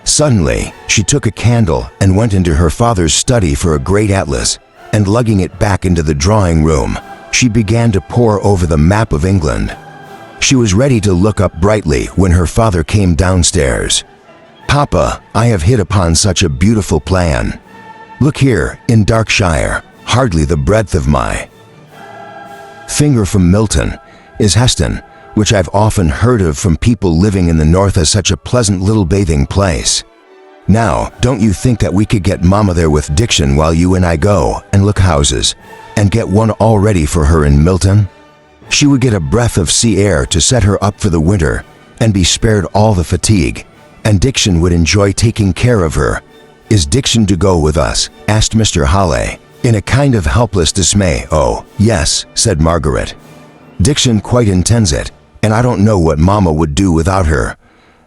Suddenly, she took a candle and went into her father's study for a great atlas, and lugging it back into the drawing room, she began to pore over the map of England. She was ready to look up brightly when her father came downstairs. "Papa, I have hit upon such a beautiful plan. Look here, in Darkshire, hardly the breadth of my finger from Milton, is Heston, which I've often heard of from people living in the north as such a pleasant little bathing place. Now, don't you think that we could get Mama there with Dixon while you and I go and look houses, and get one all ready for her in Milton? She would get a breath of sea air to set her up for the winter, and be spared all the fatigue, and Dixon would enjoy taking care of her." "Is Dixon to go with us?" asked Mr. Halley, in a kind of helpless dismay. "Oh, yes," said Margaret. "Dixon quite intends it, and I don't know what Mama would do without her.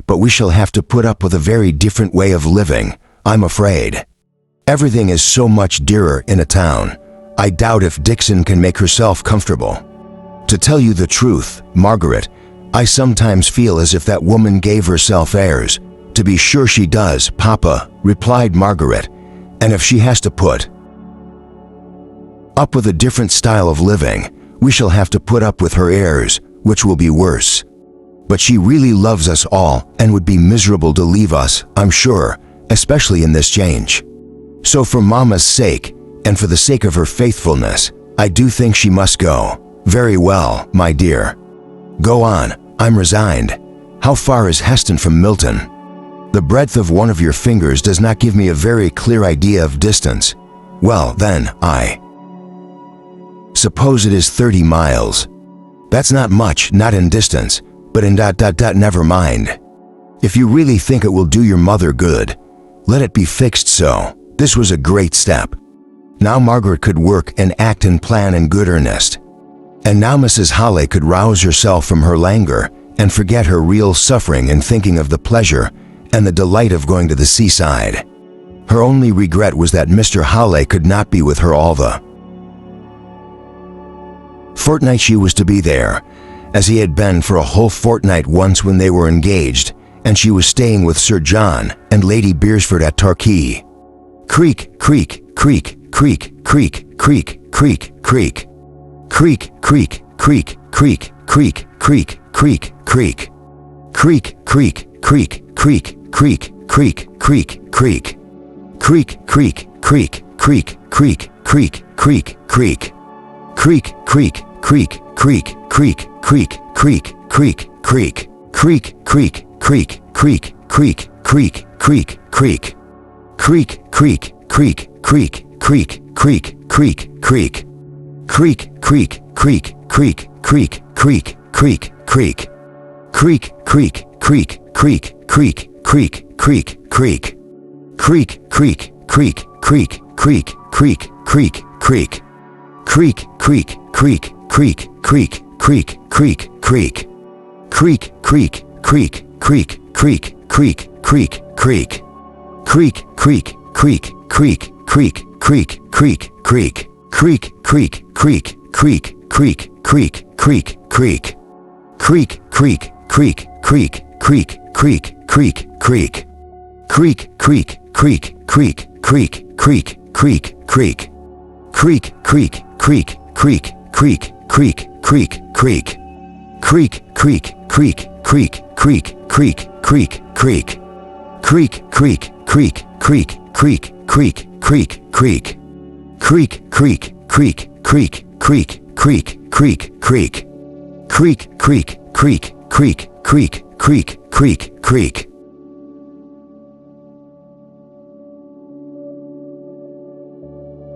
But we shall have to put up with a very different way of living, I'm afraid. Everything is so much dearer in a town. I doubt if Dixon can make herself comfortable. To tell you the truth, Margaret, I sometimes feel as if that woman gave herself airs." "To be sure she does, Papa," replied Margaret. "And if she has to put up with a different style of living, we shall have to put up with her airs, which will be worse. But she really loves us all and would be miserable to leave us, I'm sure, especially in this change. So for Mama's sake, and for the sake of her faithfulness, I do think she must go. Very well, my dear. Go on, I'm resigned. How far is Heston from Milton? The breadth of one of your fingers does not give me a very clear idea of distance. Well, then, I suppose it is 30 miles. That's not much, not in distance, but in ... never mind. If you really think it will do your mother good, let it be fixed so. This was a great step. Now Margaret could work and act and plan in good earnest. And now Mrs. Halley could rouse herself from her languor and forget her real suffering in thinking of the pleasure and the delight of going to the seaside. Her only regret was that Mr. Halley could not be with her all the fortnight she was to be there, as he had been for a whole fortnight once when they were engaged, and she was staying with Sir John and Lady Beresford at Torquay. Creak, creak, creak, creak, creak, creak, creak, creak. Creak, creak, creak, creak, creak, creak, creak, creak. Creak, creak, creak, creak, creak, creak, creak, creak. Creak, creak, creak, creak, creak, creak, creak, creak. Creak, creak, creak, creak, creak, creak, creak, creak, creak. Creak, creak, creak, creak, creak, creak, creak, creak. Creak, creak, creak, creak, creak, creak, creak, creak. Creak, creak, creak, creak, creak, creak, creak, creak. Creak, creak, creak, creak, creak, creak, creak, creak. Creak, creak, creak, creak, creak, creak, creak, creak. Creak, creak, creak, creak, creak, creak, creak, creak. Creak, creak, creak, creak, creak, creak, creak, creak. Creak, creak, creak, creak, creak, creak, creak, creak. Creak, creak, creak, creak, creak, creak, creak, creak. Creak, creak, creak, creak, creak, creak, creak, creak. Creak, creak, creak, creak, creak, creak, creak, creak. Creak, creak, creak, creak, creak, creak, creak, creak. Creak, creak, creak, creak, creak, creak, creak, creak. Creak, creak, creak, creak, creak, creak, creak, creak. Creak, creak, creak, creak, creak, creak, creak, creak. Creak, creak, creak, creak, creak, creak, creak, creak. Creak, creak, creak, creak, creak, creak, creak, creak. Creak, creak, creak, creak, creak, creak, creak, creak.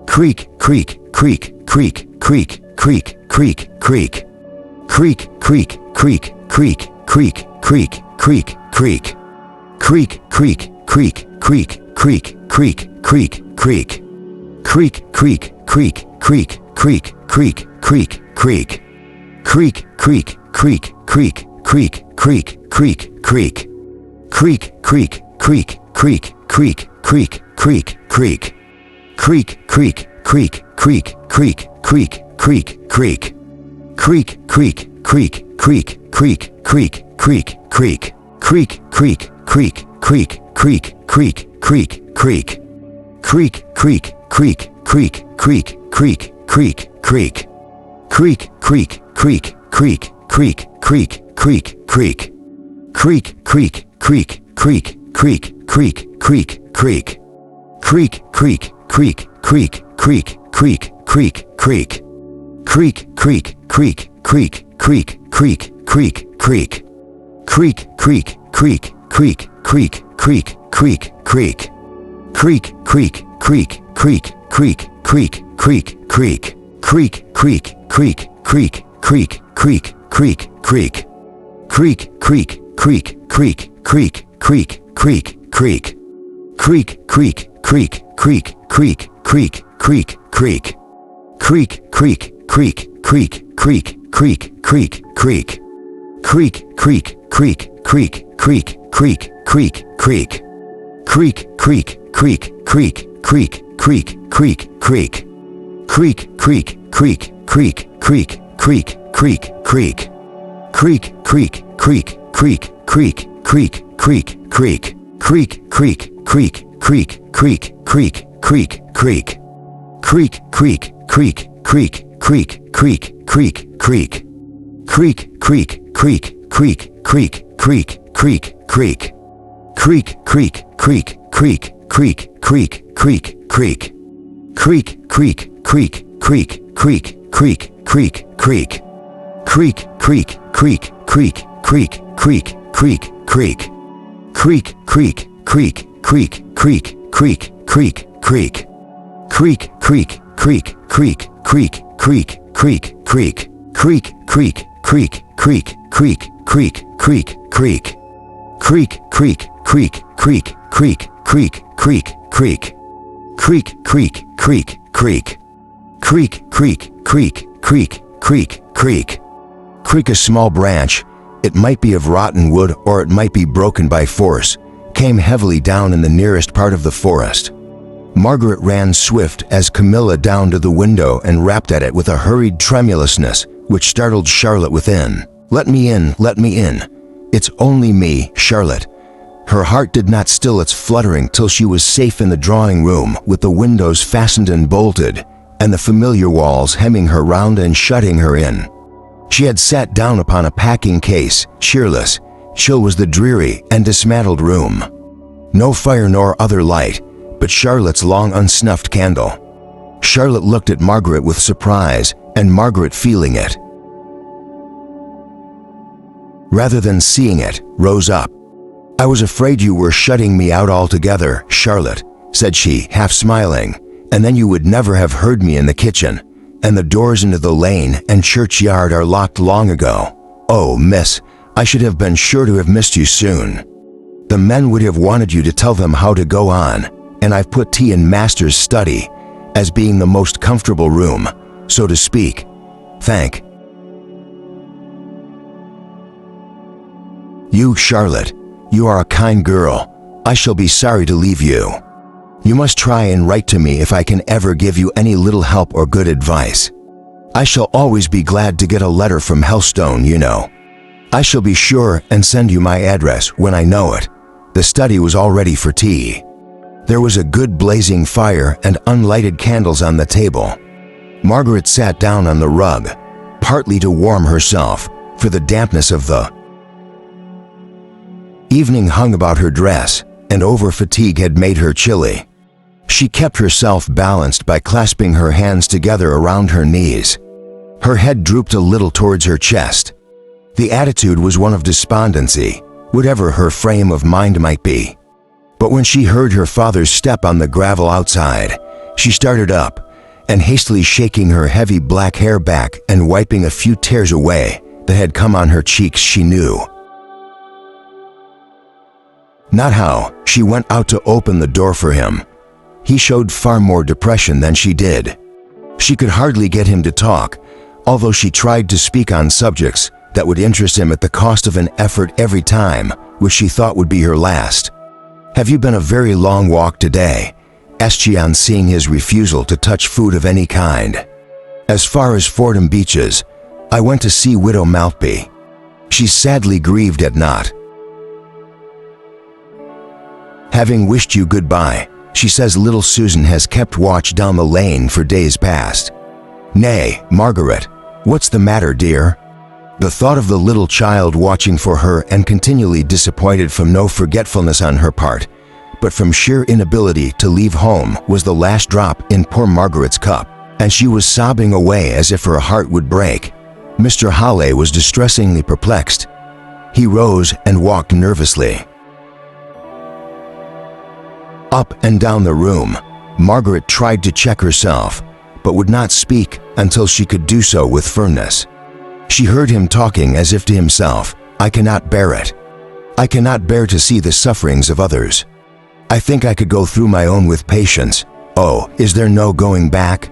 Creak, creak, creak, creak, creak, creak, creak, creak. Creak, creak, creak, creak, creak, creak, creak, creak. Creak, creak, creak, creak, creak, creak, creak, creak. Creak, creak, creak, creak, creak, creak, creak, creak. Creak, creak, creak, creak, creak, creak, creak, creak. Creak, creak, creak, creak, creak, creak, creak, creak. Creak, creak, creak, creak, creak, creak, creak, creak. Creak, creak, creak, creak, creak, creak, creak, creak. Creak, creak, creak, creak, creak, creak, creak, creak. Creak, creak, creak, creak, creak, creak, creak, creak. Creak, creak, creak, creak, creak, creak, creak, creak. Creak, creak, creak, creak, creak, creak, creak, creak. Creak, creak, creak, creak, creak, creak, creak, creak. Creak, creak, creak, creak, creak, creak, creak, creak. Creak, creak, creak, creak, creak, creak, creak, creak. Creak, creak, creak, creak, creak, creak, creak, creak. Creak, creak, creak, creak, creak, creak, creak, creak. Creak, creak, creak, creak, creak, creak, creak, creak. Creak, creak, creak, creak, creak, creak, creak, creak. Creak, creak, creak, creak, creak, creak, creak, creak. Creak, creak, creak, creak, creak, creak, creak, creak. Creak, creak, creak, creak, creak, creak, creak, creak. Creak, creak, creak, creak, creak, creak, creak, creak. Creak, creak, creak, creak, Creak, creak, creak, creak. Creak, creak, creak, creak, creak, creak, creak, creak. Creak, creak, creak, creak, creak, creak, creak, creak. Creak, creak, creak, creak, creak, creak, creak, creak. Creak, creak, creak, creak, creak, creak, creak, creak. Creak, creak, creak, creak, creak, creak, creak, creak. Creak, creak, creak, creak, creak, creak, creak, creak. Creak, creak, creak, creak, creak, creak, creak, creak. Creak, creak, creak, creak, creak, creak, creak, creak. Creak, creak, creak, creak. Creak, creak, creak, creak, creak, creak. Creak a small branch, it might be of rotten wood or it might be broken by force, came heavily down in the nearest part of the forest. Margaret ran swift as Camilla down to the window and rapped at it with a hurried tremulousness which startled Charlotte within. "Let me in, let me in. It's only me, Charlotte." Her heart did not still its fluttering till she was safe in the drawing room with the windows fastened and bolted, and the familiar walls hemming her round and shutting her in. She had sat down upon a packing case, cheerless. Chill was the dreary and dismantled room. No fire nor other light, but Charlotte's long unsnuffed candle. Charlotte looked at Margaret with surprise, and Margaret, feeling it, rather than seeing it, rose up. "I was afraid you were shutting me out altogether, Charlotte," said she, half smiling, "and then you would never have heard me in the kitchen, and the doors into the lane and churchyard are locked long ago. Oh, miss, I should have been sure to have missed you soon. The men would have wanted you to tell them how to go on, and I've put tea in Master's study, as being the most comfortable room, so to speak. Thank you, Charlotte. You are a kind girl. I shall be sorry to leave you. You must try and write to me if I can ever give you any little help or good advice. I shall always be glad to get a letter from Helstone, you know. I shall be sure and send you my address when I know it." The study was all ready for tea. There was a good blazing fire and unlighted candles on the table. Margaret sat down on the rug, partly to warm herself, for the dampness of the evening hung about her dress, and over-fatigue had made her chilly. She kept herself balanced by clasping her hands together around her knees. Her head drooped a little towards her chest. The attitude was one of despondency, whatever her frame of mind might be. But when she heard her father's step on the gravel outside, she started up, and hastily shaking her heavy black hair back and wiping a few tears away that had come on her cheeks, she knew not how she went out to open the door for him. He showed far more depression than she did. She could hardly get him to talk, although she tried to speak on subjects that would interest him at the cost of an effort every time, which she thought would be her last. "Have you been a very long walk today?" asked she on seeing his refusal to touch food of any kind. "As far as Fordham Beeches. I went to see Widow Maltby. She's sadly grieved at not having wished you goodbye. She says little Susan has kept watch down the lane for days past." "Nay, Margaret, what's the matter, dear?" The thought of the little child watching for her and continually disappointed from no forgetfulness on her part, but from sheer inability to leave home, was the last drop in poor Margaret's cup, and she was sobbing away as if her heart would break. Mr. Halley was distressingly perplexed. He rose and walked nervously up and down the room. Margaret tried to check herself, but would not speak until she could do so with firmness. She heard him talking as if to himself, "I cannot bear it. I cannot bear to see the sufferings of others. I think I could go through my own with patience. Oh, is there no going back?"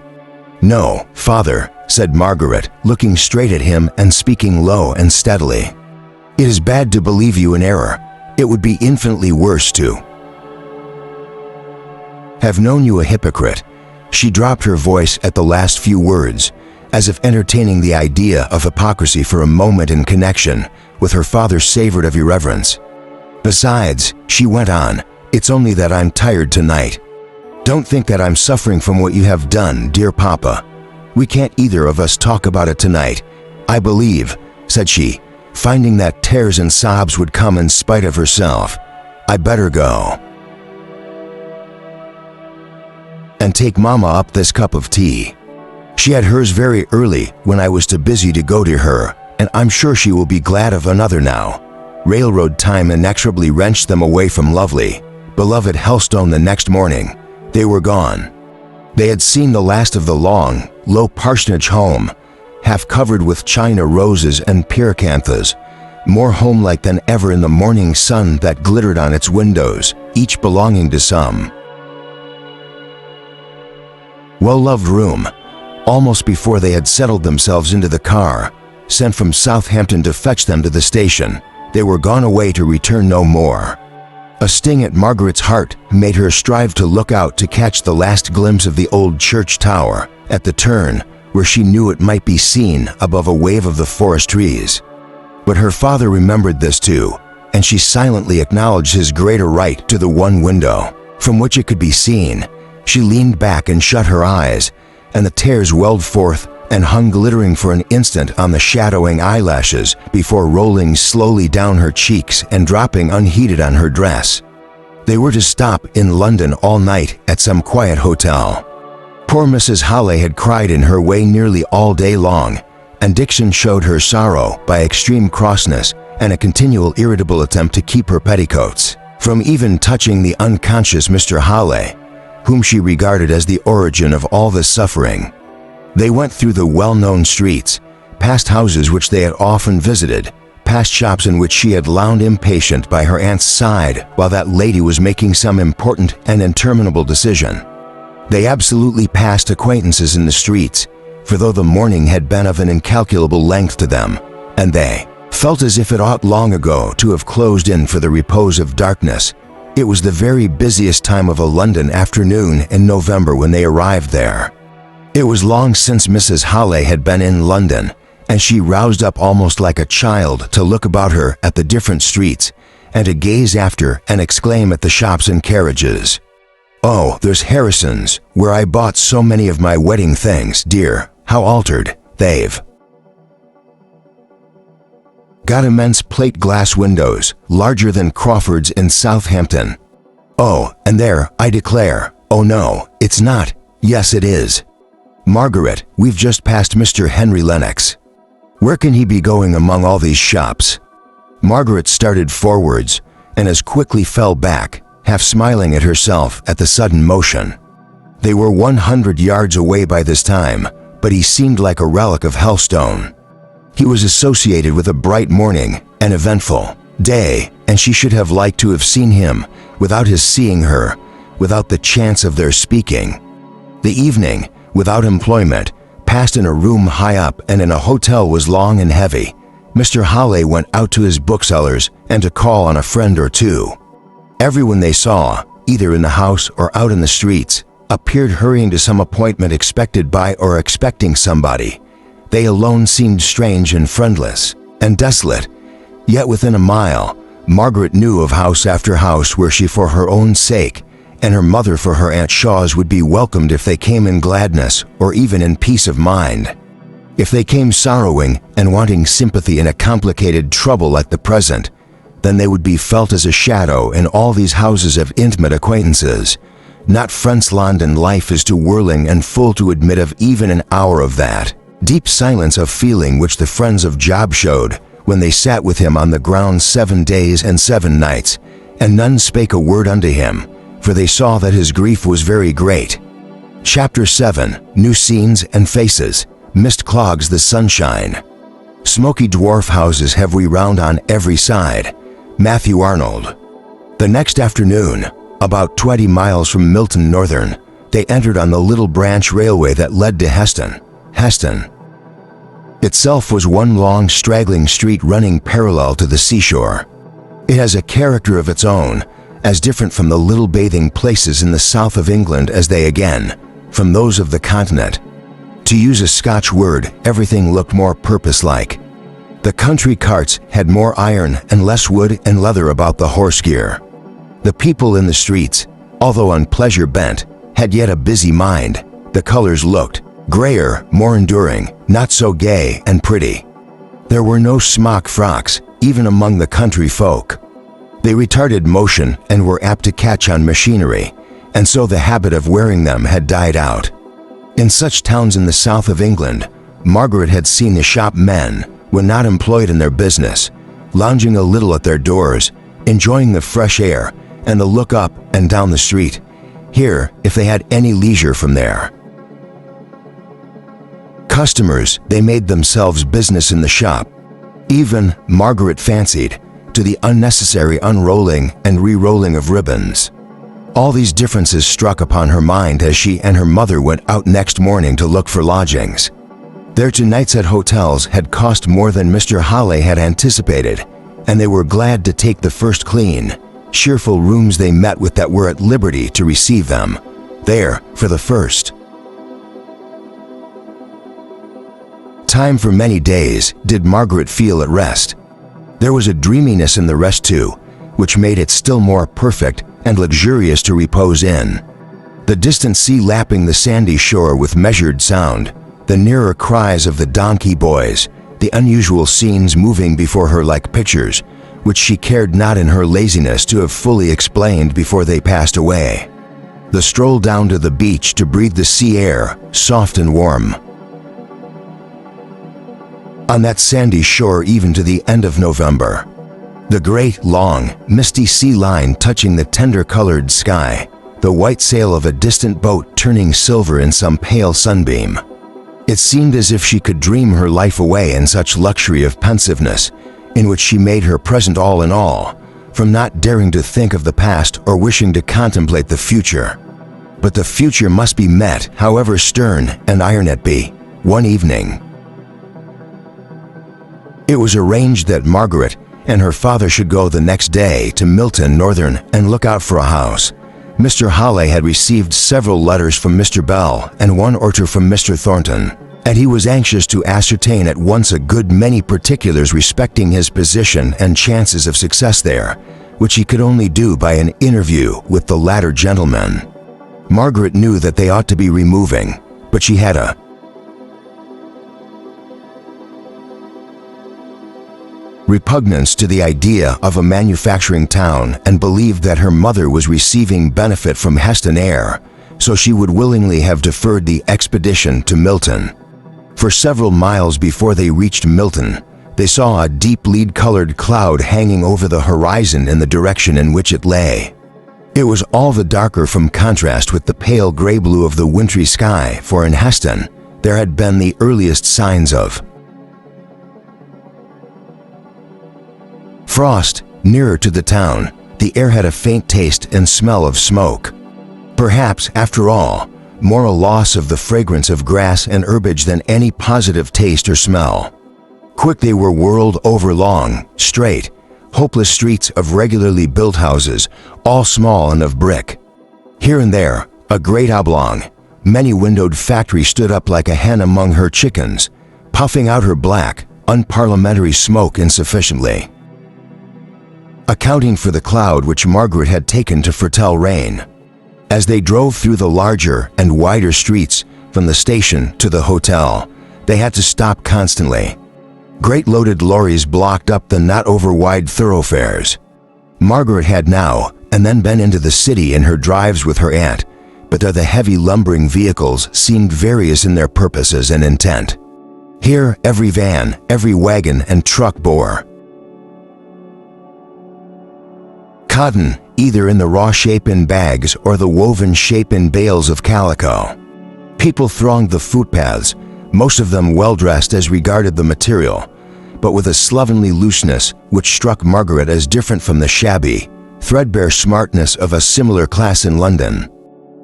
"No, father," said Margaret, looking straight at him and speaking low and steadily. "It is bad to believe you in error. It would be infinitely worse to have known you a hypocrite." She dropped her voice at the last few words, as if entertaining the idea of hypocrisy for a moment in connection with her father savored of irreverence. "Besides," she went on, "it's only that I'm tired tonight. Don't think that I'm suffering from what you have done, dear papa. "We can't either of us talk about it tonight. I believe," said she, finding that tears and sobs would come in spite of herself. "I better go and take Mama up this cup of tea. She had hers very early when I was too busy to go to her, and I'm sure she will be glad of another now." Railroad time inexorably wrenched them away from lovely, beloved Hellstone the next morning. They were gone. They had seen the last of the long, low parsonage home, half covered with china roses and pyracanthus, more homelike than ever in the morning sun that glittered on its windows, each belonging to some well-loved room. Almost before they had settled themselves into the car, sent from Southampton to fetch them to the station, they were gone away to return no more. A sting at Margaret's heart made her strive to look out to catch the last glimpse of the old church tower at the turn where she knew it might be seen above a wave of the forest trees. But her father remembered this too, and she silently acknowledged his greater right to the one window from which it could be seen. She leaned back and shut her eyes, and the tears welled forth and hung glittering for an instant on the shadowing eyelashes before rolling slowly down her cheeks and dropping unheeded on her dress. They were to stop in London all night at some quiet hotel. Poor Mrs. Halley had cried in her way nearly all day long, and Dixon showed her sorrow by extreme crossness and a continual irritable attempt to keep her petticoats from even touching the unconscious Mr. Halley, whom she regarded as the origin of all this suffering. They went through the well-known streets, past houses which they had often visited, past shops in which she had lounged impatient by her aunt's side while that lady was making some important and interminable decision. They absolutely passed acquaintances in the streets, for though the morning had been of an incalculable length to them, and they felt as if it ought long ago to have closed in for the repose of darkness, it was the very busiest time of a London afternoon in November when they arrived there. It was long since Mrs. Halley had been in London, and she roused up almost like a child to look about her at the different streets, and to gaze after and exclaim at the shops and carriages. "Oh, there's Harrison's, where I bought so many of my wedding things, dear. How altered they've got immense plate glass windows, larger than Crawford's in Southampton. Oh, and there, I declare, oh no, it's not, yes it is. Margaret, we've just passed Mr. Henry Lennox. Where can he be going among all these shops?" Margaret started forwards, and as quickly fell back, half smiling at herself at the sudden motion. They were 100 yards away by this time, but he seemed like a relic of Hellstone. He was associated with a bright morning, an eventful day, and she should have liked to have seen him without his seeing her, without the chance of their speaking. The evening, without employment, passed in a room high up and in a hotel was long and heavy. Mr. Halley went out to his bookseller's and to call on a friend or two. Everyone they saw, either in the house or out in the streets, appeared hurrying to some appointment expected by or expecting somebody. They alone seemed strange and friendless and desolate, yet within a mile, Margaret knew of house after house where she for her own sake, and her mother for her Aunt Shaw's would be welcomed if they came in gladness or even in peace of mind. If they came sorrowing and wanting sympathy in a complicated trouble like the present, then they would be felt as a shadow in all these houses of intimate acquaintances. Not French London life is too whirling and full to admit of even an hour of that deep silence of feeling which the friends of Job showed when they sat with him on the ground 7 days and 7 nights, and none spake a word unto him, for they saw that his grief was very great. Chapter 7. New scenes and faces. Mist clogs the sunshine. Smoky dwarf houses have we round on every side. Matthew Arnold. The next afternoon, about 20 miles from Milton Northern, they entered on the little branch railway that led to Heston. Heston itself was one long straggling street running parallel to the seashore. It has a character of its own, as different from the little bathing places in the south of England as they again from those of the continent. To use a Scotch word, everything looked more purpose-like. The country carts had more iron and less wood and leather about the horse gear. The people in the streets, although on pleasure bent, had yet a busy mind. The colors looked Grayer, more enduring, not so gay and pretty. There were no smock frocks, even among the country folk. They retarded motion and were apt to catch on machinery, and so the habit of wearing them had died out. In such towns in the south of England, Margaret had seen the shop men, when not employed in their business, lounging a little at their doors, enjoying the fresh air and the look up and down the street, here if they had any leisure from there. Customers, they made themselves business in the shop. Even, Margaret fancied, to the unnecessary unrolling and re-rolling of ribbons. All these differences struck upon her mind as she and her mother went out next morning to look for lodgings. Their 2 nights at hotels had cost more than Mr. Halley had anticipated, and they were glad to take the first clean, cheerful rooms they met with that were at liberty to receive them, there for the first time for many days did Margaret feel at rest. There was a dreaminess in the rest too, which made it still more perfect and luxurious to repose in. The distant sea lapping the sandy shore with measured sound, the nearer cries of the donkey boys, the unusual scenes moving before her like pictures, which she cared not in her laziness to have fully explained before they passed away. The stroll down to the beach to breathe the sea air, soft and warm. On that sandy shore even to the end of November. The great, long, misty sea line touching the tender-colored sky, the white sail of a distant boat turning silver in some pale sunbeam. It seemed as if she could dream her life away in such luxury of pensiveness, in which she made her present all in all, from not daring to think of the past or wishing to contemplate the future. But the future must be met, however stern and iron it be, one evening. It was arranged that Margaret and her father should go the next day to Milton Northern and look out for a house. Mr. Halley had received several letters from Mr. Bell and 1 or 2 from Mr. Thornton, and he was anxious to ascertain at once a good many particulars respecting his position and chances of success there, which he could only do by an interview with the latter gentleman. Margaret knew that they ought to be removing, but she had a repugnance to the idea of a manufacturing town and believed that her mother was receiving benefit from Heston air, so she would willingly have deferred the expedition to Milton. For several miles before they reached Milton, they saw a deep lead-colored cloud hanging over the horizon in the direction in which it lay. It was all the darker from contrast with the pale gray blue of the wintry sky, for in Heston there had been the earliest signs of frost. Nearer to the town, the air had a faint taste and smell of smoke. Perhaps, after all, more a loss of the fragrance of grass and herbage than any positive taste or smell. Quick they were whirled over long, straight, hopeless streets of regularly built houses, all small and of brick. Here and there, a great oblong, many-windowed factory stood up like a hen among her chickens, puffing out her black, unparliamentary smoke insufficiently, accounting for the cloud which Margaret had taken to foretell rain. As they drove through the larger and wider streets from the station to the hotel, they had to stop constantly. Great loaded lorries blocked up the not over-wide thoroughfares. Margaret had now and then been into the city in her drives with her aunt, but though the heavy lumbering vehicles seemed various in their purposes and intent, here every van, every wagon and truck bore cotton, either in the raw shape in bags or the woven shape in bales of calico. People thronged the footpaths, most of them well-dressed as regarded the material, but with a slovenly looseness which struck Margaret as different from the shabby, threadbare smartness of a similar class in London.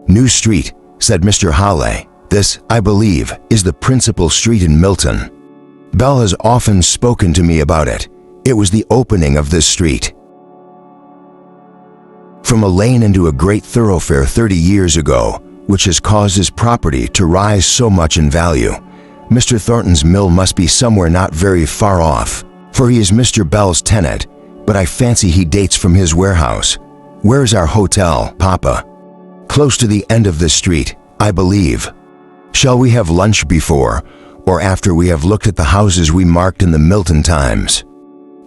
"New Street," said Mr. Halley. "This, I believe, is the principal street in Milton. Bell has often spoken to me about it. It was the opening of this street from a lane into a great thoroughfare 30 years ago, which has caused his property to rise so much in value. Mr. Thornton's mill must be somewhere not very far off, for he is Mr. Bell's tenant, but I fancy he dates from his warehouse. Where's our hotel, Papa?" "Close to the end of this street, I believe." Shall we have lunch before or after we have looked at the houses we marked in the Milton Times?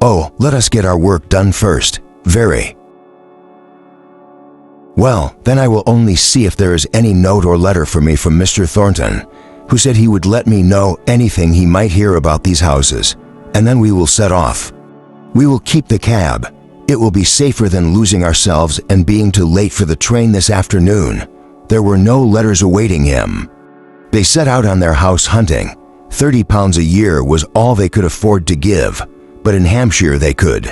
Oh, let us get our work done first. Very. Well, then I will only see if there is any note or letter for me from Mr. Thornton, who said he would let me know anything he might hear about these houses, and then we will set off. We will keep the cab. It will be safer than losing ourselves and being too late for the train this afternoon. There were no letters awaiting him. They set out on their house hunting. £30 a year was all they could afford to give, but in Hampshire they could.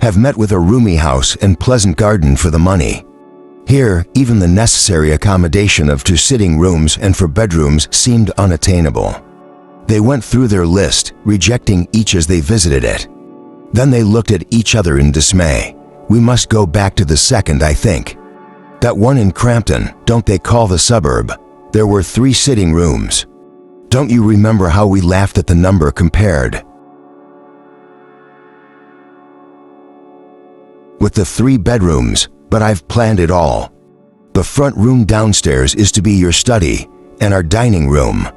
Have met with a roomy house and pleasant garden for the money. Here, even the necessary accommodation of 2 sitting rooms and 4 bedrooms seemed unattainable. They went through their list, rejecting each as they visited it. Then they looked at each other in dismay. We must go back to the second, I think. That one in Crampton, don't they call the suburb? There were 3 sitting rooms. Don't you remember how we laughed at the number compared with the 3 bedrooms? But I've planned it all. The front room downstairs is to be your study and our dining room.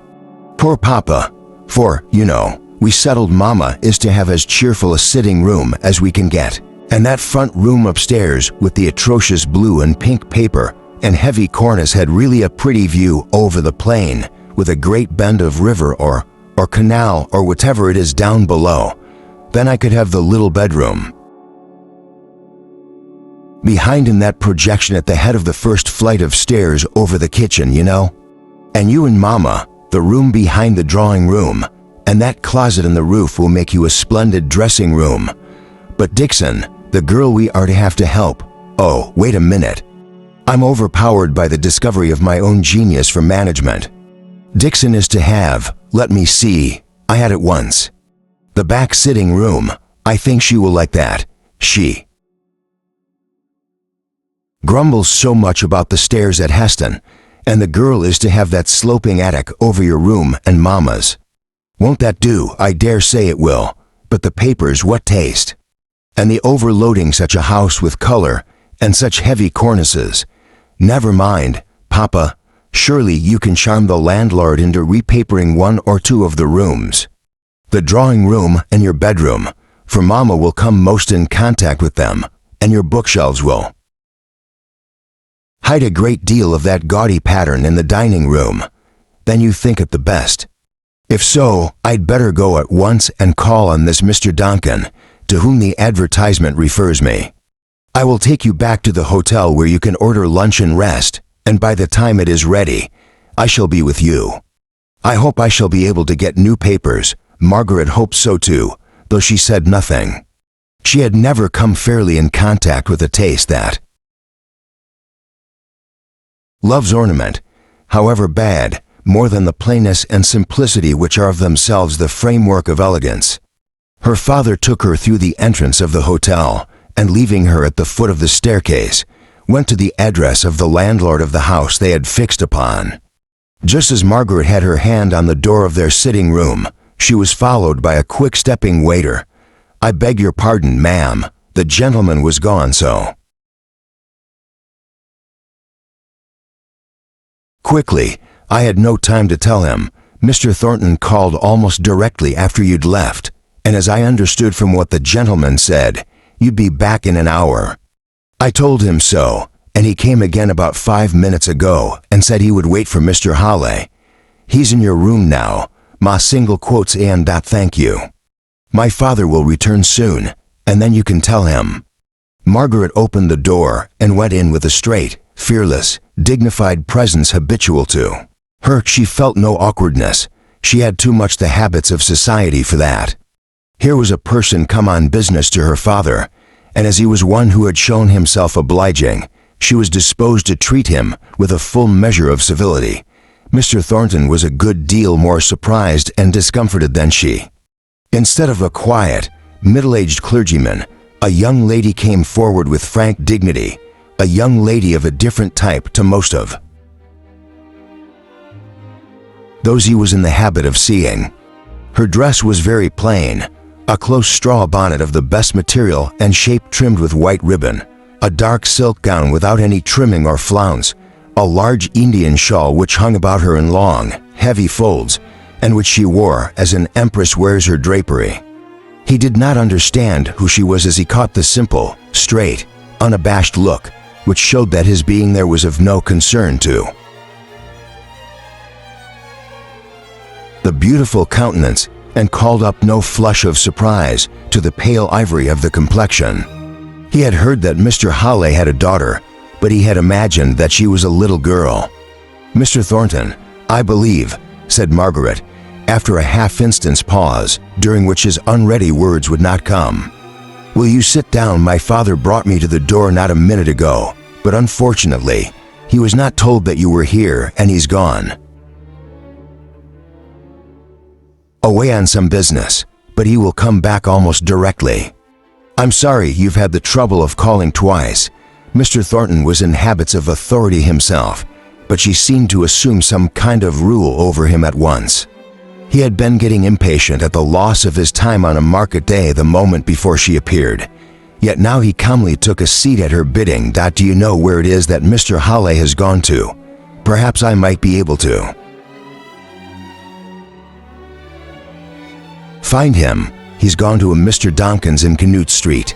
Poor Papa, for, you know, we settled Mama is to have as cheerful a sitting room as we can get. And that front room upstairs with the atrocious blue and pink paper and heavy cornice had really a pretty view over the plain with a great bend of river or canal or whatever it is down below. Then I could have the little bedroom behind in that projection at the head of the first flight of stairs over the kitchen, you know? And you and Mama, the room behind the drawing room, and that closet in the roof will make you a splendid dressing room. But Dixon, the girl we are to have to help, oh, wait a minute. I'm overpowered by the discovery of my own genius for management. Dixon is to have, let me see, I had it once. The back sitting room, I think she will like that. She grumbles so much about the stairs at Heston, and the girl is to have that sloping attic over your room and Mama's. Won't that do? I dare say it will, but the papers, what taste? And the overloading such a house with color and such heavy cornices. Never mind, Papa, surely you can charm the landlord into repapering 1 or 2 of the rooms. The drawing room and your bedroom, for Mama will come most in contact with them, and your bookshelves will hide a great deal of that gaudy pattern in the dining room. Then you think it the best. If so, I'd better go at once and call on this Mr. Donkin, to whom the advertisement refers me. I will take you back to the hotel where you can order lunch and rest, and by the time it is ready, I shall be with you. I hope I shall be able to get new papers. Margaret hoped so too, though she said nothing. She had never come fairly in contact with a taste that loves ornament, however bad, more than the plainness and simplicity which are of themselves the framework of elegance. Her father took her through the entrance of the hotel, and leaving her at the foot of the staircase, went to the address of the landlord of the house they had fixed upon. Just as Margaret had her hand on the door of their sitting room, she was followed by a quick-stepping waiter. "I beg your pardon, ma'am. The gentleman was gone, so." Quickly, I had no time to tell him. Mr. Thornton called almost directly after you'd left, and as I understood from what the gentleman said, you'd be back in an hour. I told him so, and he came again about 5 minutes ago and said he would wait for Mr. Hawley. He's in your room now. Ma single quotes and thank you. My father will return soon, and then you can tell him. Margaret opened the door and went in with a straight, fearless, dignified presence habitual to her. She felt no awkwardness. She had too much the habits of society for that. Here was a person come on business to her father, and as he was one who had shown himself obliging, she was disposed to treat him with a full measure of civility. Mr. Thornton was a good deal more surprised and discomforted than she. Instead of a quiet, middle-aged clergyman, a young lady came forward with frank dignity, a young lady of a different type to most of those he was in the habit of seeing. Her dress was very plain, a close straw bonnet of the best material and shape trimmed with white ribbon, a dark silk gown without any trimming or flounce, a large Indian shawl which hung about her in long, heavy folds, and which she wore as an empress wears her drapery. He did not understand who she was as he caught the simple, straight, unabashed look, which showed that his being there was of no concern to the beautiful countenance, and called up no flush of surprise to the pale ivory of the complexion. He had heard that Mr. Halley had a daughter, but he had imagined that she was a little girl. "Mr. Thornton, I believe," said Margaret, after a half-instant's pause, during which his unready words would not come. "Will you sit down? My father brought me to the door not a minute ago, but unfortunately, he was not told that you were here, and he's gone. Away on some business, but he will come back almost directly. I'm sorry you've had the trouble of calling twice." Mr. Thornton was in habits of authority himself, but she seemed to assume some kind of rule over him at once. He had been getting impatient at the loss of his time on a market day the moment before she appeared. Yet now he calmly took a seat at her bidding. "Do you know where it is that Mr. Halley has gone to? Perhaps I might be able to find him. He's gone to a Mr. Donkin's in Canute Street.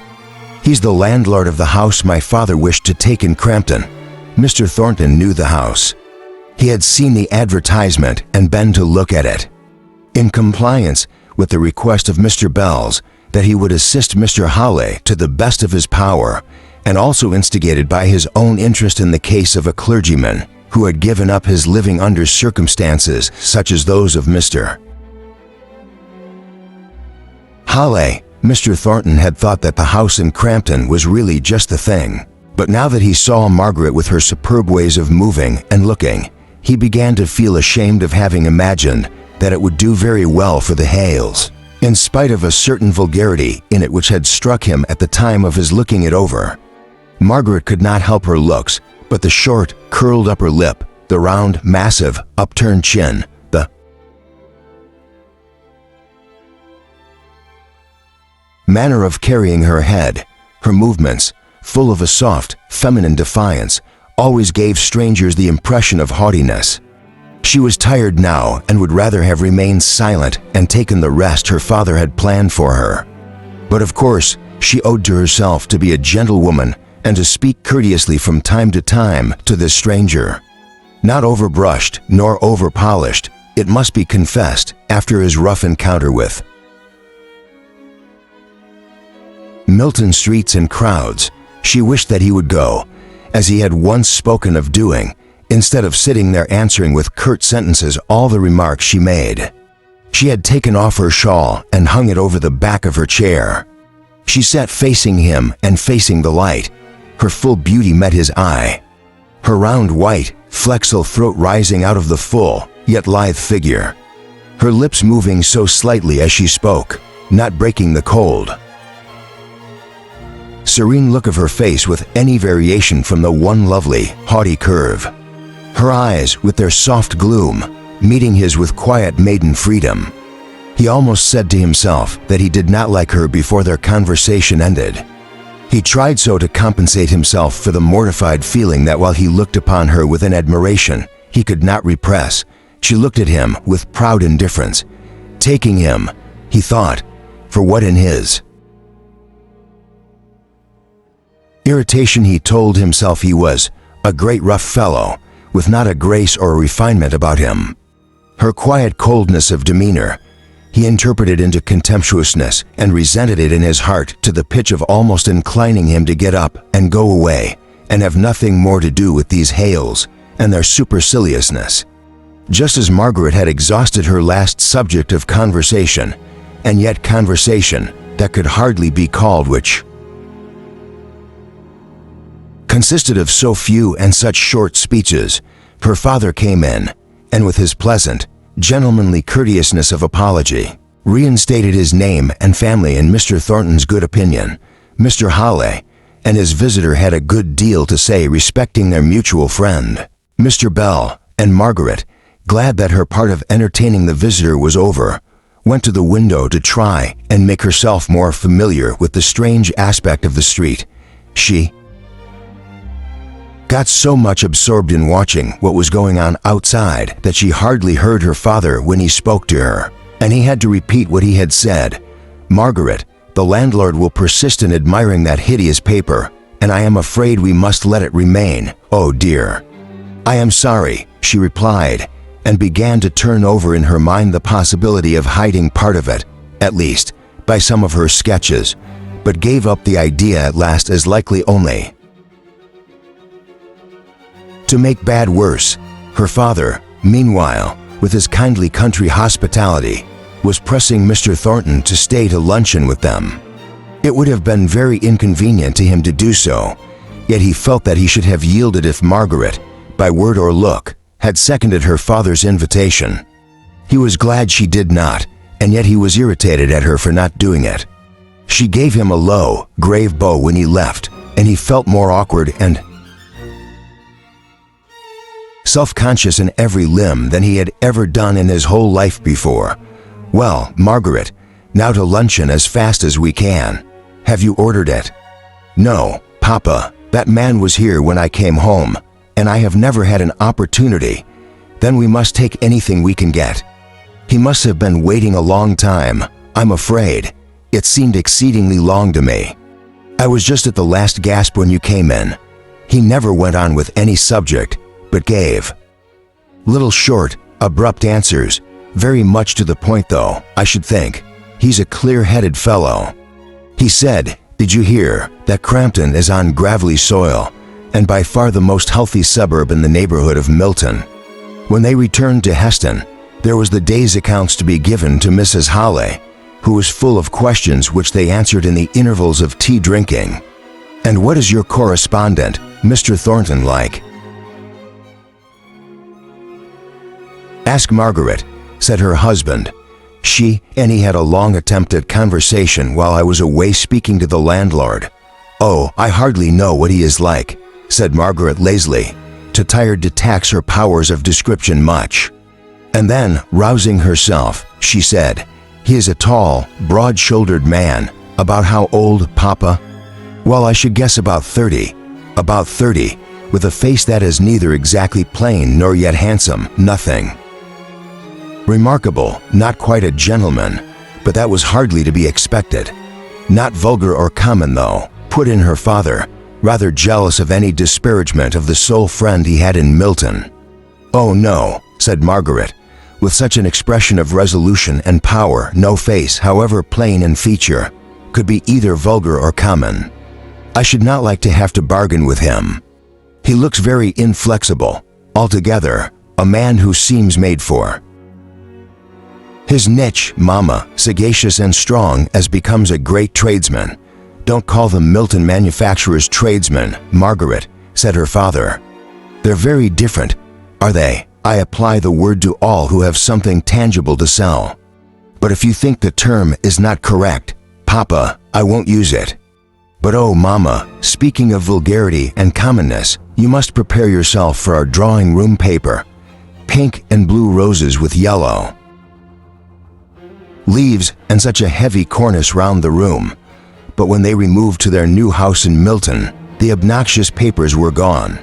He's the landlord of the house my father wished to take in Crampton." Mr. Thornton knew the house. He had seen the advertisement and been to look at it. In compliance with the request of Mr. Bells that he would assist Mr. Halley to the best of his power, and also instigated by his own interest in the case of a clergyman who had given up his living under circumstances such as those of Mr. Halley, Mr. Thornton had thought that the house in Crampton was really just the thing. But now that he saw Margaret with her superb ways of moving and looking, he began to feel ashamed of having imagined that it would do very well for the Hales, in spite of a certain vulgarity in it which had struck him at the time of his looking it over. Margaret could not help her looks, but the short, curled upper lip, the round, massive, upturned chin, the manner of carrying her head, her movements, full of a soft, feminine defiance, always gave strangers the impression of haughtiness. She was tired now and would rather have remained silent and taken the rest her father had planned for her. But of course, she owed to herself to be a gentlewoman and to speak courteously from time to time to this stranger. Not overbrushed nor overpolished, it must be confessed, after his rough encounter with Milton streets and crowds, she wished that he would go, as he had once spoken of doing, instead of sitting there answering with curt sentences all the remarks she made. She had taken off her shawl and hung it over the back of her chair. She sat facing him and facing the light. Her full beauty met his eye. Her round, white, flexile throat rising out of the full, yet lithe figure. Her lips moving so slightly as she spoke, not breaking the cold, serene look of her face with any variation from the one lovely, haughty curve. Her eyes, with their soft gloom, meeting his with quiet maiden freedom. He almost said to himself that he did not like her before their conversation ended. He tried so to compensate himself for the mortified feeling that while he looked upon her with an admiration he could not repress, she looked at him with proud indifference, taking him, he thought, for what in his irritation he told himself he was a great rough fellow, with not a grace or a refinement about him. Her quiet coldness of demeanor he interpreted into contemptuousness and resented it in his heart to the pitch of almost inclining him to get up and go away and have nothing more to do with these Hales and their superciliousness. Just as Margaret had exhausted her last subject of conversation, and yet conversation that could hardly be called which consisted of so few and such short speeches, her father came in, and with his pleasant, gentlemanly courteousness of apology, reinstated his name and family in Mr. Thornton's good opinion. Mr. Halley and his visitor had a good deal to say respecting their mutual friend. Mr. Bell and Margaret, glad that her part of entertaining the visitor was over, went to the window to try and make herself more familiar with the strange aspect of the street. She got so much absorbed in watching what was going on outside that she hardly heard her father when he spoke to her, and he had to repeat what he had said. "Margaret, the landlord will persist in admiring that hideous paper, and I am afraid we must let it remain. Oh dear." "I am sorry," she replied, and began to turn over in her mind the possibility of hiding part of it, at least, by some of her sketches, but gave up the idea at last as likely only. To make bad worse, her father, meanwhile, with his kindly country hospitality, was pressing Mr. Thornton to stay to luncheon with them. It would have been very inconvenient to him to do so, yet he felt that he should have yielded if Margaret, by word or look, had seconded her father's invitation. He was glad she did not, and yet he was irritated at her for not doing it. She gave him a low, grave bow when he left, and he felt more awkward and self-conscious in every limb than he had ever done in his whole life before. "Well, Margaret, now to luncheon as fast as we can. Have you ordered it?" "No, Papa, that man was here when I came home, and I have never had an opportunity. Then we must take anything we can get. He must have been waiting a long time, I'm afraid. It seemed exceedingly long to me. I was just at the last gasp when you came in." He never went on with any subject, but gave little short, abrupt answers, very much to the point though, I should think. He's a clear-headed fellow. He said, "Did you hear that Crampton is on gravelly soil, and by far the most healthy suburb in the neighborhood of Milton?" When they returned to Heston, there was the day's accounts to be given to Mrs. Halley, who was full of questions which they answered in the intervals of tea drinking. "And what is your correspondent, Mr. Thornton, like?" "Ask Margaret," said her husband. She and he had a long attempt at conversation while I was away speaking to the landlord. "Oh, I hardly know what he is like," said Margaret lazily, too tired to tax her powers of description much. And then, rousing herself, she said, "He is a tall, broad-shouldered man. About how old, Papa?" "Well, I should guess about 30. About 30, with a face that is neither exactly plain nor yet handsome, nothing remarkable, not quite a gentleman, but that was hardly to be expected. Not vulgar or common, though," put in her father, rather jealous of any disparagement of the sole friend he had in Milton. "Oh no," said Margaret, with such an expression of resolution and power no face, however plain in feature, could be either vulgar or common. "I should not like to have to bargain with him. He looks very inflexible, altogether, a man who seems made for his niche, Mama, sagacious and strong as becomes a great tradesman." "Don't call them Milton manufacturers tradesmen, Margaret," said her father. "They're very different, are they? I apply the word to all who have something tangible to sell. But if you think the term is not correct, Papa, I won't use it. But oh, Mama, speaking of vulgarity and commonness, you must prepare yourself for our drawing room paper. Pink and blue roses with yellow leaves and such a heavy cornice round the room." But when they removed to their new house in Milton, the obnoxious papers were gone.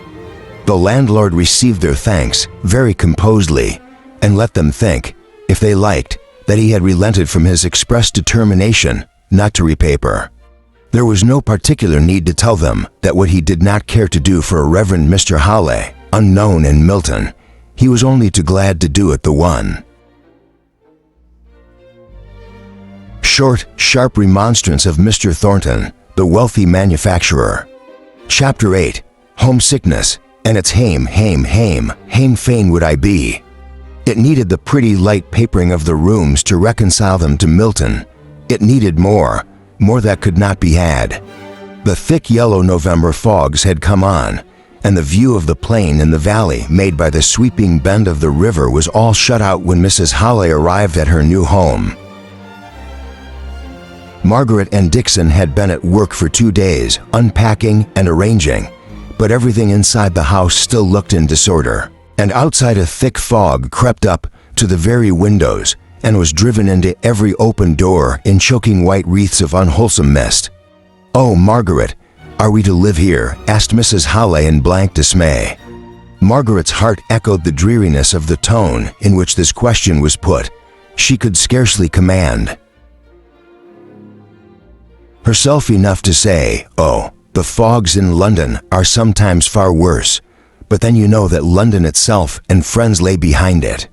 The landlord received their thanks very composedly, and let them think, if they liked, that he had relented from his express determination not to repaper. There was no particular need to tell them that what he did not care to do for a Reverend Mr. Halley, unknown in Milton, he was only too glad to do it the one. Short, sharp remonstrance of Mr. Thornton, the wealthy manufacturer. Chapter 8. Homesickness, and its hame fain would I be. It needed the pretty light papering of the rooms to reconcile them to Milton. It needed more that could not be had. The thick yellow November fogs had come on, and the view of the plain and the valley made by the sweeping bend of the river was all shut out when Mrs. Halley arrived at her new home. Margaret and Dixon had been at work for 2 days, unpacking and arranging, but everything inside the house still looked in disorder, and outside a thick fog crept up to the very windows and was driven into every open door in choking white wreaths of unwholesome mist. "Oh, Margaret, "Are we to live here?" asked Mrs. Halley in blank dismay. Margaret's heart echoed the dreariness of the tone in which this question was put. She could scarcely command herself enough to say, "Oh, the fogs in London are sometimes far worse, but then you know that London itself and friends lay behind it.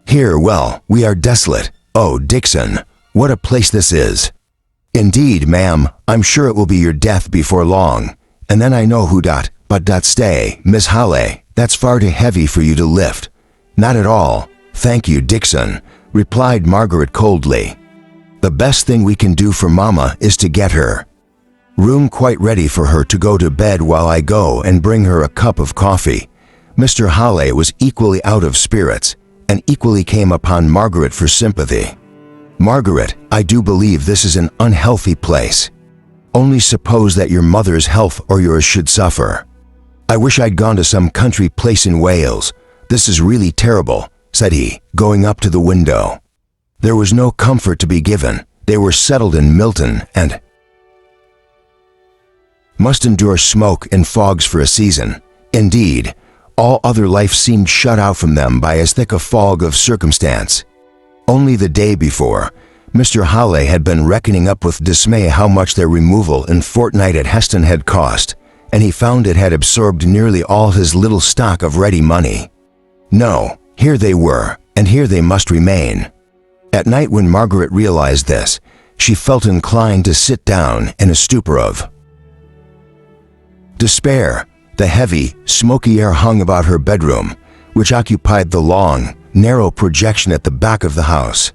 Here, well, we are desolate. Oh, Dixon, what a place this is." "Indeed, ma'am, I'm sure it will be your death before long. And then I know who but stay, Miss Halley, that's far too heavy for you to lift." "Not at all, thank you, Dixon," replied Margaret coldly. "The best thing we can do for Mama is to get her room quite ready for her to go to bed while I go and bring her a cup of coffee." Mr. Halley was equally out of spirits and equally came upon Margaret for sympathy. "Margaret, I do believe this is an unhealthy place. Only suppose that your mother's health or yours should suffer. I wish I'd gone to some country place in Wales. This is really terrible," said he, going up to the window. There was no comfort to be given. They were settled in Milton and must endure smoke and fogs for a season. Indeed, all other life seemed shut out from them by as thick a fog of circumstance. Only the day before, Mr. Halley had been reckoning up with dismay how much their removal and fortnight at Heston had cost, and he found it had absorbed nearly all his little stock of ready money. No, here they were, and here they must remain. At night, when Margaret realized this, she felt inclined to sit down in a stupor of despair. The heavy, smoky air hung about her bedroom, which occupied the long, narrow projection at the back of the house.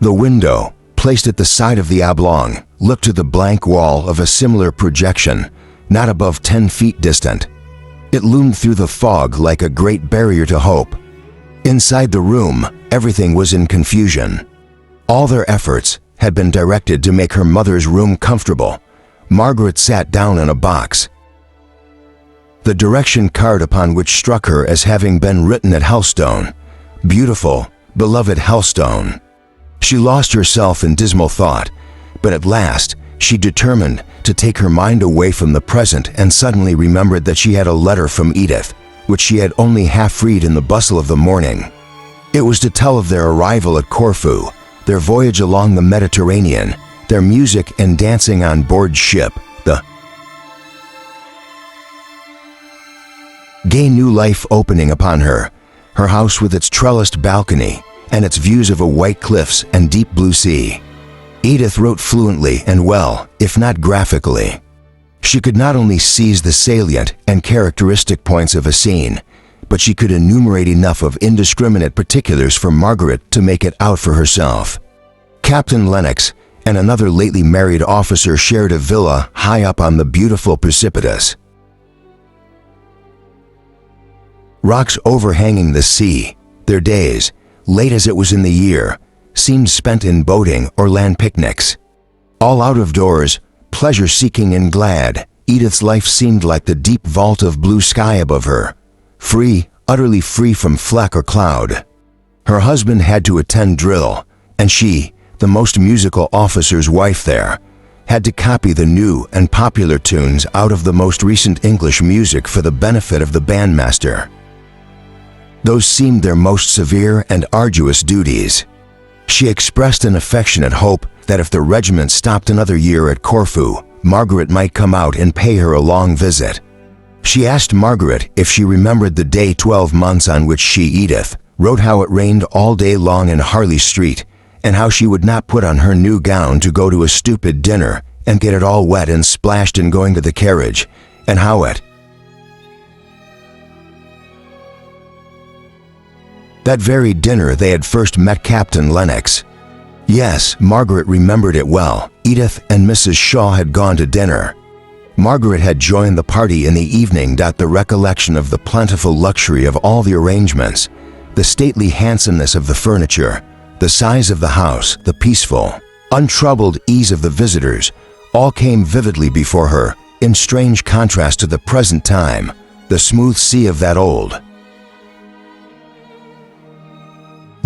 The window, placed at the side of the oblong, looked to the blank wall of a similar projection, not above 10 feet distant. It loomed through the fog like a great barrier to hope. Inside the room, everything was in confusion. All their efforts had been directed to make her mother's room comfortable. Margaret sat down on a box, the direction card upon which struck her as having been written at Helstone. Beautiful, beloved Helstone. She lost herself in dismal thought, but at last she determined to take her mind away from the present and suddenly remembered that she had a letter from Edith, which she had only half read in the bustle of the morning. It was to tell of their arrival at Corfu, their voyage along the Mediterranean, their music and dancing on board ship, the gay new life opening upon her, her house with its trellised balcony and its views of a white cliffs and deep blue sea. Edith wrote fluently and well, if not graphically. She could not only seize the salient and characteristic points of a scene, but she could enumerate enough of indiscriminate particulars for Margaret to make it out for herself. Captain Lennox and another lately married officer shared a villa high up on the beautiful precipice. Rocks overhanging the sea. Their days, late as it was in the year, seemed spent in boating or land picnics. All out of doors, pleasure-seeking and glad, Edith's life seemed like the deep vault of blue sky above her, free, utterly free from fleck or cloud. Her husband had to attend drill, and she, the most musical officer's wife there, had to copy the new and popular tunes out of the most recent English music for the benefit of the bandmaster. Those seemed their most severe and arduous duties. She expressed an affectionate hope that if the regiment stopped another year at Corfu, Margaret might come out and pay her a long visit. She asked Margaret if she remembered the day 12 months on which she, Edith, wrote how it rained all day long in Harley Street, and how she would not put on her new gown to go to a stupid dinner and get it all wet and splashed in going to the carriage, and how at that very dinner they had first met Captain Lennox. Yes, Margaret remembered it well. Edith and Mrs. Shaw had gone to dinner. Margaret had joined the party in the evening. The recollection of the plentiful luxury of all the arrangements, the stately handsomeness of the furniture, the size of the house, the peaceful, untroubled ease of the visitors, all came vividly before her, in strange contrast to the present time, the smooth sea of that old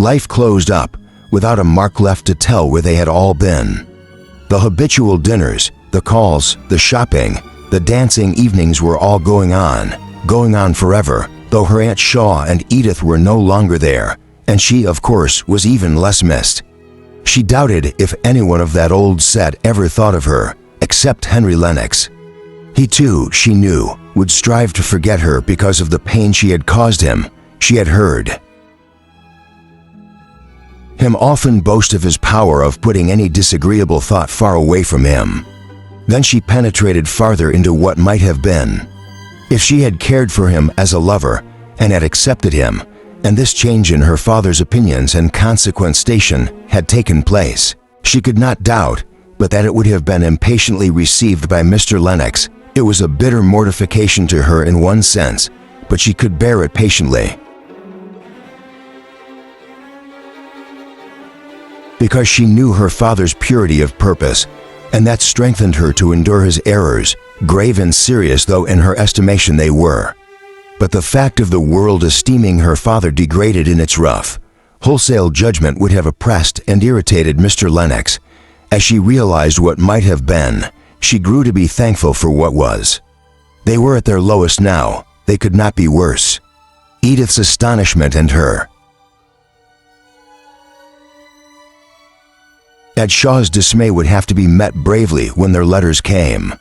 life closed up, without a mark left to tell where they had all been. The habitual dinners, the calls, the shopping, The dancing evenings were all going on forever, though her Aunt Shaw and Edith were no longer there, and she, of course, was even less missed. She doubted if anyone of that old set ever thought of her, except Henry Lennox. He too, she knew, would strive to forget her because of the pain she had caused him. She had heard him often boast of his power of putting any disagreeable thought far away from him. Then she penetrated farther into what might have been. If she had cared for him as a lover and had accepted him, and this change in her father's opinions and consequent station had taken place, she could not doubt but that it would have been impatiently received by Mr. Lennox. It was a bitter mortification to her in one sense, but she could bear it patiently. Because she knew her father's purity of purpose, and that strengthened her to endure his errors, grave and serious though in her estimation they were. But the fact of the world esteeming her father degraded in its rough, wholesale judgment would have oppressed and irritated Mr. Lennox. As she realized what might have been, she grew to be thankful for what was. They were at their lowest now. They could not be worse. Edith's astonishment and her Aunt Shaw's dismay would have to be met bravely when their letters came.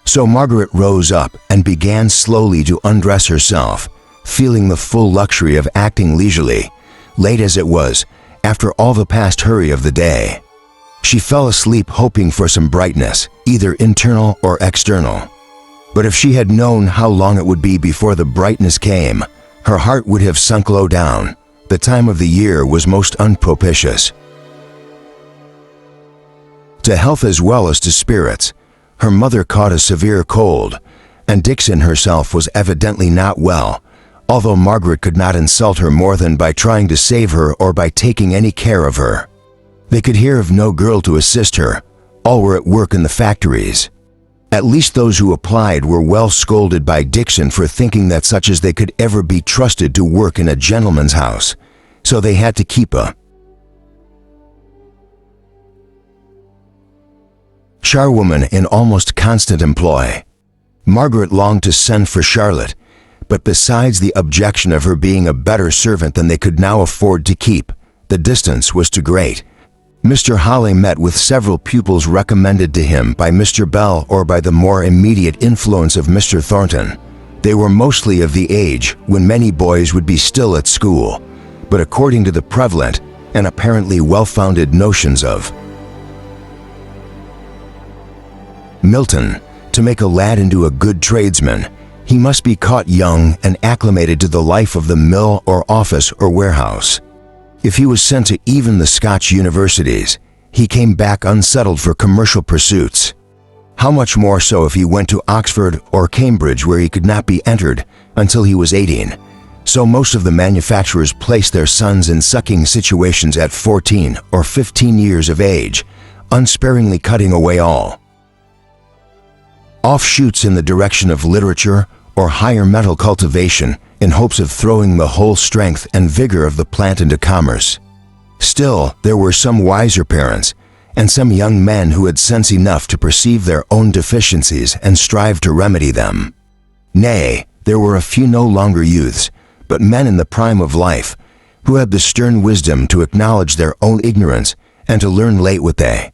So Margaret rose up and began slowly to undress herself, feeling the full luxury of acting leisurely, late as it was, after all the past hurry of the day. She fell asleep hoping for some brightness, either internal or external. But if she had known how long it would be before the brightness came, her heart would have sunk low down. The time of the year was most unpropitious to health as well as to spirits. Her mother caught a severe cold, and Dixon herself was evidently not well, although Margaret could not insult her more than by trying to save her or by taking any care of her. They could hear of no girl to assist her. All were at work in the factories. At least those who applied were well scolded by Dixon for thinking that such as they could ever be trusted to work in a gentleman's house, so they had to keep a charwoman in almost constant employ. Margaret longed to send for Charlotte, but besides the objection of her being a better servant than they could now afford to keep, the distance was too great. Mr. Hawley met with several pupils recommended to him by Mr. Bell or by the more immediate influence of Mr. Thornton. They were mostly of the age when many boys would be still at school, but according to the prevalent and apparently well-founded notions of Milton, to make a lad into a good tradesman, he must be caught young and acclimated to the life of the mill or office or warehouse. If he was sent to even the Scotch universities, he came back unsettled for commercial pursuits. How much more so if he went to Oxford or Cambridge, where he could not be entered until he was 18. So most of the manufacturers placed their sons in sucking situations at 14 or 15 years of age, unsparingly cutting away all offshoots in the direction of literature or higher mental cultivation in hopes of throwing the whole strength and vigor of the plant into commerce. Still, there were some wiser parents and some young men who had sense enough to perceive their own deficiencies and strive to remedy them. Nay, there were a few no longer youths, but men in the prime of life, who had the stern wisdom to acknowledge their own ignorance and to learn late what they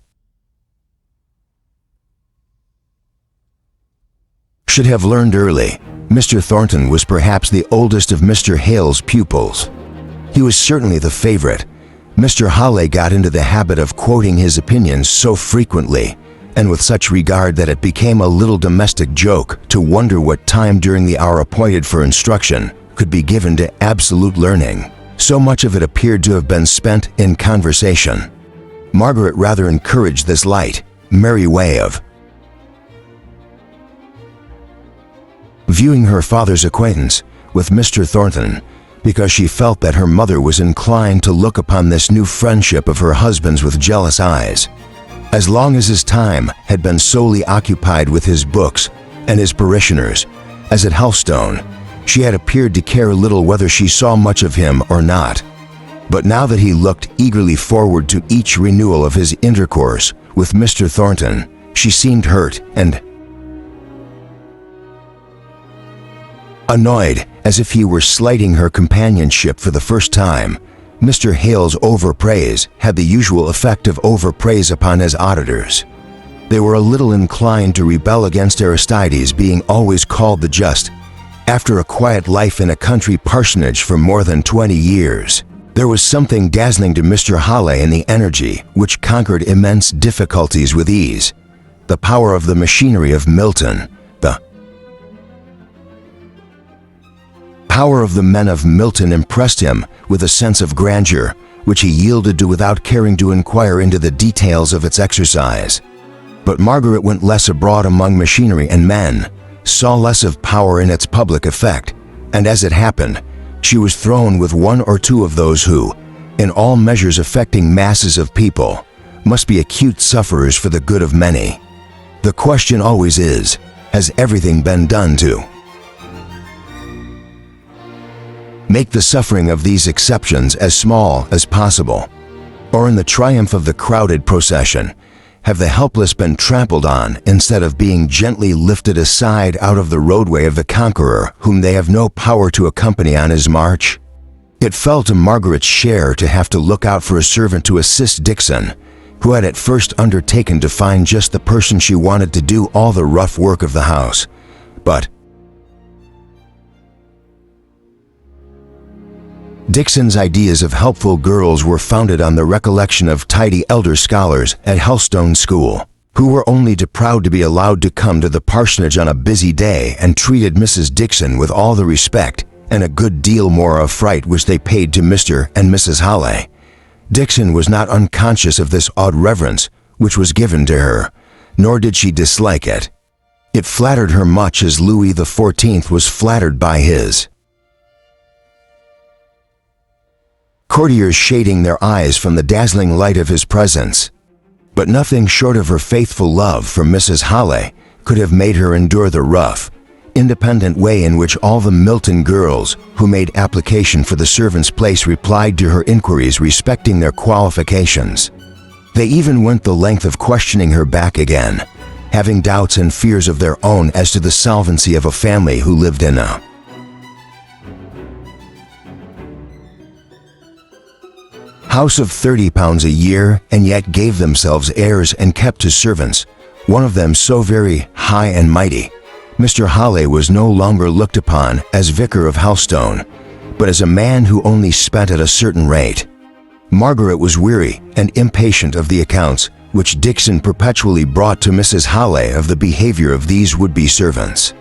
should have learned early. Mr. Thornton was perhaps the oldest of Mr. Hale's pupils. He was certainly the favorite. Mr. Hawley got into the habit of quoting his opinions so frequently, and with such regard that it became a little domestic joke to wonder what time during the hour appointed for instruction could be given to absolute learning. So much of it appeared to have been spent in conversation. Margaret rather encouraged this light, merry way of viewing her father's acquaintance with Mr. Thornton, because she felt that her mother was inclined to look upon this new friendship of her husband's with jealous eyes. As long as his time had been solely occupied with his books and his parishioners, as at Helstone, she had appeared to care little whether she saw much of him or not. But now that he looked eagerly forward to each renewal of his intercourse with Mr. Thornton, she seemed hurt and Annoyed, as if he were slighting her companionship for the first time, Mr. Hale's overpraise had the usual effect of overpraise upon his auditors. They were a little inclined to rebel against Aristides being always called the just. After a quiet life in a country parsonage for more than 20 years, there was something dazzling to Mr. Hale in the energy which conquered immense difficulties with ease. The power of the machinery of Milton, the power of the men of Milton impressed him with a sense of grandeur, which he yielded to without caring to inquire into the details of its exercise. But Margaret went less abroad among machinery and men, saw less of power in its public effect, and as it happened, she was thrown with one or two of those who, in all measures affecting masses of people, must be acute sufferers for the good of many. The question always is, has everything been done to make the suffering of these exceptions as small as possible? Or in the triumph of the crowded procession, have the helpless been trampled on instead of being gently lifted aside out of the roadway of the conqueror whom they have no power to accompany on his march? It fell to Margaret's share to have to look out for a servant to assist Dixon, who had at first undertaken to find just the person she wanted to do all the rough work of the house. But Dixon's ideas of helpful girls were founded on the recollection of tidy elder scholars at Helstone School, who were only too proud to be allowed to come to the parsonage on a busy day and treated Mrs. Dixon with all the respect and a good deal more of fright which they paid to Mr. and Mrs. Hale. Dixon was not unconscious of this odd reverence which was given to her, nor did she dislike it. It flattered her much as Louis XIV was flattered by his courtiers shading their eyes from the dazzling light of his presence. But nothing short of her faithful love for Mrs. Hale could have made her endure the rough, independent way in which all the Milton girls who made application for the servant's place replied to her inquiries respecting their qualifications. They even went the length of questioning her back again, having doubts and fears of their own as to the solvency of a family who lived in a house of £30 a year and yet gave themselves airs and kept to servants, one of them so very high and mighty. Mr. Hale was no longer looked upon as vicar of Helstone, but as a man who only spent at a certain rate. Margaret was weary and impatient of the accounts which Dixon perpetually brought to Mrs. Hale of the behavior of these would-be servants.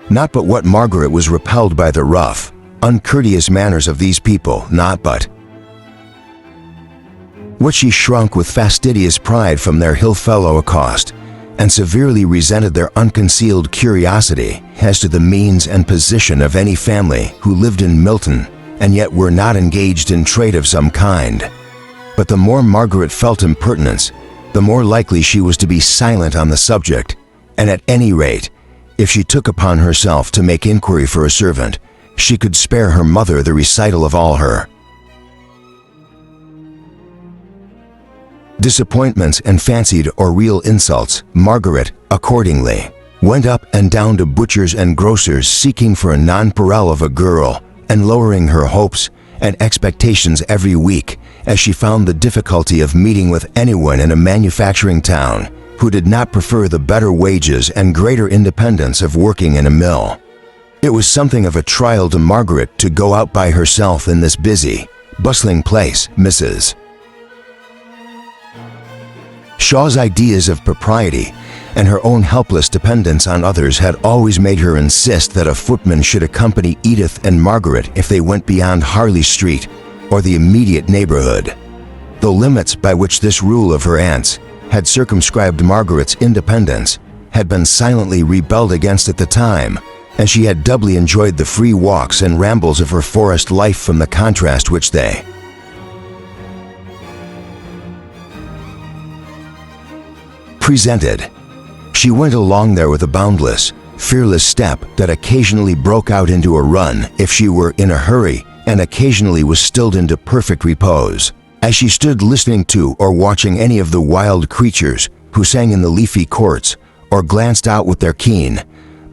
Not but what Margaret was repelled by the rough, uncourteous manners of these people, not but what she shrunk with fastidious pride from their hill-fellow accost, and severely resented their unconcealed curiosity as to the means and position of any family who lived in Milton and yet were not engaged in trade of some kind. But the more Margaret felt impertinence, the more likely she was to be silent on the subject, and at any rate, if she took upon herself to make inquiry for a servant, she could spare her mother the recital of all her disappointments and fancied or real insults. Margaret, accordingly, went up and down to butchers and grocers seeking for a nonpareil of a girl and lowering her hopes and expectations every week as she found the difficulty of meeting with anyone in a manufacturing town who did not prefer the better wages and greater independence of working in a mill. It was something of a trial to Margaret to go out by herself in this busy, bustling place. Mrs. Shaw's ideas of propriety and her own helpless dependence on others had always made her insist that a footman should accompany Edith and Margaret if they went beyond Harley Street or the immediate neighborhood. The limits by which this rule of her aunt's had circumscribed Margaret's independence had been silently rebelled against at the time, and she had doubly enjoyed the free walks and rambles of her forest life from the contrast which they presented. She went along there with a boundless, fearless step that occasionally broke out into a run if she were in a hurry and occasionally was stilled into perfect repose, as she stood listening to or watching any of the wild creatures who sang in the leafy courts or glanced out with their keen,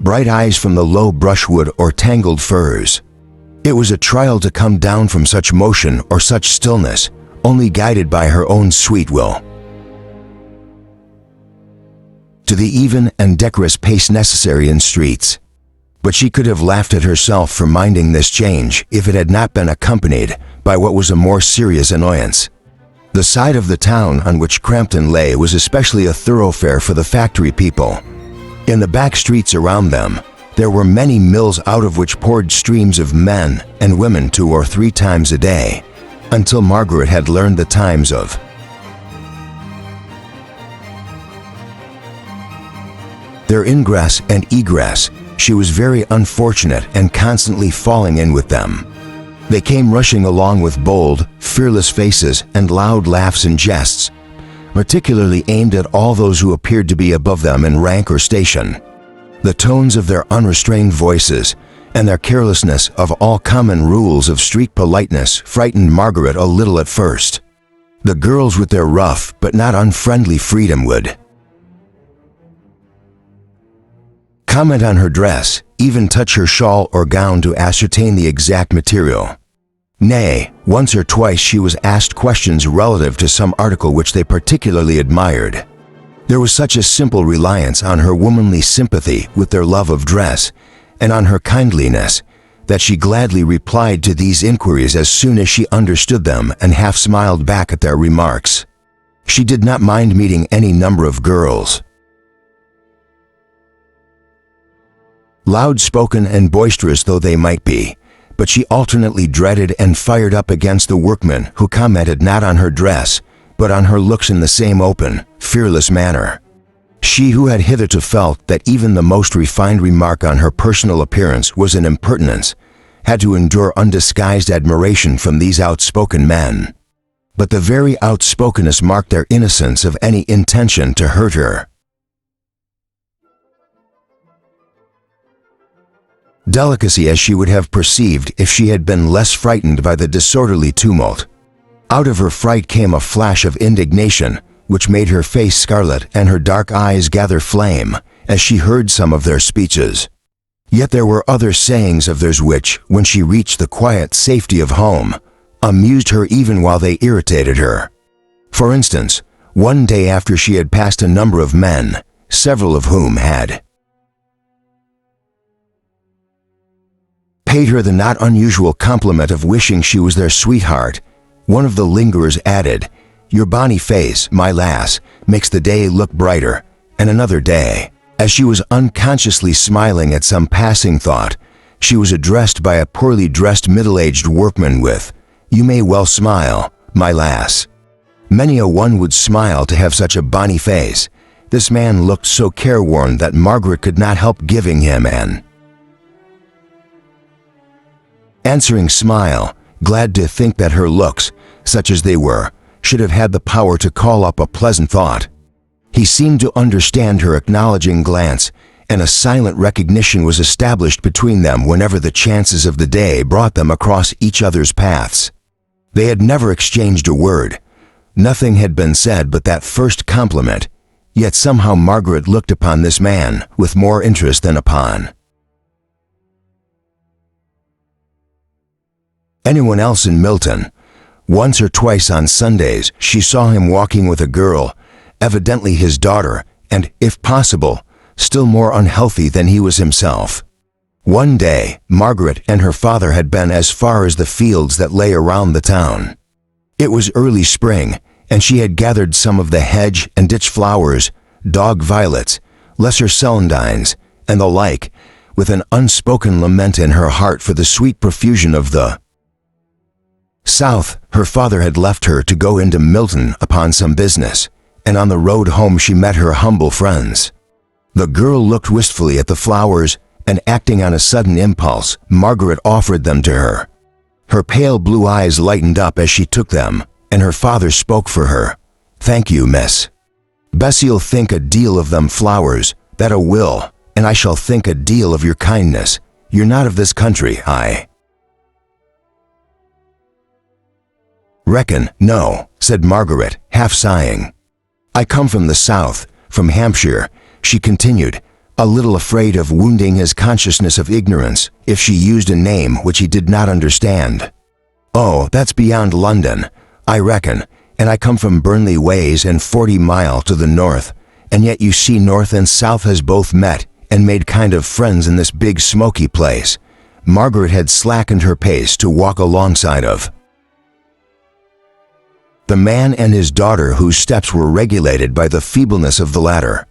bright eyes from the low brushwood or tangled furs. It was a trial to come down from such motion or such stillness, only guided by her own sweet will. To the even and decorous pace necessary in streets. But she could have laughed at herself for minding this change if it had not been accompanied by what was a more serious annoyance. The side of the town on which Crampton lay was especially a thoroughfare for the factory people. In the back streets around them, there were many mills out of which poured streams of men and women 2 or 3 times a day, until Margaret had learned the times of their ingress and egress. She was very unfortunate and constantly falling in with them. They came rushing along with bold, fearless faces and loud laughs and jests, particularly aimed at all those who appeared to be above them in rank or station. The tones of their unrestrained voices and their carelessness of all common rules of street politeness frightened Margaret a little at first. The girls with their rough but not unfriendly freedom would comment on her dress, even touch her shawl or gown to ascertain the exact material. Nay, once or twice she was asked questions relative to some article which they particularly admired. There was such a simple reliance on her womanly sympathy with their love of dress, and on her kindliness, that she gladly replied to these inquiries as soon as she understood them and half smiled back at their remarks. She did not mind meeting any number of girls, loud-spoken and boisterous though they might be, but she alternately dreaded and fired up against the workmen who commented not on her dress, but on her looks in the same open, fearless manner. She who had hitherto felt that even the most refined remark on her personal appearance was an impertinence, had to endure undisguised admiration from these outspoken men. But the very outspokenness marked their innocence of any intention to hurt her. Delicacy as she would have perceived if she had been less frightened by the disorderly tumult. Out of her fright came a flash of indignation, which made her face scarlet and her dark eyes gather flame, as she heard some of their speeches. Yet there were other sayings of theirs which, when she reached the quiet safety of home, amused her even while they irritated her. For instance, one day after she had passed a number of men, several of whom had paid her the not unusual compliment of wishing she was their sweetheart, one of the lingerers added, "Your bonny face, my lass, makes the day look brighter," and another day, as she was unconsciously smiling at some passing thought, she was addressed by a poorly dressed middle-aged workman with, "You may well smile, my lass." Many a one would smile to have such a bonny face. This man looked so careworn that Margaret could not help giving him an answering smile, glad to think that her looks, such as they were, should have had the power to call up a pleasant thought. He seemed to understand her acknowledging glance, and a silent recognition was established between them whenever the chances of the day brought them across each other's paths. They had never exchanged a word. Nothing had been said but that first compliment, yet somehow Margaret looked upon this man with more interest than upon anyone else in Milton. Once or twice on Sundays she saw him walking with a girl, evidently his daughter, and, if possible, still more unhealthy than he was himself. One day, Margaret and her father had been as far as the fields that lay around the town. It was early spring, and she had gathered some of the hedge and ditch flowers, dog violets, lesser celandines, and the like, with an unspoken lament in her heart for the sweet profusion of the South. Her father had left her to go into Milton upon some business, and on the road home she met her humble friends. The girl looked wistfully at the flowers, and acting on a sudden impulse, Margaret offered them to her. Her pale blue eyes lightened up as she took them, and her father spoke for her. "Thank you, miss. Bessie'll think a deal of them flowers, that a will, and I shall think a deal of your kindness. You're not of this country, I reckon." "No," said Margaret, half sighing. "I come from the south, from Hampshire," she continued, a little afraid of wounding his consciousness of ignorance if she used a name which he did not understand. "Oh, that's beyond London, I reckon, and I come from Burnley ways and 40 mile to the north, and yet you see north and south has both met and made kind of friends in this big smoky place." Margaret had slackened her pace to walk alongside of the man and his daughter, whose steps were regulated by the feebleness of the latter.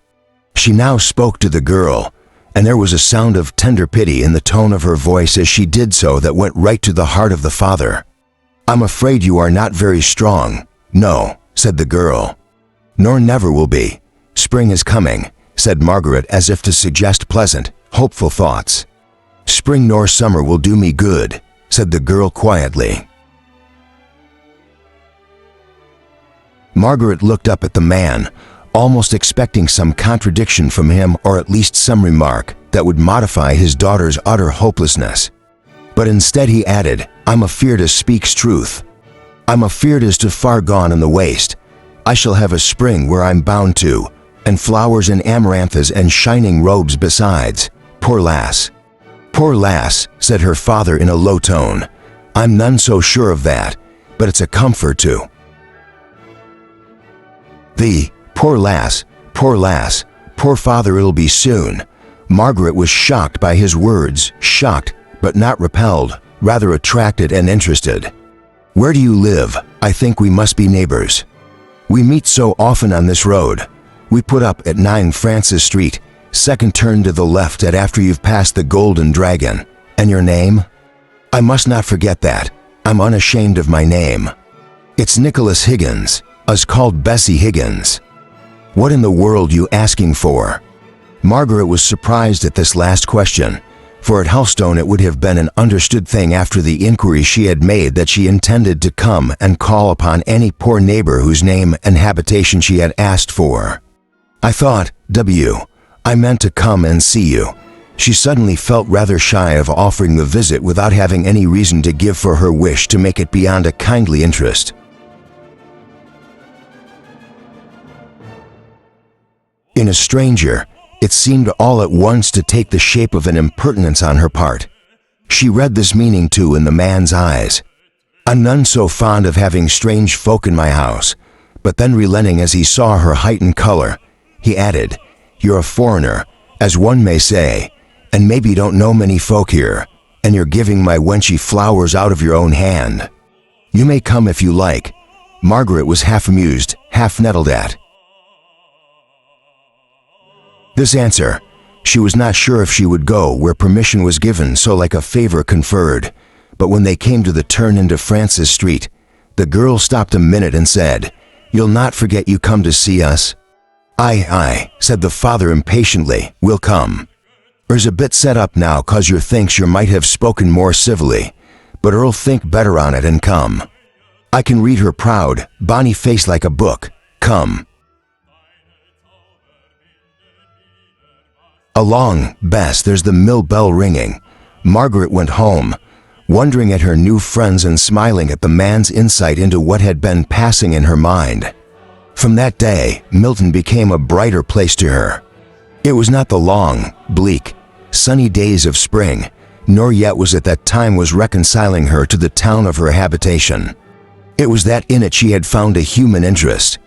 She now spoke to the girl, and there was a sound of tender pity in the tone of her voice as she did so that went right to the heart of the father. "I'm afraid you are not very strong." "No," said the girl. "Nor never will be. Spring is coming," said Margaret, as if to suggest pleasant, hopeful thoughts. "Spring nor summer will do me good," said the girl quietly. Margaret looked up at the man, almost expecting some contradiction from him, or at least some remark that would modify his daughter's utter hopelessness. But instead he added, "I'm afeard as speaks truth. I'm afeard as to far gone in the waste. I shall have a spring where I'm bound to, and flowers and amaranths and shining robes besides. Poor lass." "Poor lass," said her father in a low tone. "I'm none so sure of that, but it's a comfort to." The "poor lass, poor lass, poor father, it'll be soon." Margaret was shocked by his words, shocked, but not repelled, rather attracted and interested. "Where do you live? I think we must be neighbors. We meet so often on this road. We put up at 9 Francis Street, second turn to the left at after you've passed the Golden Dragon. And your name?" "I must not forget that. I'm unashamed of my name. It's Nicholas Higgins, us called Bessie Higgins." "What in the world you asking for?" Margaret was surprised at this last question, for at Helstone it would have been an understood thing after the inquiry she had made that she intended to come and call upon any poor neighbor whose name and habitation she had asked for. "I thought, I meant to come and see you." She suddenly felt rather shy of offering the visit without having any reason to give for her wish to make it beyond a kindly interest. In a stranger, it seemed all at once to take the shape of an impertinence on her part. She read this meaning too in the man's eyes. "I'm none so fond of having strange folk in my house," but then relenting as he saw her heightened color, he added, "You're a foreigner, as one may say, and maybe don't know many folk here, and you're giving my wenchy flowers out of your own hand. You may come if you like." Margaret was half amused, half nettled at this answer. She was not sure if she would go where permission was given so like a favor conferred, but when they came to the turn into Francis Street, the girl stopped a minute and said, "You'll not forget you come to see us?" Aye," said the father impatiently, "we'll come. Er's a bit set up now 'cause yer thinks yer might have spoken more civilly, but er'll think better on it and come. I can read her proud, bonny face like a book. Come." Along, Bess, there's the mill bell ringing. Margaret went home, wondering at her new friends and smiling at the man's insight into what had been passing in her mind. From that day, Milton became a brighter place to her. It was not the long, bleak, sunny days of spring, nor yet was it that time was reconciling her to the town of her habitation. It was that in it she had found a human interest,